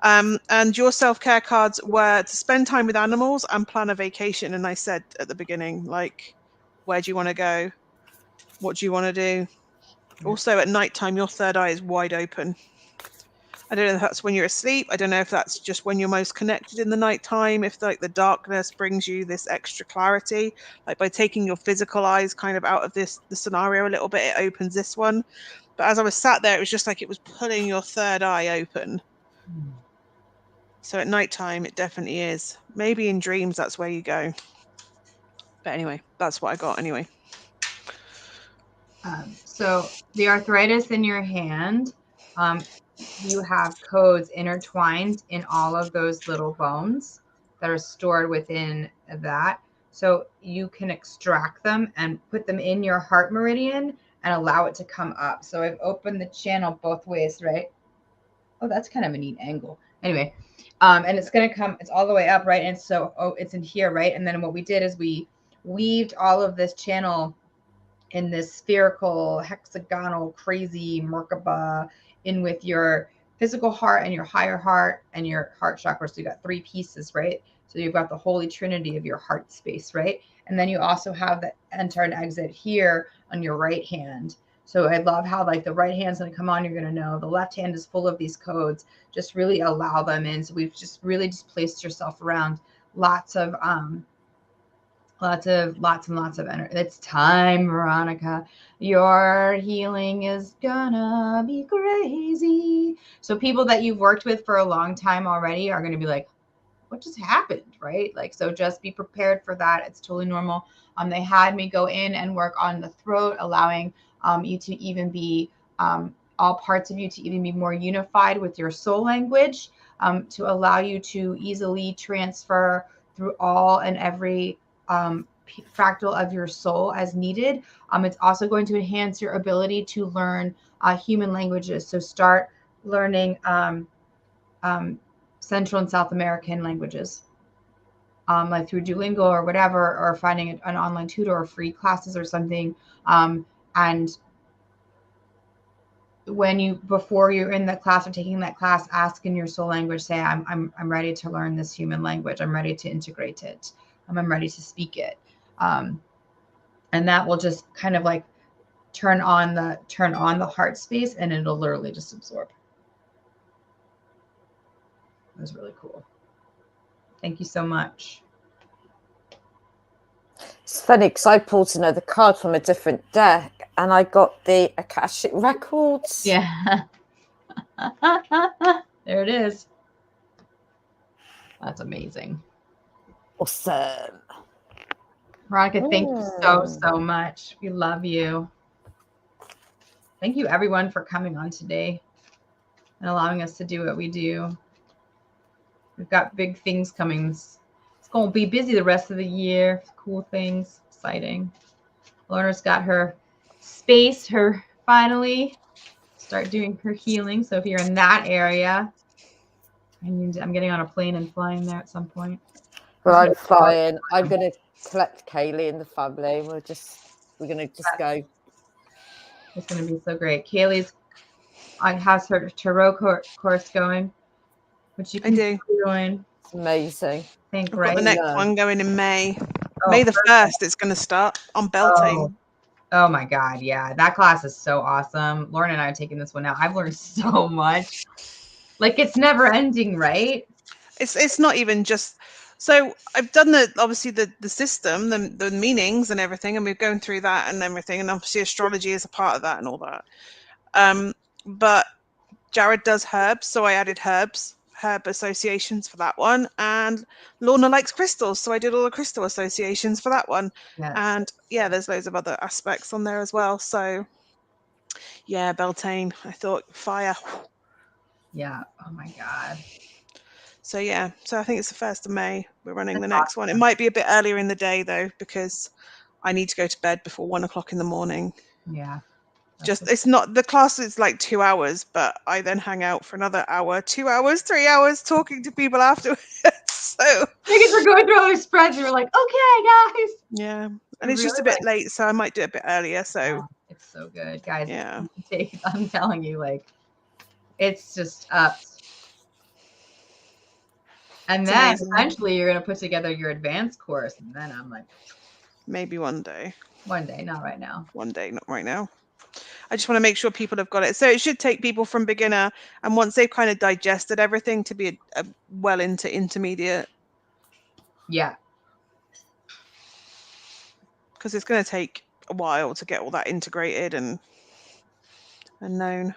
And your self-care cards were to spend time with animals and plan a vacation. And I said at the beginning, like, where do you want to go? What do you want to do? Also, at nighttime, your third eye is wide open. I don't know if that's when you're asleep. I don't know if that's just when you're most connected in the nighttime. If like the darkness brings you this extra clarity, like by taking your physical eyes kind of out of the scenario a little bit, it opens this one. But as I was sat there, it was just like it was pulling your third eye open. So at nighttime, it definitely is. Maybe in dreams, that's where you go. But anyway, that's what I got anyway. So the arthritis in your hand, you have codes intertwined in all of those little bones that are stored within that. So you can extract them and put them in your heart meridian and allow it to come up. So I've opened the channel both ways, right? Oh, that's kind of a neat angle. Anyway, and it's going to come, it's all the way up, right? And so, it's in here, right? And then what we did is we weaved all of this channel in this spherical, hexagonal, crazy Merkaba in with your physical heart and your higher heart and your heart chakra. So you got 3 pieces, right? So you've got the Holy Trinity of your heart space, right? And then you also have the enter and exit here on your right hand. So I love how like the right hand's going to come on, you're going to know. The left hand is full of these codes. Just really allow them in. So we've just really just placed yourself around lots and lots of energy. It's time, Veronica. Your healing is gonna be crazy. So people that you've worked with for a long time already are going to be like, what just happened, right? Like, so just be prepared for that. It's totally normal. They had me go in and work on the throat, allowing you to even be all parts of you to even be more unified with your soul language, to allow you to easily transfer through all and every fractal of your soul as needed. It's also going to enhance your ability to learn human languages. So start learning Central and South American languages, like through Duolingo or whatever, or finding an online tutor or free classes or something. And before you're in the class or taking that class, ask in your soul language, say, I'm ready to learn this human language. I'm ready to integrate it. I'm ready to speak it. And that will just kind of like turn on the heart space, and it'll literally just absorb. It was really cool. Thank you so much. It's funny because I pulled another card from a different deck and I got the Akashic Records. Yeah. There it is. That's amazing. Awesome. Veronica, thank you so much. We love you. Thank you, everyone, for coming on today and allowing us to do what we do. We've got big things coming. It's going to be busy the rest of the year. Cool things. Exciting. Lorna's got her space, her finally start doing her healing. So if you're in that area, I'm getting on a plane and flying there at some point. Well, I'm flying. I'm going to collect Kayleigh and the family. We're going to just go. It's going to be so great. Kayleigh's has her tarot course going, which you can join. It's amazing. I've got the next one going in May. May the 1st, it's going to start on Beltane. Oh my God. Yeah. That class is so awesome. Lauren and I are taking this one now. I've learned so much. Like, it's never ending, right? It's not even just, so I've done obviously the system, the meanings and everything, and we're going through that and everything. And obviously astrology is a part of that and all that. But Jared does herbs. So I added herb associations for that one. And Lorna likes crystals. So I did all the crystal associations for that one. Yes. And yeah, there's loads of other aspects on there as well. So yeah, Beltane, I thought fire. Yeah. Oh my God. So yeah, so I think it's the 1st of May. We're running the next one. It might be a bit earlier in the day though, because I need to go to bed before 1 o'clock in the morning. Yeah. It's not, the class is like 2 hours, but I then hang out for another hour, 2 hours, 3 hours talking to people afterwards. So because we're going through all our spreads, and we're like, okay, guys. Yeah, and it's just a bit late, so I might do it a bit earlier. So it's so good, guys. Yeah, I'm telling you, like, it's just up. And then eventually you're gonna put together your advanced course, and then I'm like, maybe one day. One day, not right now. One day, not right now. I just want to make sure people have got it. So it should take people from beginner, and once they've kind of digested everything, to be a well into intermediate. Yeah. Because it's going to take a while to get all that integrated and known.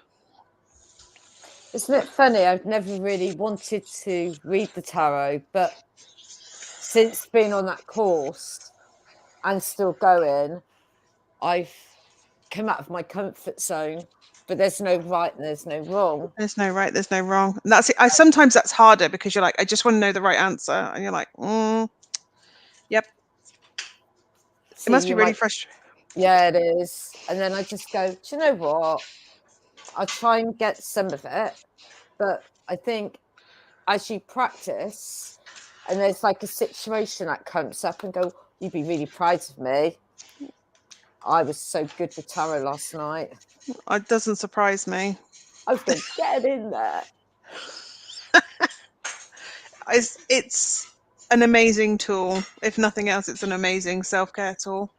Isn't it funny? I've never really wanted to read the tarot, but since being on that course and still going, I've come out of my comfort zone. But there's no right and there's no wrong. There's no right, there's no wrong. And that's it. Sometimes that's harder because you're like, I just want to know the right answer. And you're like, yep. It must be really frustrating. Yeah, it is. And then I just go, do you know what? I'll try and get some of it. But I think as you practice and there's like a situation that comes up and go, you'd be really proud of me. I was so good with tarot last night. It doesn't surprise me. I was going to get in there. It's an amazing tool. If nothing else, it's an amazing self-care tool.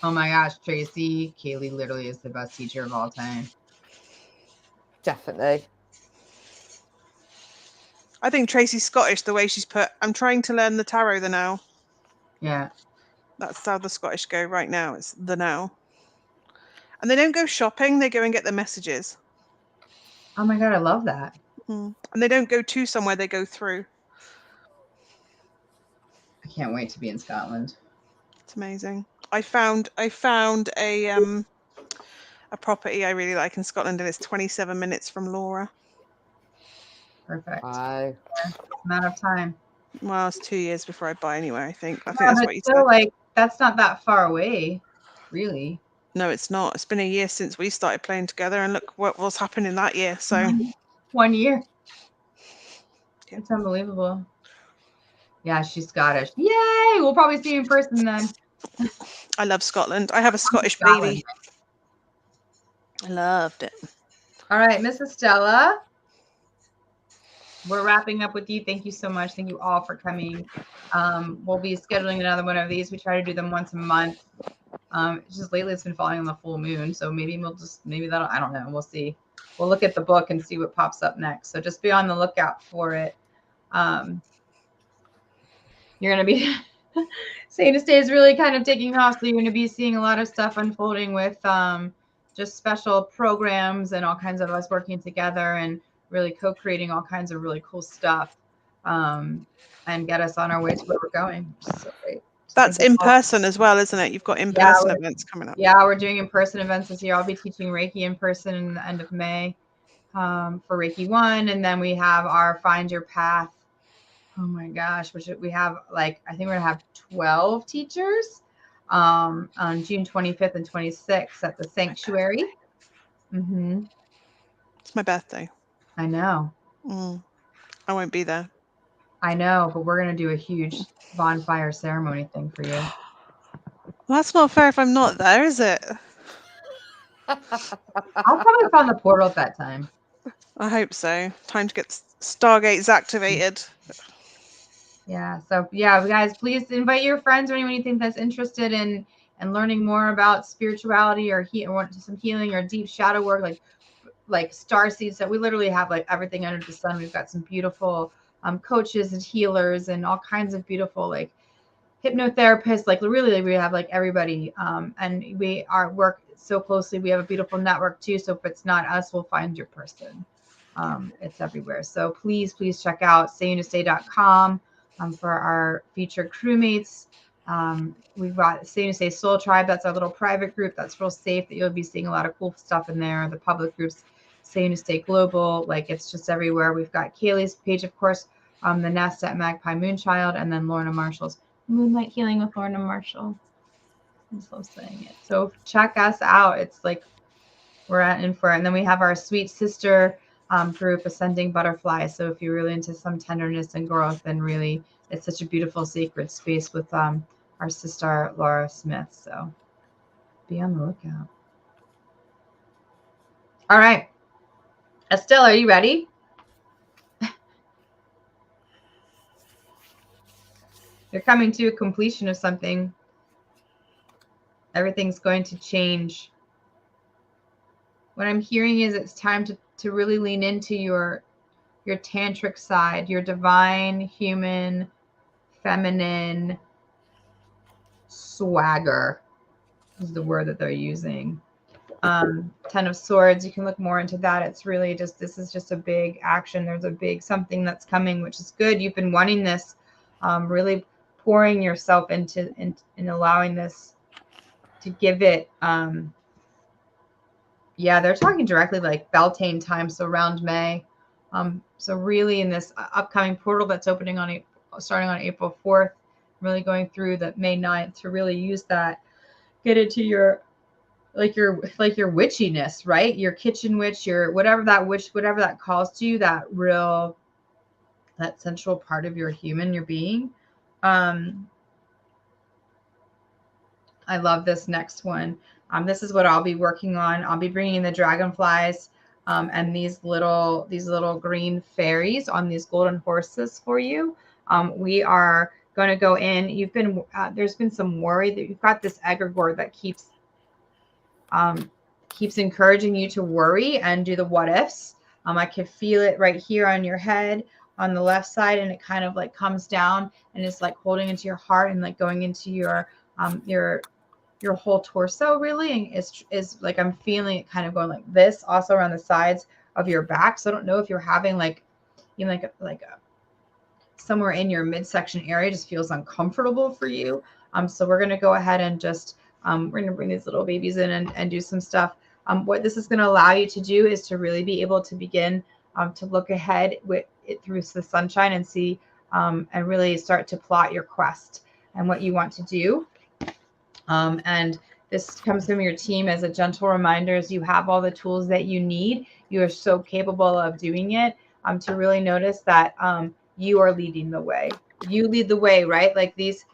Oh my gosh, Tracy, Kayleigh literally is the best teacher of all time. Definitely. I think Tracy's Scottish, the way she's put, I'm trying to learn the tarot the now. Yeah. That's how the Scottish go right now. It's the now. And they don't go shopping, they go and get the messages. Oh my God, I love that. And they don't go to somewhere, they go through. I can't wait to be in Scotland. It's amazing. I found a property I really like in Scotland, and it's 27 minutes from Laura. Perfect. Wow. Amount of time. Well, it's 2 years before I buy anywhere, I think. I think that's what you said. Like, that's not that far away, really. No, it's not. It's been a year since we started playing together, and look what's happened in that year. So 1 year. Yeah. It's unbelievable. Yeah, she's Scottish. Yay! We'll probably see you in person then. I love Scotland. I have a Scottish baby. I loved it. All right, Mrs. Stella. We're wrapping up with you. Thank you so much. Thank you all for coming. We'll be scheduling another one of these. We try to do them once a month. Just lately it's been falling on the full moon. So maybe that'll, I don't know. We'll see. We'll look at the book and see what pops up next. So just be on the lookout for it. You're going to be, SaiYunaste is really kind of taking off. So you're going to be seeing a lot of stuff unfolding with just special programs and all kinds of us working together and really co-creating all kinds of really cool stuff. and get us on our way to where we're going. So great. That's in person as well, isn't it? You've got in-person events coming up. Yeah, we're doing in-person events this year. I'll be teaching Reiki in person in the end of May for Reiki 1. And then we have our Find Your Path. Oh my gosh, which we have I think we're going to have 12 teachers on June 25th and 26th at the Sanctuary. Mm-hmm. It's my birthday. I know. I won't be there. I know, but we're going to do a huge bonfire ceremony thing for you. Well, that's not fair if I'm not there, is it? I'll probably find the portal at that time. I hope so. Time to get Stargates activated. Yeah. So yeah, guys, please invite your friends or anyone you think that's interested in learning more about spirituality or want some healing or deep shadow work, like star seeds. That we literally have everything under the sun. We've got some beautiful coaches and healers and all kinds of beautiful hypnotherapists. Really, we have everybody. And we work so closely. We have a beautiful network too. So if it's not us, we'll find your person. It's everywhere. So please check out SaiYunaste.com for our featured crewmates. We've got SaiYunaste Soul Tribe. That's our little private group. That's real safe. That you'll be seeing a lot of cool stuff in there. The public groups, SaiYunaste Global. It's just everywhere. We've got Kayleigh's page, of course, the Nest at Magpie Moonchild, and then Lorna Marshall's Moonlight Healing with Lorna Marshall. I'm so saying it. So check us out. It's we're in for it. And then we have our sweet sister group, Ascending Butterfly. So if you're really into some tenderness and growth, and really, it's such a beautiful sacred space with our sister Laura Smith. So be on the lookout. All right, Estelle, are you ready? You're coming to a completion of something. Everything's going to change. What I'm hearing is it's time to really lean into your tantric side, your divine, human, feminine swagger is the word that they're using. 10 of Swords, you can look more into that. It's really this is just a big action. There's a big something that's coming, which is good. You've been wanting this, really pouring yourself into and allowing this to give it. Yeah, they're talking directly Beltane time, so around May. So really in this upcoming portal that's opening starting on April 4th, really going through the May 9th to really use that, get into your witchiness, right? Your kitchen witch, your whatever that calls to you, that central part of your being. I love this next one. This is what I'll be working on. I'll be bringing the dragonflies and these little green fairies on these golden horses for you. We are going to go in. There's been some worry that you've got this egregore that keeps encouraging you to worry and do the what ifs. I can feel it right here on your head on the left side, and it kind of comes down and it's holding into your heart and going into your whole torso, really. And is I'm feeling it kind of going like this, also around the sides of your back. So I don't know if you're having somewhere in your midsection area just feels uncomfortable for you. So we're going to go ahead and just we're going to bring these little babies in and do some stuff. What this is going to allow you to do is to really be able to begin to look ahead with it through the sunshine and see and really start to plot your quest and what you want to do. And this comes from your team as a gentle reminder, as you have all the tools that you need. You are so capable of doing it, to really notice that you are leading the way. You lead the way, right? These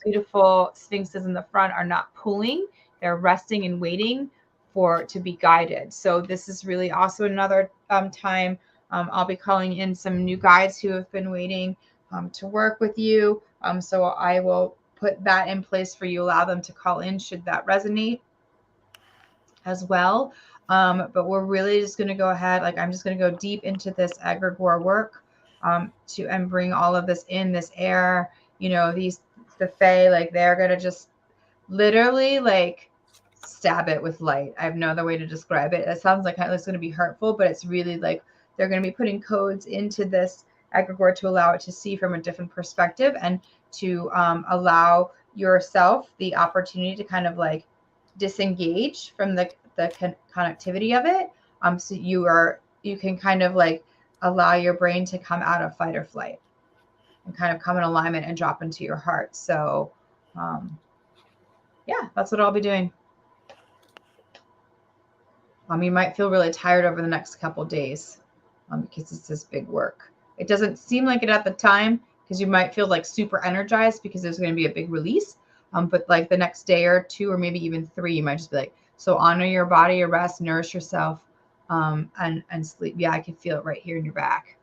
beautiful sphinxes in the front are not pulling. They're resting and waiting to be guided. So this is really also another time I'll be calling in some new guides who have been waiting to work with you. So I will put that in place for you, allow them to call in should that resonate as well. But we're really just going to go ahead, I'm just going to go deep into this egregore work and bring all of this in, this air, the fae, they're going to just literally stab it with light. I have no other way to describe it. It sounds like it's going to be hurtful, but it's really they're going to be putting codes into this egregore to allow it to see from a different perspective and to allow yourself the opportunity to kind of like disengage from the connectivity of it. So you can kind of like allow your brain to come out of fight or flight and kind of come in alignment and drop into your heart. So yeah, that's what I'll be doing. You might feel really tired over the next couple days because it's this big work. It doesn't seem like it at the time because you might feel like super energized because there's going to be a big release. But like the next day or two, or maybe even 3, you might just be like, so honor your body, your rest, nourish yourself, and sleep. Yeah, I can feel it right here in your back.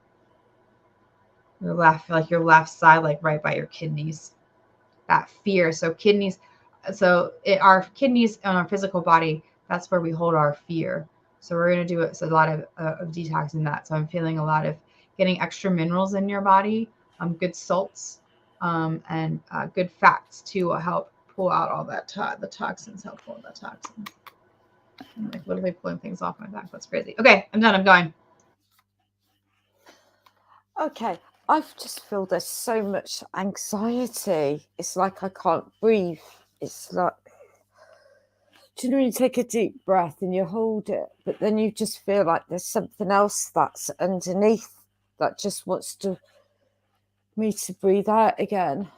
Your left side, like right by your kidneys. That fear. So kidneys, our kidneys on our physical body, that's where we hold our fear. So we're going to do a lot of detoxing that. So I'm feeling a lot of getting extra minerals in your body, good salts, and good fats too will help pull out all that the toxins, help pull the toxins. I'm like literally pulling things off my back. That's crazy. Okay, I'm done. I'm going. Okay, I just feel there's so much anxiety. It's like I can't breathe. It's like, do you know when you take a deep breath and you hold it, but then you just feel like there's something else that's underneath that just wants me to breathe out again.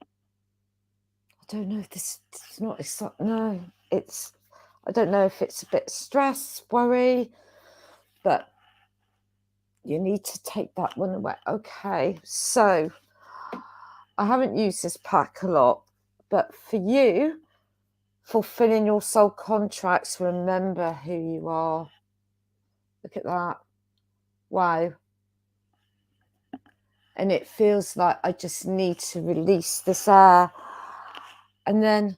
I don't know if this is not exactly, no, it's, I don't know if it's a bit stress, worry, but you need to take that one away. Okay, so I haven't used this pack a lot, but for you, fulfilling your soul contracts, remember who you are. Look at that. Wow. And it feels like I just need to release this air. And then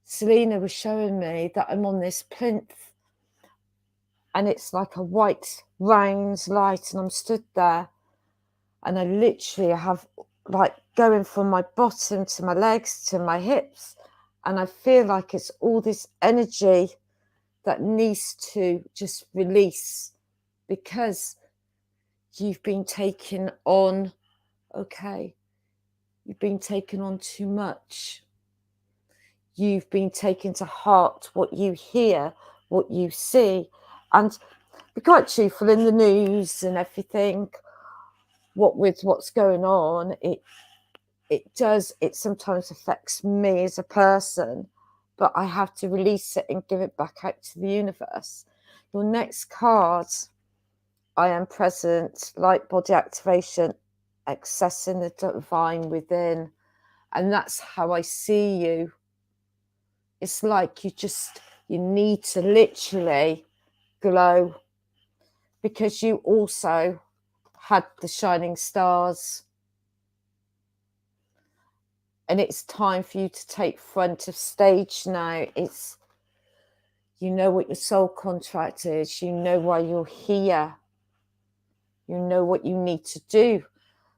Selena was showing me that I'm on this plinth and it's like a white round light and I'm stood there and I literally have like going from my bottom to my legs to my hips, and I feel like it's all this energy that needs to just release because you've been taking on, you've been taking on too much. You've been taking to heart what you hear, what you see, and be quite truthful in the news and everything. What's going on, it sometimes affects me as a person, but I have to release it and give it back out to the universe. Your next card, I am present, light body activation, accessing the divine within, and that's how I see you. It's like you need to literally glow because you also had the shining stars. And it's time for you to take front of stage now. It's, you know what your soul contract is. You know why you're here. You know what you need to do.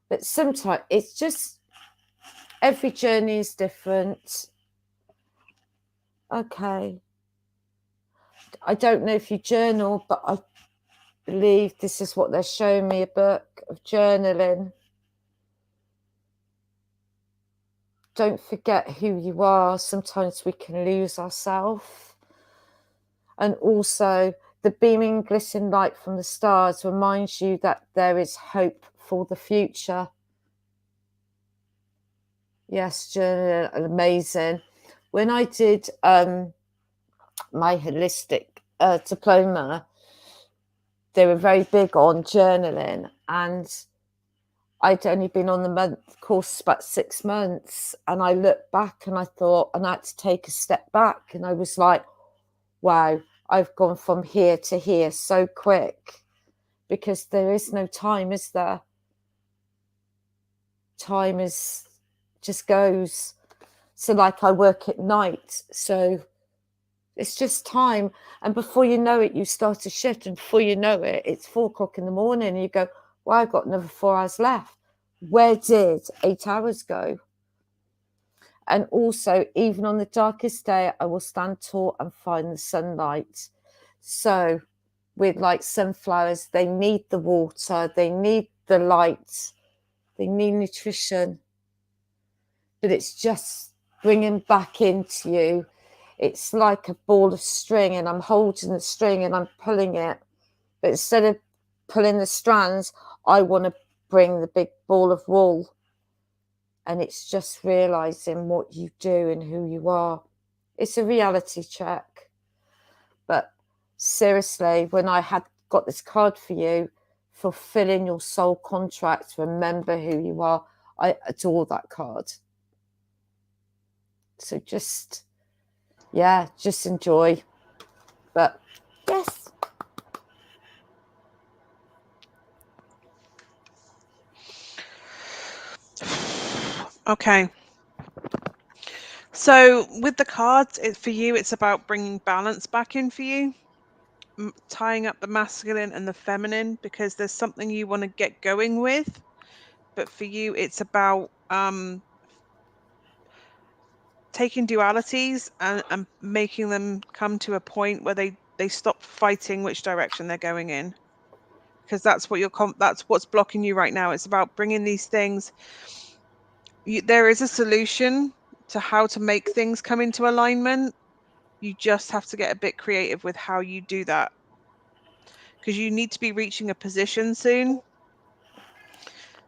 But sometimes it's just, every journey is different. Okay. I don't know if you journal, but I believe this is what they're showing me, a book of journaling. Don't forget who you are. Sometimes we can lose ourselves. And also, the beaming, glistening light from the stars reminds you that there is hope for the future. Yes, journaling, amazing. When I did my holistic diploma, they were very big on journaling, and I'd only been on the course about 6 months, and I looked back and I thought, and I had to take a step back, and I was like, wow, I've gone from here to here so quick, because there is no time, is there? Time just goes. So like I work at night, so it's just time, and before you know it, you start a shift, and before you know it, it's 4 o'clock in the morning, and you go, well, I've got another 4 hours left. Where did 8 hours go? And also, even on the darkest day, I will stand tall and find the sunlight. So with like sunflowers, they need the water, they need the light, they need nutrition, but it's just bringing back into you. It's like a ball of string, and I'm holding the string and I'm pulling it, but instead of pulling the strands, I want to bring the big ball of wool. And it's just realizing what you do and who you are. It's a reality check. But seriously, when I had got this card for you, fulfilling your soul contract, remember who you are, I adore that card. So just enjoy. But yes. Okay. So with the cards, for you, it's about bringing balance back in for you, tying up the masculine and the feminine, because there's something you want to get going with. But for you, it's about taking dualities and making them come to a point where they stop fighting which direction they're going in, because that's what that's what's blocking you right now. It's about bringing these things. There is a solution to how to make things come into alignment. You just have to get a bit creative with how you do that, because you need to be reaching a position soon,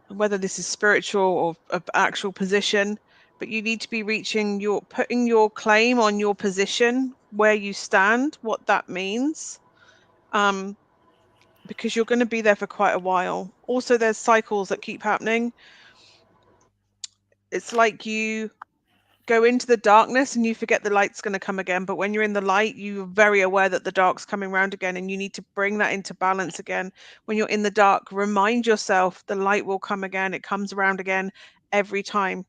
whether this is spiritual or an actual position, but you need to be putting your claim on your position, where you stand, what that means, because you're going to be there for quite a while. Also, there's cycles that keep happening. It's like you go into the darkness and you forget the light's going to come again, but when you're in the light, you're very aware that the dark's coming around again, and you need to bring that into balance again. When you're in the dark, remind yourself the light will come again. It comes around again every time.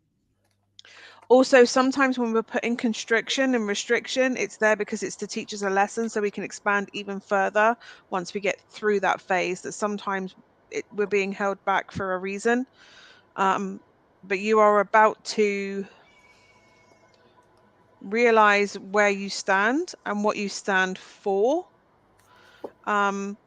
Also, sometimes when we're putting constriction and restriction, it's there because it's to teach us a lesson, so we can expand even further once we get through that phase, that sometimes we're being held back for a reason. But you are about to realize where you stand and what you stand for, and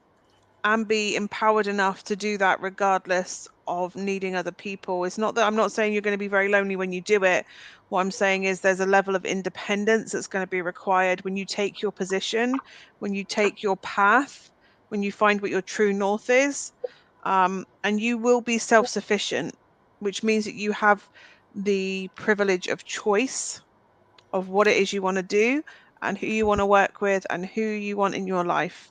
be empowered enough to do that regardless of needing other people. It's not that I'm not saying you're going to be very lonely when you do it. What I'm saying is there's a level of independence that's going to be required when you take your position, when you take your path, when you find what your true north is, and you will be self-sufficient, which means that you have the privilege of choice of what it is you want to do and who you want to work with and who you want in your life.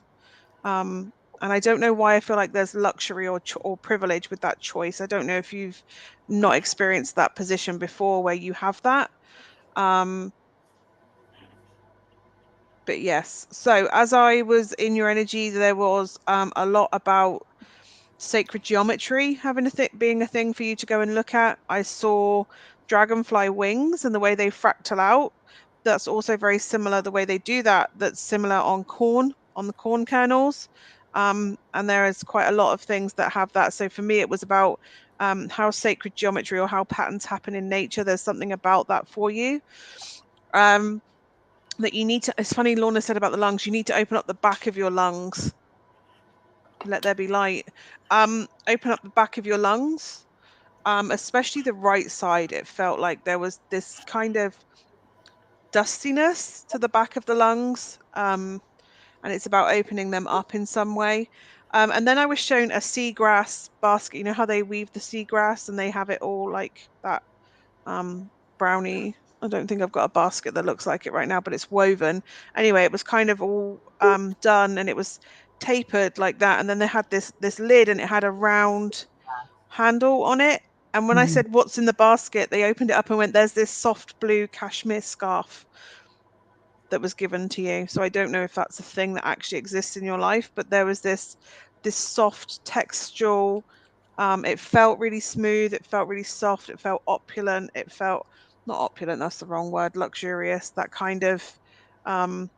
And I don't know why I feel like there's luxury or privilege with that choice. I don't know if you've not experienced that position before where you have that. But yes, so as I was in your energy, there was a lot about sacred geometry being a thing for you to go and look at. I saw dragonfly wings and the way they fractal out. That's also very similar, the way they do that. That's similar on the corn kernels. And there is quite a lot of things that have that. So for me, it was about how sacred geometry or how patterns happen in nature. There's something about that for you. That you need to, it's funny, Lorna said about the lungs, you need to open up the back of your lungs. Let there be light. Open up the back of your lungs, especially the right side. It felt like there was this kind of dustiness to the back of the lungs, and it's about opening them up in some way. And then I was shown a seagrass basket. You know how they weave the seagrass and they have it all like that brownie. I don't think I've got a basket that looks like it right now, but it's woven. Anyway, it was kind of all done, and it was tapered like that. And then they had this lid, and it had a round handle on it. And when I said, "What's in the basket?" they opened it up and went, "There's this soft blue cashmere scarf that was given to you." So I don't know if that's a thing that actually exists in your life, but there was this soft textural. It felt really smooth. It felt really soft. It felt opulent. It felt not opulent. That's the wrong word. Luxurious. That kind of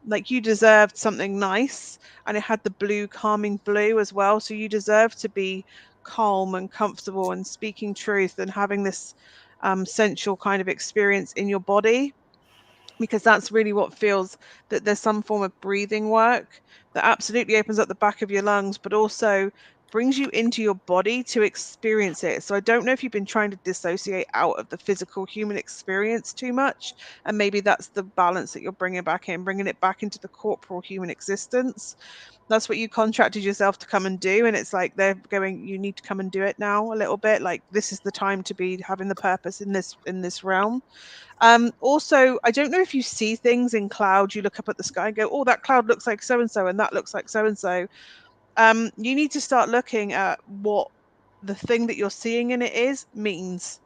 like you deserved something nice, and it had the blue, calming blue as well. So you deserve to be calm and comfortable and speaking truth and having this sensual kind of experience in your body. because that's really what feels that there's some form of breathing work that absolutely opens up the back of your lungs, but also brings you into your body to experience it. So I don't know if you've been trying to dissociate out of the physical human experience too much, and maybe that's the balance that you're bringing back in, bringing it back into the corporal human existence. That's what you contracted yourself to come and do, and it's like they're going, you need to come and do it now a little bit, like this is the time to be having the purpose in this realm. Also, I don't know if you see things in clouds. You look up at the sky and go, oh, that cloud looks like so and so, and that looks like so and so. You need to start looking at what the thing that you're seeing in it means,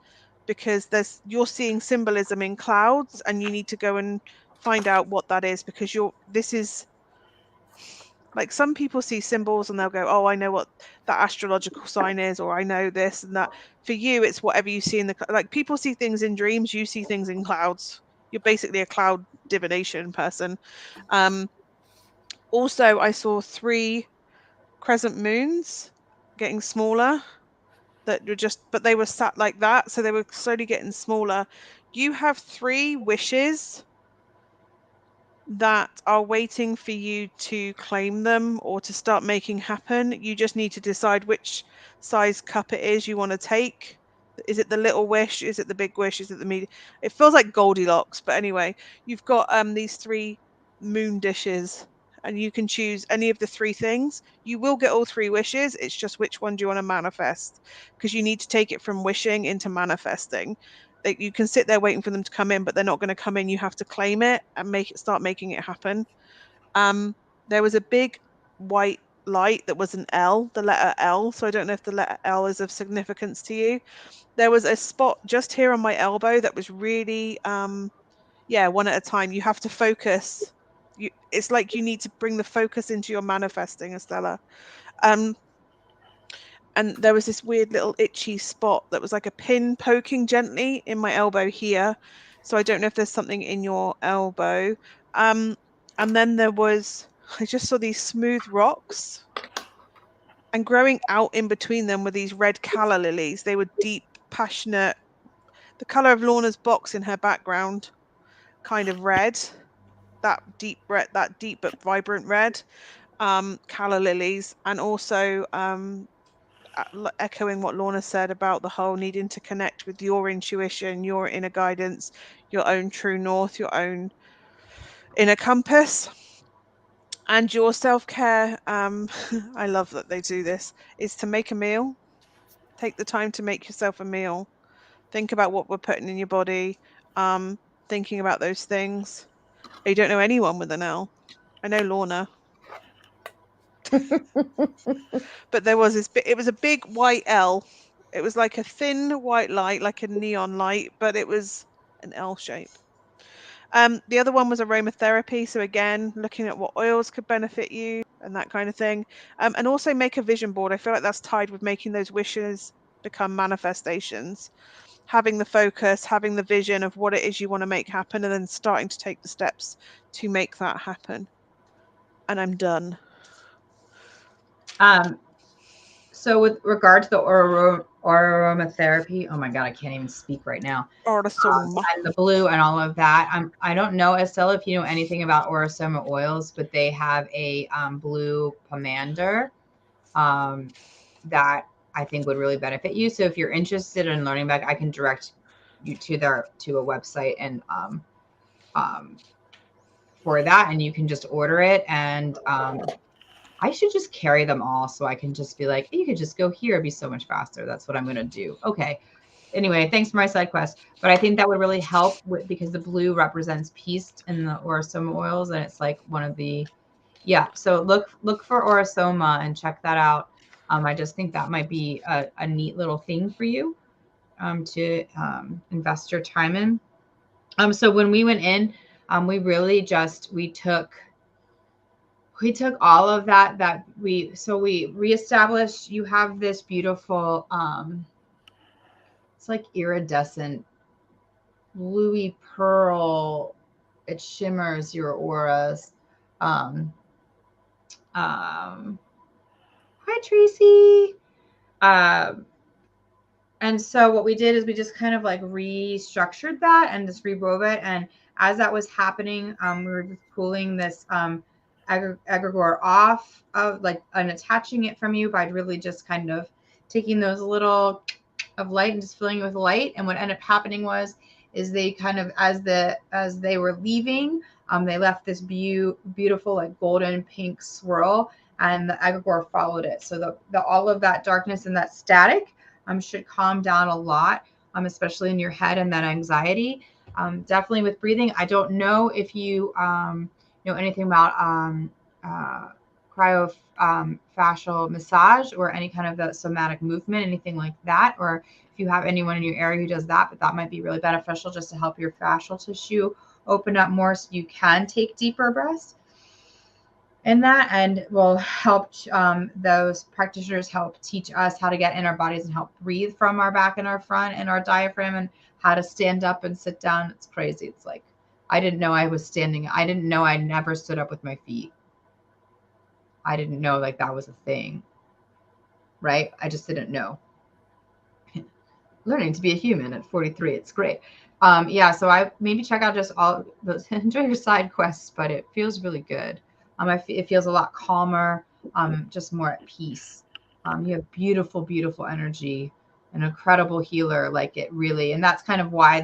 because you're seeing symbolism in clouds, and you need to go and find out what that is, because this is like, some people see symbols and they'll go, oh, I know what that astrological sign is, or I know this and that. For you, it's whatever you see in like, people see things in dreams, you see things in clouds. You're basically a cloud divination person. Also, I saw 3 crescent moons getting smaller that were but they were sat like that, so they were slowly getting smaller. You have 3 wishes that are waiting for you to claim them or to start making happen. You just need to decide which size cup it is you want to take. Is it the little wish? Is it the big wish? Is it the medium? It feels like Goldilocks, but anyway, you've got these 3 moon dishes, and you can choose any of the 3 things. You will get all 3 wishes. It's just which one do you want to manifest, because you need to take it from wishing into manifesting. You can sit there waiting for them to come in, but they're not going to come in. You have to claim it and start making it happen. There was a big white light that was an L, the letter L. So I don't know if the letter L is of significance to you. There was a spot just here on my elbow that was really, one at a time. You have to focus. It's like you need to bring the focus into your manifesting, Estella. And there was this weird little itchy spot that was like a pin poking gently in my elbow here. So I don't know if there's something in your elbow. And then I just saw these smooth rocks, and growing out in between them were these red calla lilies. They were deep, passionate, the color of Lorna's box in her background, kind of red, that deep but vibrant red. Calla lilies, and also echoing what Lorna said about the whole needing to connect with your intuition, your inner guidance, your own true north, your own inner compass, and your self-care. I love that they do this, is to make a meal. Take the time to make yourself a meal. Think about what we're putting in your body. Thinking about those things. You don't know anyone with an L. I know Lorna. But there was it was a big white L. It was like a thin white light, like a neon light, but it was an L shape. The other one was aromatherapy. So again, looking at what oils could benefit you and that kind of thing. And also make a vision board. I feel like that's tied with making those wishes become manifestations. Having the focus, having the vision of what it is you want to make happen, and then starting to take the steps to make that happen. And I'm done. So with regard to the aromatherapy, oh my God, I can't even speak right now. And the blue and all of that. I don't know, Estella, if you know anything about Orosoma oils, but they have a blue pomander that I think would really benefit you. So if you're interested in learning about, I can direct you to a website and for that, and you can just order it. And I should just carry them all so I can just be like, you could just go here. It'd be so much faster. That's what I'm going to do. Okay. Anyway, thanks for my side quest. But I think that would really help because the blue represents peace in the Orosoma oils. And it's like one of the, So look for Orosoma and check that out. I just think that might be a neat little thing for you to invest your time in. So when we went in, we really we took all of that we reestablished. You have this beautiful it's like iridescent bluey pearl. It shimmers your auras. Hi Tracy. And so what we did is we just kind of like restructured that and just rewove it. And as that was happening, we were just pulling this egregore off of like and attaching it from you by really just kind of taking those little of light and just filling it with light. And what ended up happening is they kind of as they were leaving, they left this beautiful like golden pink swirl, and the egregore followed it. So the all of that darkness and that static should calm down a lot, especially in your head and that anxiety. Definitely with breathing. I don't know if you know anything about cryofascial massage or any kind of the somatic movement, anything like that, or if you have anyone in your area who does that, but that might be really beneficial just to help your fascial tissue open up more so you can take deeper breaths. And that and will help those practitioners help teach us how to get in our bodies and help breathe from our back and our front and our diaphragm and how to stand up and sit down. It's crazy. It's like, I didn't know I was standing. I didn't know I never stood up with my feet. I didn't know like that was a thing, right? I just didn't know. Learning to be a human at 43. It's great. Yeah, so I maybe check out just all those, enjoy your side quests, but it feels really good. It feels a lot calmer, just more at peace. You have beautiful, beautiful energy, an incredible healer, like it really, and that's kind of why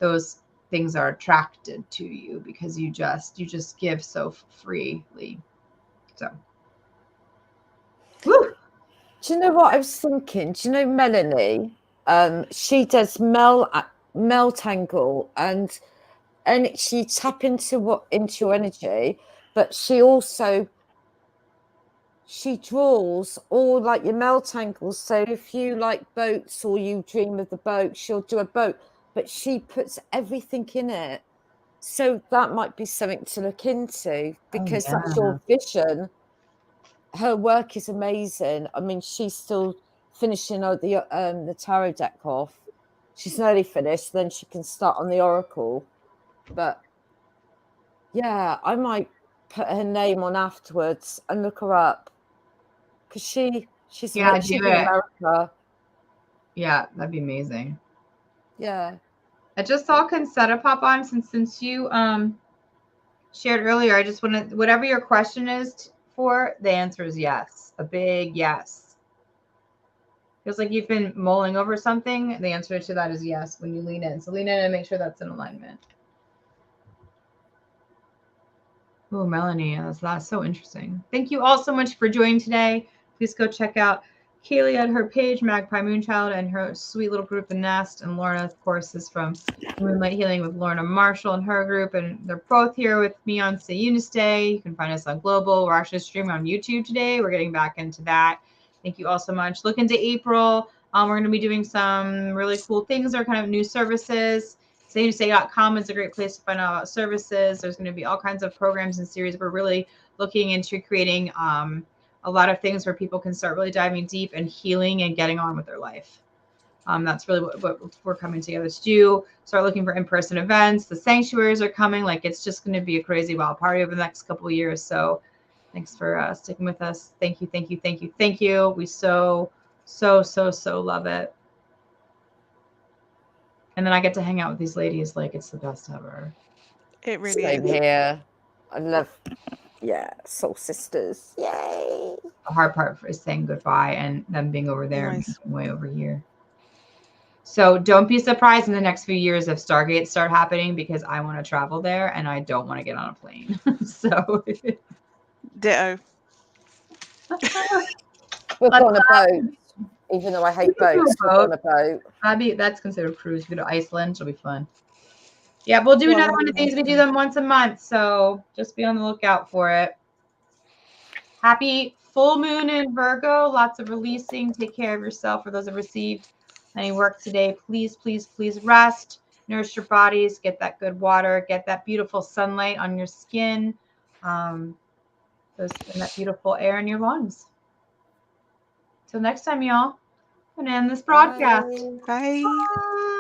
those things are attracted to you, because you just give so freely. So, woo. Do you know what I was thinking? Do you know Melanie? She does Meltangle, and she tap into your energy, but she draws all like your Meltangles. So if you like boats or you dream of the boat, she'll do a boat, but she puts everything in it. So that might be something to look into, because that's your vision. Her work is amazing. I mean, she's still finishing the tarot deck off. She's nearly finished, then she can start on the oracle. But yeah, I might put her name on afterwards and look her up, because she's in America. Yeah, that'd be amazing. Yeah. I just saw Concetta pop on since you shared earlier. I just want to, whatever your question is for, the answer is yes. A big yes. Feels like you've been mulling over something. The answer to that is yes when you lean in. So lean in and make sure that's in alignment. Oh, Melanie, that's so interesting. Thank you all so much for joining today. Please go check out Kayleigh at her page, Magpie Moonchild, and her sweet little group, The Nest. And Lorna, of course, is from Moonlight Healing with Lorna Marshall and her group. And they're both here with me on SaiYunaste. You can find us on Global. We're actually streaming on YouTube today. We're getting back into that. Thank you all so much. Look into April. We're going to be doing some really cool things. They're kind of new services. SaiYunaste.com is a great place to find out about services. There's going to be all kinds of programs and series. We're really looking into creating a lot of things where people can start really diving deep and healing and getting on with their life. That's really what we're coming together to do. Start looking for in-person events. The sanctuaries are coming. Like, it's just going to be a crazy wild party over the next couple of years. So thanks for sticking with us. Thank you, thank you, thank you, thank you. We so love it. And then I get to hang out with these ladies. Like, it's the best ever. It really Same is. here. I love, soul sisters. Yay. The hard part is saying goodbye and them being over there and Nice. being way over here. So don't be surprised in the next few years if Stargates start happening, because I want to travel there and I don't want to get on a plane. So Ditto. We'll go on a boat. Even though I hate boats, we'll go on a boat. That's considered a cruise. We go to Iceland. It'll be fun. Yeah, we'll do another one of these. We do them once a month, so just be on the lookout for it. Happy full moon in Virgo. Lots of releasing. Take care of yourself. For those who have received any work today, please, please, please rest. Nourish your bodies. Get that good water. Get that beautiful sunlight on your skin. And that beautiful air in your lungs. Till next time, y'all. I'm going to end this broadcast. Bye. Bye.